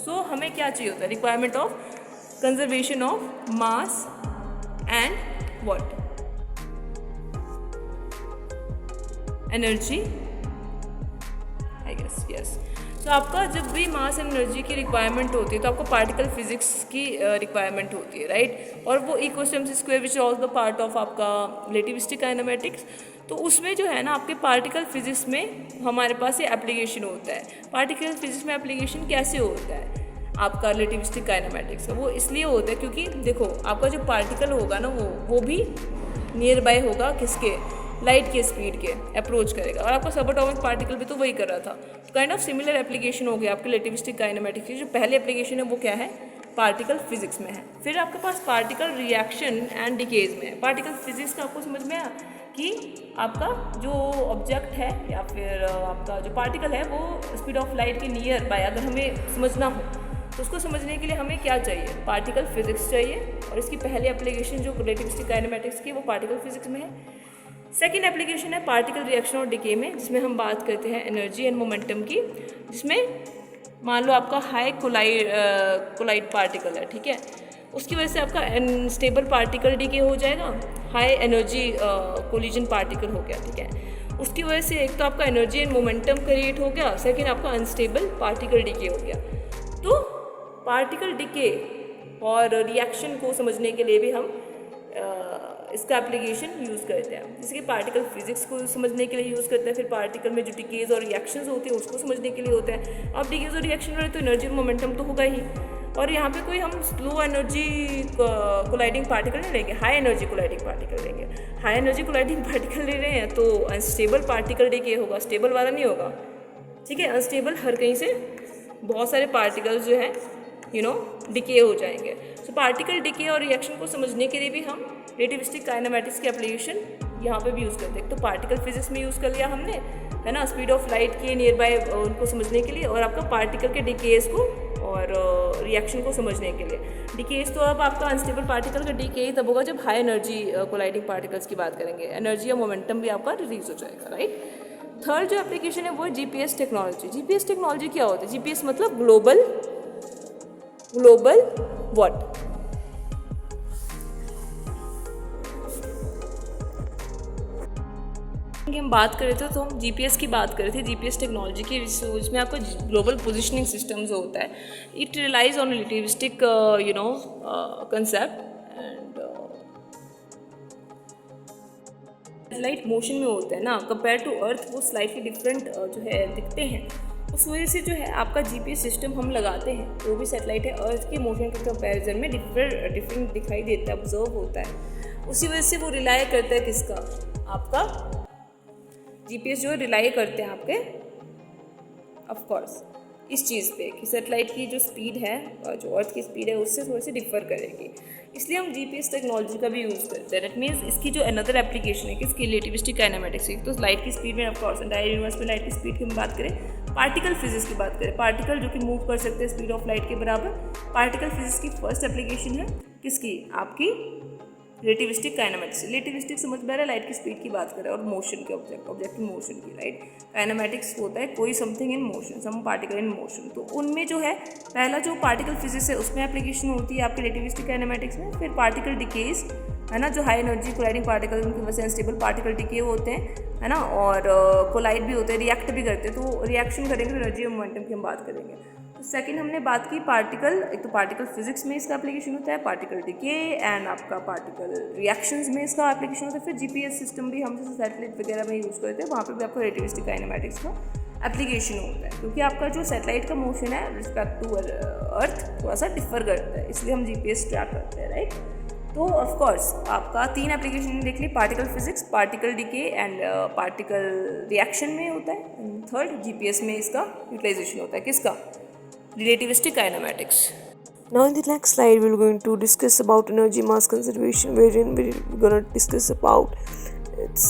सो हमें क्या चाहिए होता है? Requirement of conservation of mass and what? Energy, I guess, yes. तो आपका जब भी मास एंड एनर्जी की रिक्वायरमेंट होती है तो आपको पार्टिकल फिजिक्स की रिक्वायरमेंट होती है, राइट। और वो equation square which is also part of आपका रिलेटिविस्टिक काइनेमेटिक्स। तो उसमें जो है ना आपके पार्टिकल फिजिक्स में हमारे पास ये एप्लीकेशन होता है। पार्टिकल फिजिक्स में एप्लीकेशन कैसे होता है आपका रिलेटिविस्टिक काइनेमेटिक्स का? वो इसलिए होता है क्योंकि देखो आपका जो पार्टिकल होगा ना वो भी नियर बाय होगा किसके? लाइट के स्पीड के अप्रोच करेगा। और आपका सब एटॉमिक पार्टिकल भी तो वही कर रहा था। काइंड ऑफ सिमिलर एप्लीकेशन हो गया आपके रिलेटिविस्टिक काइनेमेटिक्स की। जो पहले एप्लीकेशन है वो क्या है? पार्टिकल फिजिक्स में है। फिर आपके पास पार्टिकल रिएक्शन एंड डिकेज में है। पार्टिकल फिजिक्स का आपको समझ में आया कि आपका जो ऑब्जेक्ट है या फिर आपका जो पार्टिकल है वो स्पीड ऑफ लाइट के नियर बाय अगर हमें समझना हो तो उसको समझने के लिए हमें क्या चाहिए? पार्टिकल फिजिक्स चाहिए। और इसकी पहली एप्लीकेशन जो रिलेटिविस्टिक काइनेमेटिक्स की वो पार्टिकल फिजिक्स में है। सेकेंड एप्लीकेशन है पार्टिकल रिएक्शन और डिके में, जिसमें हम बात करते हैं एनर्जी एंड मोमेंटम की। जिसमें मान लो आपका हाई कोलाइड पार्टिकल है, ठीक है, उसकी वजह से आपका अनस्टेबल पार्टिकल डिके हो जाएगा, हाई एनर्जी कोलिजन पार्टिकल हो गया, ठीक है। उसकी वजह से एक तो आपका एनर्जी एंड मोमेंटम क्रिएट हो गया, सेकेंड आपका अनस्टेबल पार्टिकल डिके हो गया। तो पार्टिकल डिके और रिएक्शन को समझने के लिए भी हम इसका एप्लीकेशन यूज़ करते हैं। जैसे कि पार्टिकल फिजिक्स को समझने के लिए यूज़ करते हैं, फिर पार्टिकल में जो डिकेज और रिएक्शंस होती हैं उसको समझने के लिए होते हैं। अब डिकेज और रिएक्शन वाले तो एनर्जी और मोमेंटम तो होगा ही, और यहाँ पे कोई हम स्लो एनर्जी कोलाइडिंग पार्टिकल नहीं लेंगे, हाई एनर्जी कोलाइडिंग पार्टिकल लेंगे। हाई एनर्जी कोलाइडिंग पार्टिकल ले रहे हैं तो अनस्टेबल पार्टिकल डिके होगा, स्टेबल वाला नहीं होगा, ठीक है। अनस्टेबल हर कहीं से बहुत सारे पार्टिकल्स जो हैं डिके हो जाएंगे। सो पार्टिकल डिके और रिएक्शन को समझने के लिए भी हम रिलेटिविस्टिक काइनेमैटिक्स के एप्लीकेशन यहाँ पे भी यूज़ करते हैं। तो पार्टिकल फिजिक्स में यूज़ कर लिया हमने, है ना, स्पीड ऑफ लाइट के नियर बाय उनको समझने के लिए, और आपका पार्टिकल के डिकेज को और रिएक्शन को समझने के लिए। डिकेज तो अब आपका अनस्टेबल पार्टिकल का डिके ही तब होगा जब हाई एनर्जी कोलाइडिंग पार्टिकल्स की बात करेंगे, एनर्जी या मोमेंटम भी आपका रिलीज हो जाएगा, राइट। थर्ड जो एप्लीकेशन है वो है जीपीएस टेक्नोलॉजी। जीपीएस टेक्नोलॉजी क्या होती है? जीपीएस मतलब ग्लोबल व्हाट? हम बात कर रहे थे तो हम जीपीएस की बात कर रहे थे, जीपीएस टेक्नोलॉजी की, जिसमें आपका ग्लोबल पोजिशनिंग सिस्टम जो होता है, it relies on relativistic concept and satellite motion में होता है ना, कंपेयर टू अर्थ वो स्लाइटली डिफरेंट जो है दिखते हैं। उस वजह से जो है आपका जीपीएस सिस्टम हम लगाते हैं, जो भी सैटेलाइट है अर्थ के मोशन के कंपैरिजन में डिफरेंट दिखाई देता है, ऑब्जर्व होता है। उसी वजह से वो रिलाई करता है किसका? आपका जीपीएस जो रिलाई करते हैं आपके ऑफ कोर्स इस चीज़ पे कि सैटेलाइट की जो स्पीड है और जो अर्थ की स्पीड है उससे थोड़ी सी डिफर करेगी, इसलिए हम जीपीएस टेक्नोलॉजी का भी यूज़ करते हैं। दैट मीन्स इसकी जो अनदर एप्लीकेशन है किसकी? रिलेटिविस्टिक काइनेमैटिक्स की। तो लाइट की स्पीड में ऑफ कोर्स एंटायर यूनिवर्स में लाइट की स्पीड की हम बात करें, पार्टिकल फिजिक्स की बात करें, पार्टिकल जो कि मूव कर सकते हैं स्पीड ऑफ लाइट के बराबर, पार्टिकल फिजिक्स की फर्स्ट एप्लीकेशन है किसकी? आपकी रिलेटिविस्टिक काइनेमैटिक्स। रिलेटिविस्टिक समझ में आ रहा है, लाइट की स्पीड की बात करें और मोशन के ऑब्जेक्ट की मोशन की, राइट। काइनेमैटिक्स होता है कोई something in motion, some particle in motion. तो उनमें जो है पहला जो पार्टिकल फिजिक्स है उसमें एप्लीकेशन होती है आपके रिलेटिविस्टिक काइनेमैटिक्स में। फिर पार्टिकल डिकेज, है ना, जो हाई एनर्जी कोलाइडिंग पार्टिकल उनकी वजह से अनस्टेबल पार्टिकल डिके होते हैं, है ना, और कोलाइड भी होते हैं, रिएक्ट भी करते हैं। तो रिएक्शन करेंगे तो एनर्जी और मोमेंटम की हम बात करेंगे। तो सेकंड हमने बात की पार्टिकल, एक तो पार्टिकल फिजिक्स में इसका एप्लीकेशन होता है, पार्टिकल डिके एंड आपका पार्टिकल रिएक्शंस में इसका एप्लीकेशन होता है। फिर जीपीएस सिस्टम भी हम जैसे सैटेलाइट वगैरह में यूज़ करते हैं, वहाँ पर भी आपको रिलेटिविस्टिक काइनेमैटिक्स का एप्लीकेशन होता है, क्योंकि आपका जो सैटेलाइट का मोशन है रिस्पेक्ट टू अर्थ थोड़ा सा डिफर करता है, इसलिए हम जीपीएस ट्रैक करते हैं, राइट। तो ऑफ कोर्स आपका 3 एप्लीकेशन देख ली, particle physics, particle decay and particle reaction में होता है। थर्ड जीपीएस में इसका यूटिलाइजेशन होता है किसका? Relativistic kinematics. Now in the next slide we're going to discuss about energy mass conservation, wherein we're going to discuss about its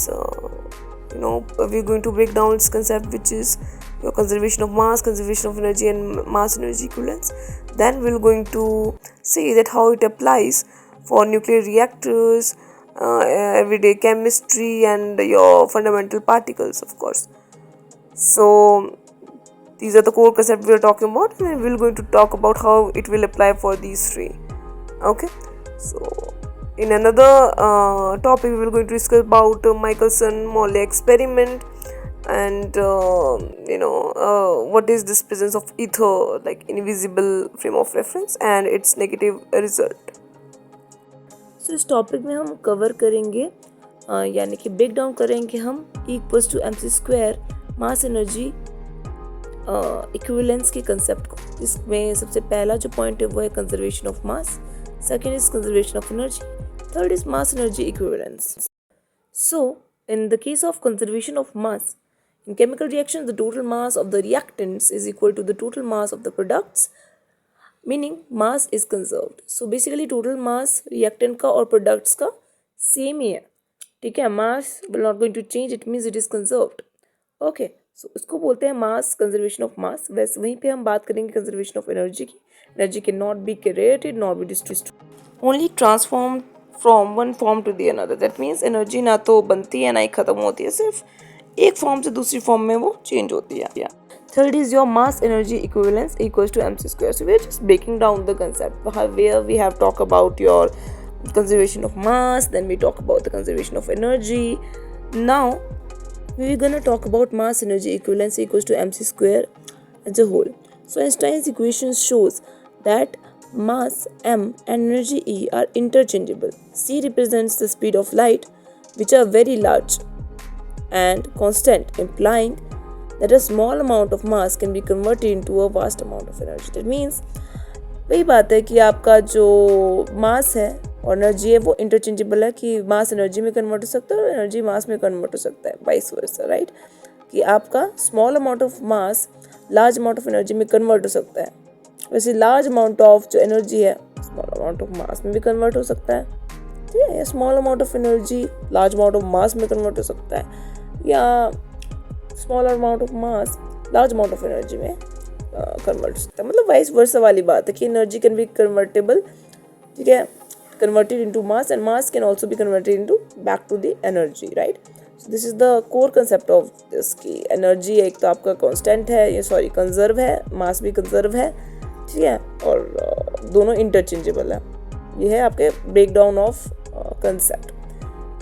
we're going to break down its concept, which is your conservation of mass, conservation of energy and mass energy equivalence. Then we're going to see that how it applies for nuclear reactors, everyday chemistry and your fundamental particles, of course. So these are the core concepts we are talking about, and we're going to talk about how it will apply for these 3. Okay, so in another topic we're going to discuss about Michelson-Morley experiment, and what is this presence of ether, like invisible frame of reference, and its negative result. So इस टॉपिक में हम कवर करेंगे यानी कि ब्रेक डाउन करेंगे हम equals to mc² mass energy equivalence के कंसेप्ट को, जिसमें सबसे पहला जो पॉइंट है वो है conservation of mass, second is conservation of energy, third is mass energy equivalence. So in the case of conservation of mass, in chemical reactions the total mass of the reactants is equal to the total mass of the products, meaning mass is conserved. So basically total mass reactant का और products का same ही है, ठीक है. mass will not going to change, it means it is conserved. Okay, so इसको बोलते हैं मास, कंजर्वेशन ऑफ मास. वैसे वहीं पे हम बात करेंगे कंजर्वेशन ऑफ एनर्जी की. Energy can not be created not be destroyed, only transform from one form to the another. That means energy ना तो बनती है ना ही खत्म होती है, सिर्फ एक फॉर्म से दूसरी फॉर्म में वो चेंज होती है. Third is your mass energy equivalence equals to mc². So we are just breaking down the concept where we have talked about your conservation of mass, then we talk about the conservation of energy. Now we're gonna talk about mass energy equivalence equals to mc² as a whole. So Einstein's equation shows that mass m and energy E are interchangeable. C represents the speed of light, which are very large and constant, implying that a small amount of mass can be converted into a vast amount of energy. That means वही बात है कि आपका जो मास है और एनर्जी है वो इंटरचेंजेबल है, कि मास एनर्जी में कन्वर्ट हो सकता है और एनर्जी मास में कन्वर्ट हो सकता है, वाइस वर्सा, राइट। कि आपका small amount of mass large amount of energy में कन्वर्ट हो सकता है, वैसे लार्ज अमाउंट ऑफ जो एनर्जी है स्मॉल अमाउंट ऑफ मास में भी कन्वर्ट हो सकता है, ठीक है। या small amount of energy large amount of मास में कन्वर्ट हो सकता है, या small amount of mass large amount of energy में कन्वर्ट हो सकता है। मतलब वाइस वर्सा वाली बात है कि एनर्जी कैन बी कन्वर्टेबल, ठीक है, converted into mass and mass can also be converted into back to the energy, right. So this is the core concept of this कि एनर्जी एक तो आपका कांस्टेंट है, ये सॉरी कंजर्व है, मास भी कंजर्व है, ठीक है, और दोनों इंटरचेंजेबल है। ये है आपके break down of concept.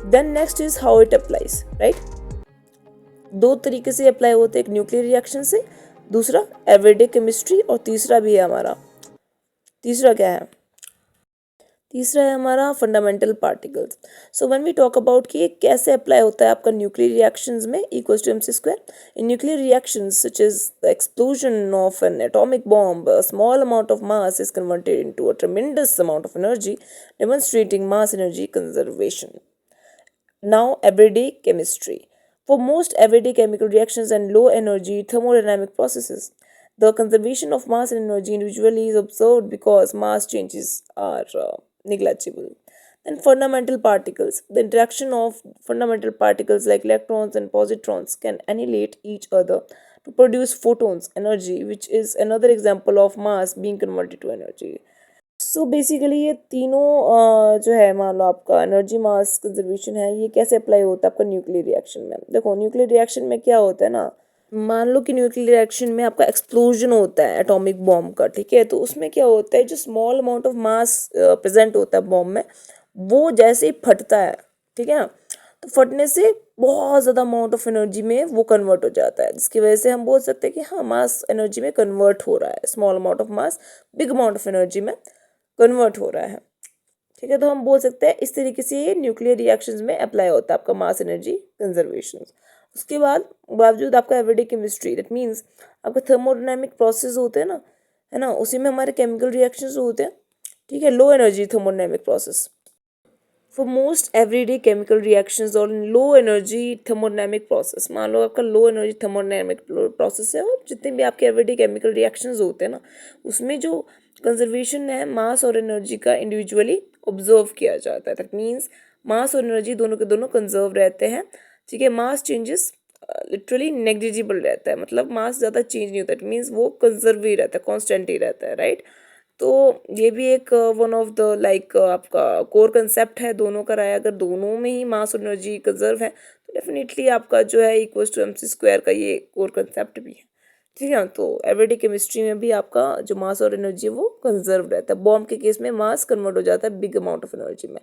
Then next is how it applies, right. दो तरीके से अप्लाई होते हैं, एक न्यूक्लियर रिएक्शन से, दूसरा एवरीडे केमिस्ट्री, और तीसरा भी है हमारा, तीसरा क्या है, तीसरा है हमारा fundamental particles. So when we talk about कि ये कैसे अप्लाई होता है आपका न्यूक्लियर रिएक्शंस में, equals to mc²। In nuclear reactions such is the explosion of an atomic bomb, a small amount of mass is converted into a tremendous amount of energy, demonstrating mass energy conservation. Now, everyday chemistry. For most everyday chemical reactions and low energy thermodynamic processes, the conservation of mass and energy individually is observed because mass changes are negligible. Then, fundamental particles. The interaction of fundamental particles like electrons and positrons can annihilate each other to produce photons, energy, which is another example of mass being converted to energy. So basically ये तीनों जो है, मान लो आपका एनर्जी मास कंजर्वेशन है, ये कैसे अप्लाई होता है आपका न्यूक्लियर रिएक्शन में। देखो न्यूक्लियर रिएक्शन में क्या होता है ना, मान लो कि न्यूक्लियर रिएक्शन में आपका एक्सप्लोजन होता है एटॉमिक बॉम्ब का, ठीक है। तो उसमें क्या होता है, जो small amount of mass present होता है बॉम्ब में, वो जैसे ही फटता है, ठीक है, तो फटने से बहुत ज़्यादा अमाउंट ऑफ एनर्जी में वो कन्वर्ट हो जाता है, जिसकी वजह से हम बोल सकते हैं कि हाँ मास एनर्जी में कन्वर्ट हो रहा है, small amount of mass big amount of energy में कन्वर्ट हो रहा है, ठीक है। तो हम बोल सकते हैं इस तरीके से ये न्यूक्लियर रिएक्शंस में अप्लाई होता है आपका मास एनर्जी कंजर्वेशन। उसके बाद बावजूद आपका एवरीडे केमिस्ट्री, दैट मीन्स आपका थर्मोडायनामिक प्रोसेस होते हैं ना, है ना, उसी में हमारे केमिकल रिएक्शंस होते हैं, ठीक है, low energy thermodynamic process. For most everyday chemical reactions और लो एनर्जी थर्मोडायनामिक प्रोसेस, मान लो आपका लो एनर्जी थर्मोडायनामिक प्रोसेस है, और जितने भी आपके एवरीडे केमिकल रिएक्शंस होते हैं ना, उसमें जो कंजर्वेशन है मास और एनर्जी का इंडिविजुअली ऑब्जर्व किया जाता है। दैट मीन्स मास और एनर्जी दोनों के दोनों कंजर्व रहते हैं, ठीक है। मास चेंजेस लिटरली नेग्लिजिबल रहता है, मतलब मास ज़्यादा चेंज नहीं होता, इट मीन्स वो कंजर्व ही रहता है, कॉन्स्टेंट ही रहता है, राइट। तो ये भी एक वन ऑफ द लाइक आपका कोर कंसेप्ट है दोनों का रहा है। अगर दोनों में ही मास और एनर्जी कंजर्व है तो डेफिनेटली आपका जो है इक्वल्स टू mc² का ये कोर कंसेप्ट भी है, ठीक है। तो एवरीडे केमिस्ट्री में भी आपका जो मास और एनर्जी वो कंजर्व रहता है। बॉम्ब के केस में मास कन्वर्ट हो जाता है बिग अमाउंट ऑफ एनर्जी में।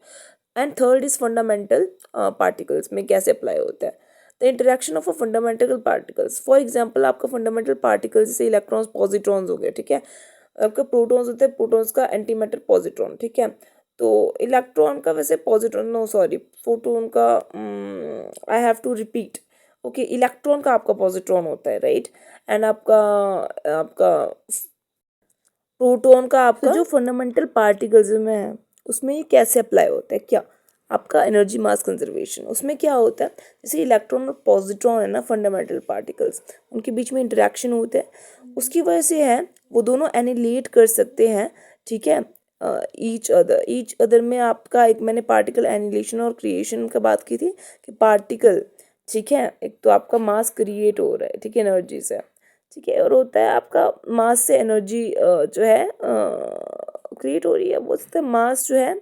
And third is fundamental particles में कैसे अप्लाई होता है, the interaction of a fundamental particles. For example आपका फंडामेंटल पार्टिकल्स जैसे इलेक्ट्रॉन्स पॉजिट्रॉन्स हो गए, ठीक है। आपका प्रोटॉन्स होते हैं, प्रोटॉन्स का एंटी मैटर पॉजिट्रॉन, ठीक है। तो इलेक्ट्रॉन का वैसे पॉजिट्रॉन, नो सॉरी, प्रोटॉन का I have to repeat, okay, electron का आपका पॉजिट्रॉन होता है, राइट। एंड आपका आपका प्रोटॉन का आपका जो फंडामेंटल पार्टिकल्स में है उसमें ये कैसे अप्लाई होता है, क्या आपका एनर्जी मास कंजर्वेशन, उसमें क्या होता है, जैसे इलेक्ट्रॉन और पॉजिट्रॉन है ना, फंडामेंटल पार्टिकल्स, उनके बीच में इंटरेक्शन होते हैं, उसकी वजह से है वो दोनों एनिलेट कर सकते हैं, ठीक है, ईच अदर में आपका एक मैंने पार्टिकल एनिलेशन और क्रिएशन का बात की थी कि पार्टिकल, ठीक है, एक तो आपका मास क्रिएट हो रहा है, ठीक है, एनर्जी से, ठीक है, और होता है आपका मास से एनर्जी जो है क्रिएट हो रही है, वो सकते मास जो है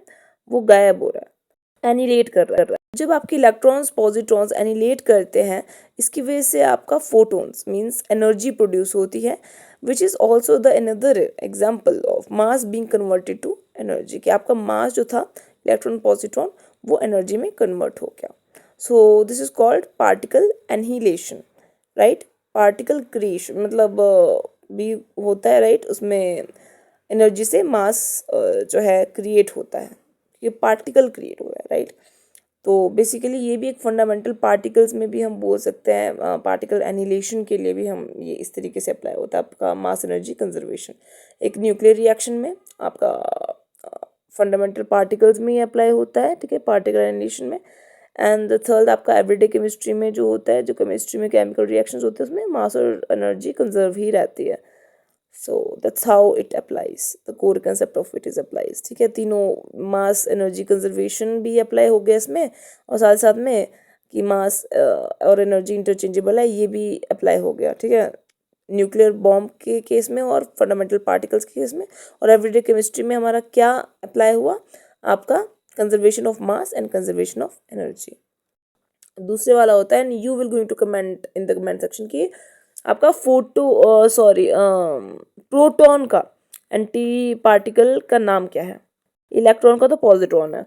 वो गायब हो रहा है, एनिलेट कर रहा है। जब आपके इलेक्ट्रॉन्स पॉजिट्रॉन्स एनिलेट करते हैं, इसकी वजह से आपका फोटोन्स मीन्स एनर्जी प्रोड्यूस होती है, which is also the another example of mass being converted to energy, कि आपका मास जो था इलेक्ट्रॉन पॉजिट्रॉन वो एनर्जी में कन्वर्ट हो गया। So this is called particle annihilation, right. Particle creation मतलब भी होता है, राइट। उसमें एनर्जी से मास जो है क्रिएट होता है, ये पार्टिकल क्रिएट हो रहा है, राइट। तो बेसिकली ये भी एक फंडामेंटल पार्टिकल्स में भी हम बोल सकते हैं, पार्टिकल एनिलेशन के लिए भी हम ये इस तरीके से अप्लाई होता है आपका मास एनर्जी कंजर्वेशन। एक न्यूक्लियर रिएक्शन में आपका फंडामेंटल पार्टिकल्स में ही अप्लाई होता है, ठीक है, पार्टिकल एनिलेशन में। एंड द थर्ड आपका एवरीडे केमिस्ट्री में जो होता है, जो केमिस्ट्री में केमिकल रिएक्शंस होते हैं, उसमें मास और एनर्जी कंजर्व ही रहती है। So that's how it applies, the core concept of it is applies, ठीक है। तीनों मास एनर्जी कंजर्वेशन भी अप्लाई हो गया इसमें, और साथ साथ में कि मास और एनर्जी इंटरचेंजेबल है ये भी अप्लाई हो गया, ठीक है, न्यूक्लियर बॉम्ब के केस में और फंडामेंटल पार्टिकल्स के केस में। और एवरीडे केमिस्ट्री में हमारा क्या अप्लाई हुआ, आपका conservation of mass and conservation of energy. दूसरे वाला होता है, you will going to comment in the comment section की आपका प्रोटॉन का एंटी पार्टिकल का नाम क्या है। इलेक्ट्रॉन का तो पॉजिट्रॉन है।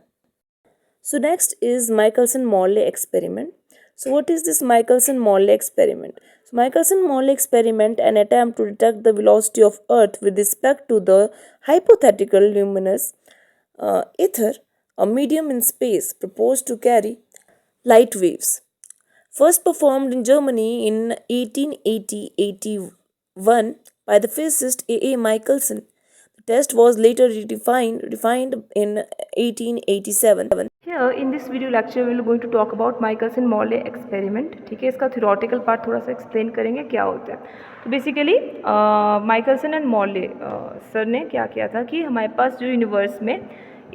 So next is Michelson-Morley experiment. So what is this Michelson-Morley experiment? So Michelson-Morley experiment, an attempt to detect the velocity of Earth with respect to the hypothetical luminous ether, a medium in space proposed to carry light waves. First performed in Germany in 1880-81 by the physicist A.A. Michelson. The test was later refined in 1887. Here in this video lecture we are going to talk about Michelson-Morley experiment. ठीक है, इसका थियोरेटिकल पार्ट थोड़ा सा एक्सप्लेन करेंगे क्या होता है। तो basically Michelson and Morley sir ने क्या किया था कि हमारे पास जो यूनिवर्स में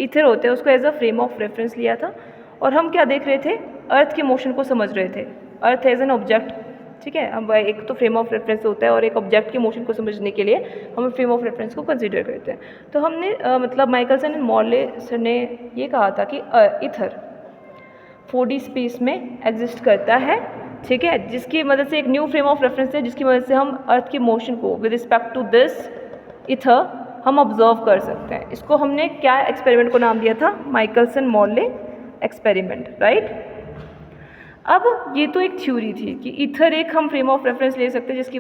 ईथर होते हैं उसको as a frame of reference लिया था, और हम क्या देख रहे थे, अर्थ के मोशन को समझ रहे थे, अर्थ एज एन ऑब्जेक्ट, ठीक है। अब एक तो फ्रेम ऑफ रेफरेंस होता है और एक ऑब्जेक्ट के मोशन को समझने के लिए हम फ्रेम ऑफ रेफरेंस को कंसीडर करते हैं। तो हमने मतलब माइकलसन एंड मॉर्ले सर ने ये कहा था कि ईथर 4D स्पेस में एग्जिस्ट करता है, ठीक है, जिसकी मदद से एक न्यू फ्रेम ऑफ रेफरेंस है जिसकी मदद से हम अर्थ के मोशन को with respect to this ether हम ऑब्जर्व कर सकते हैं। इसको हमने क्या एक्सपेरिमेंट को नाम दिया था, माइकलसन-मोर्ले एक्सपेरिमेंट, राइट। अब ये तो एक थ्योरी थी कि ईथर एक हम फ्रेम ऑफ रेफरेंस ले सकते हैं जिसकी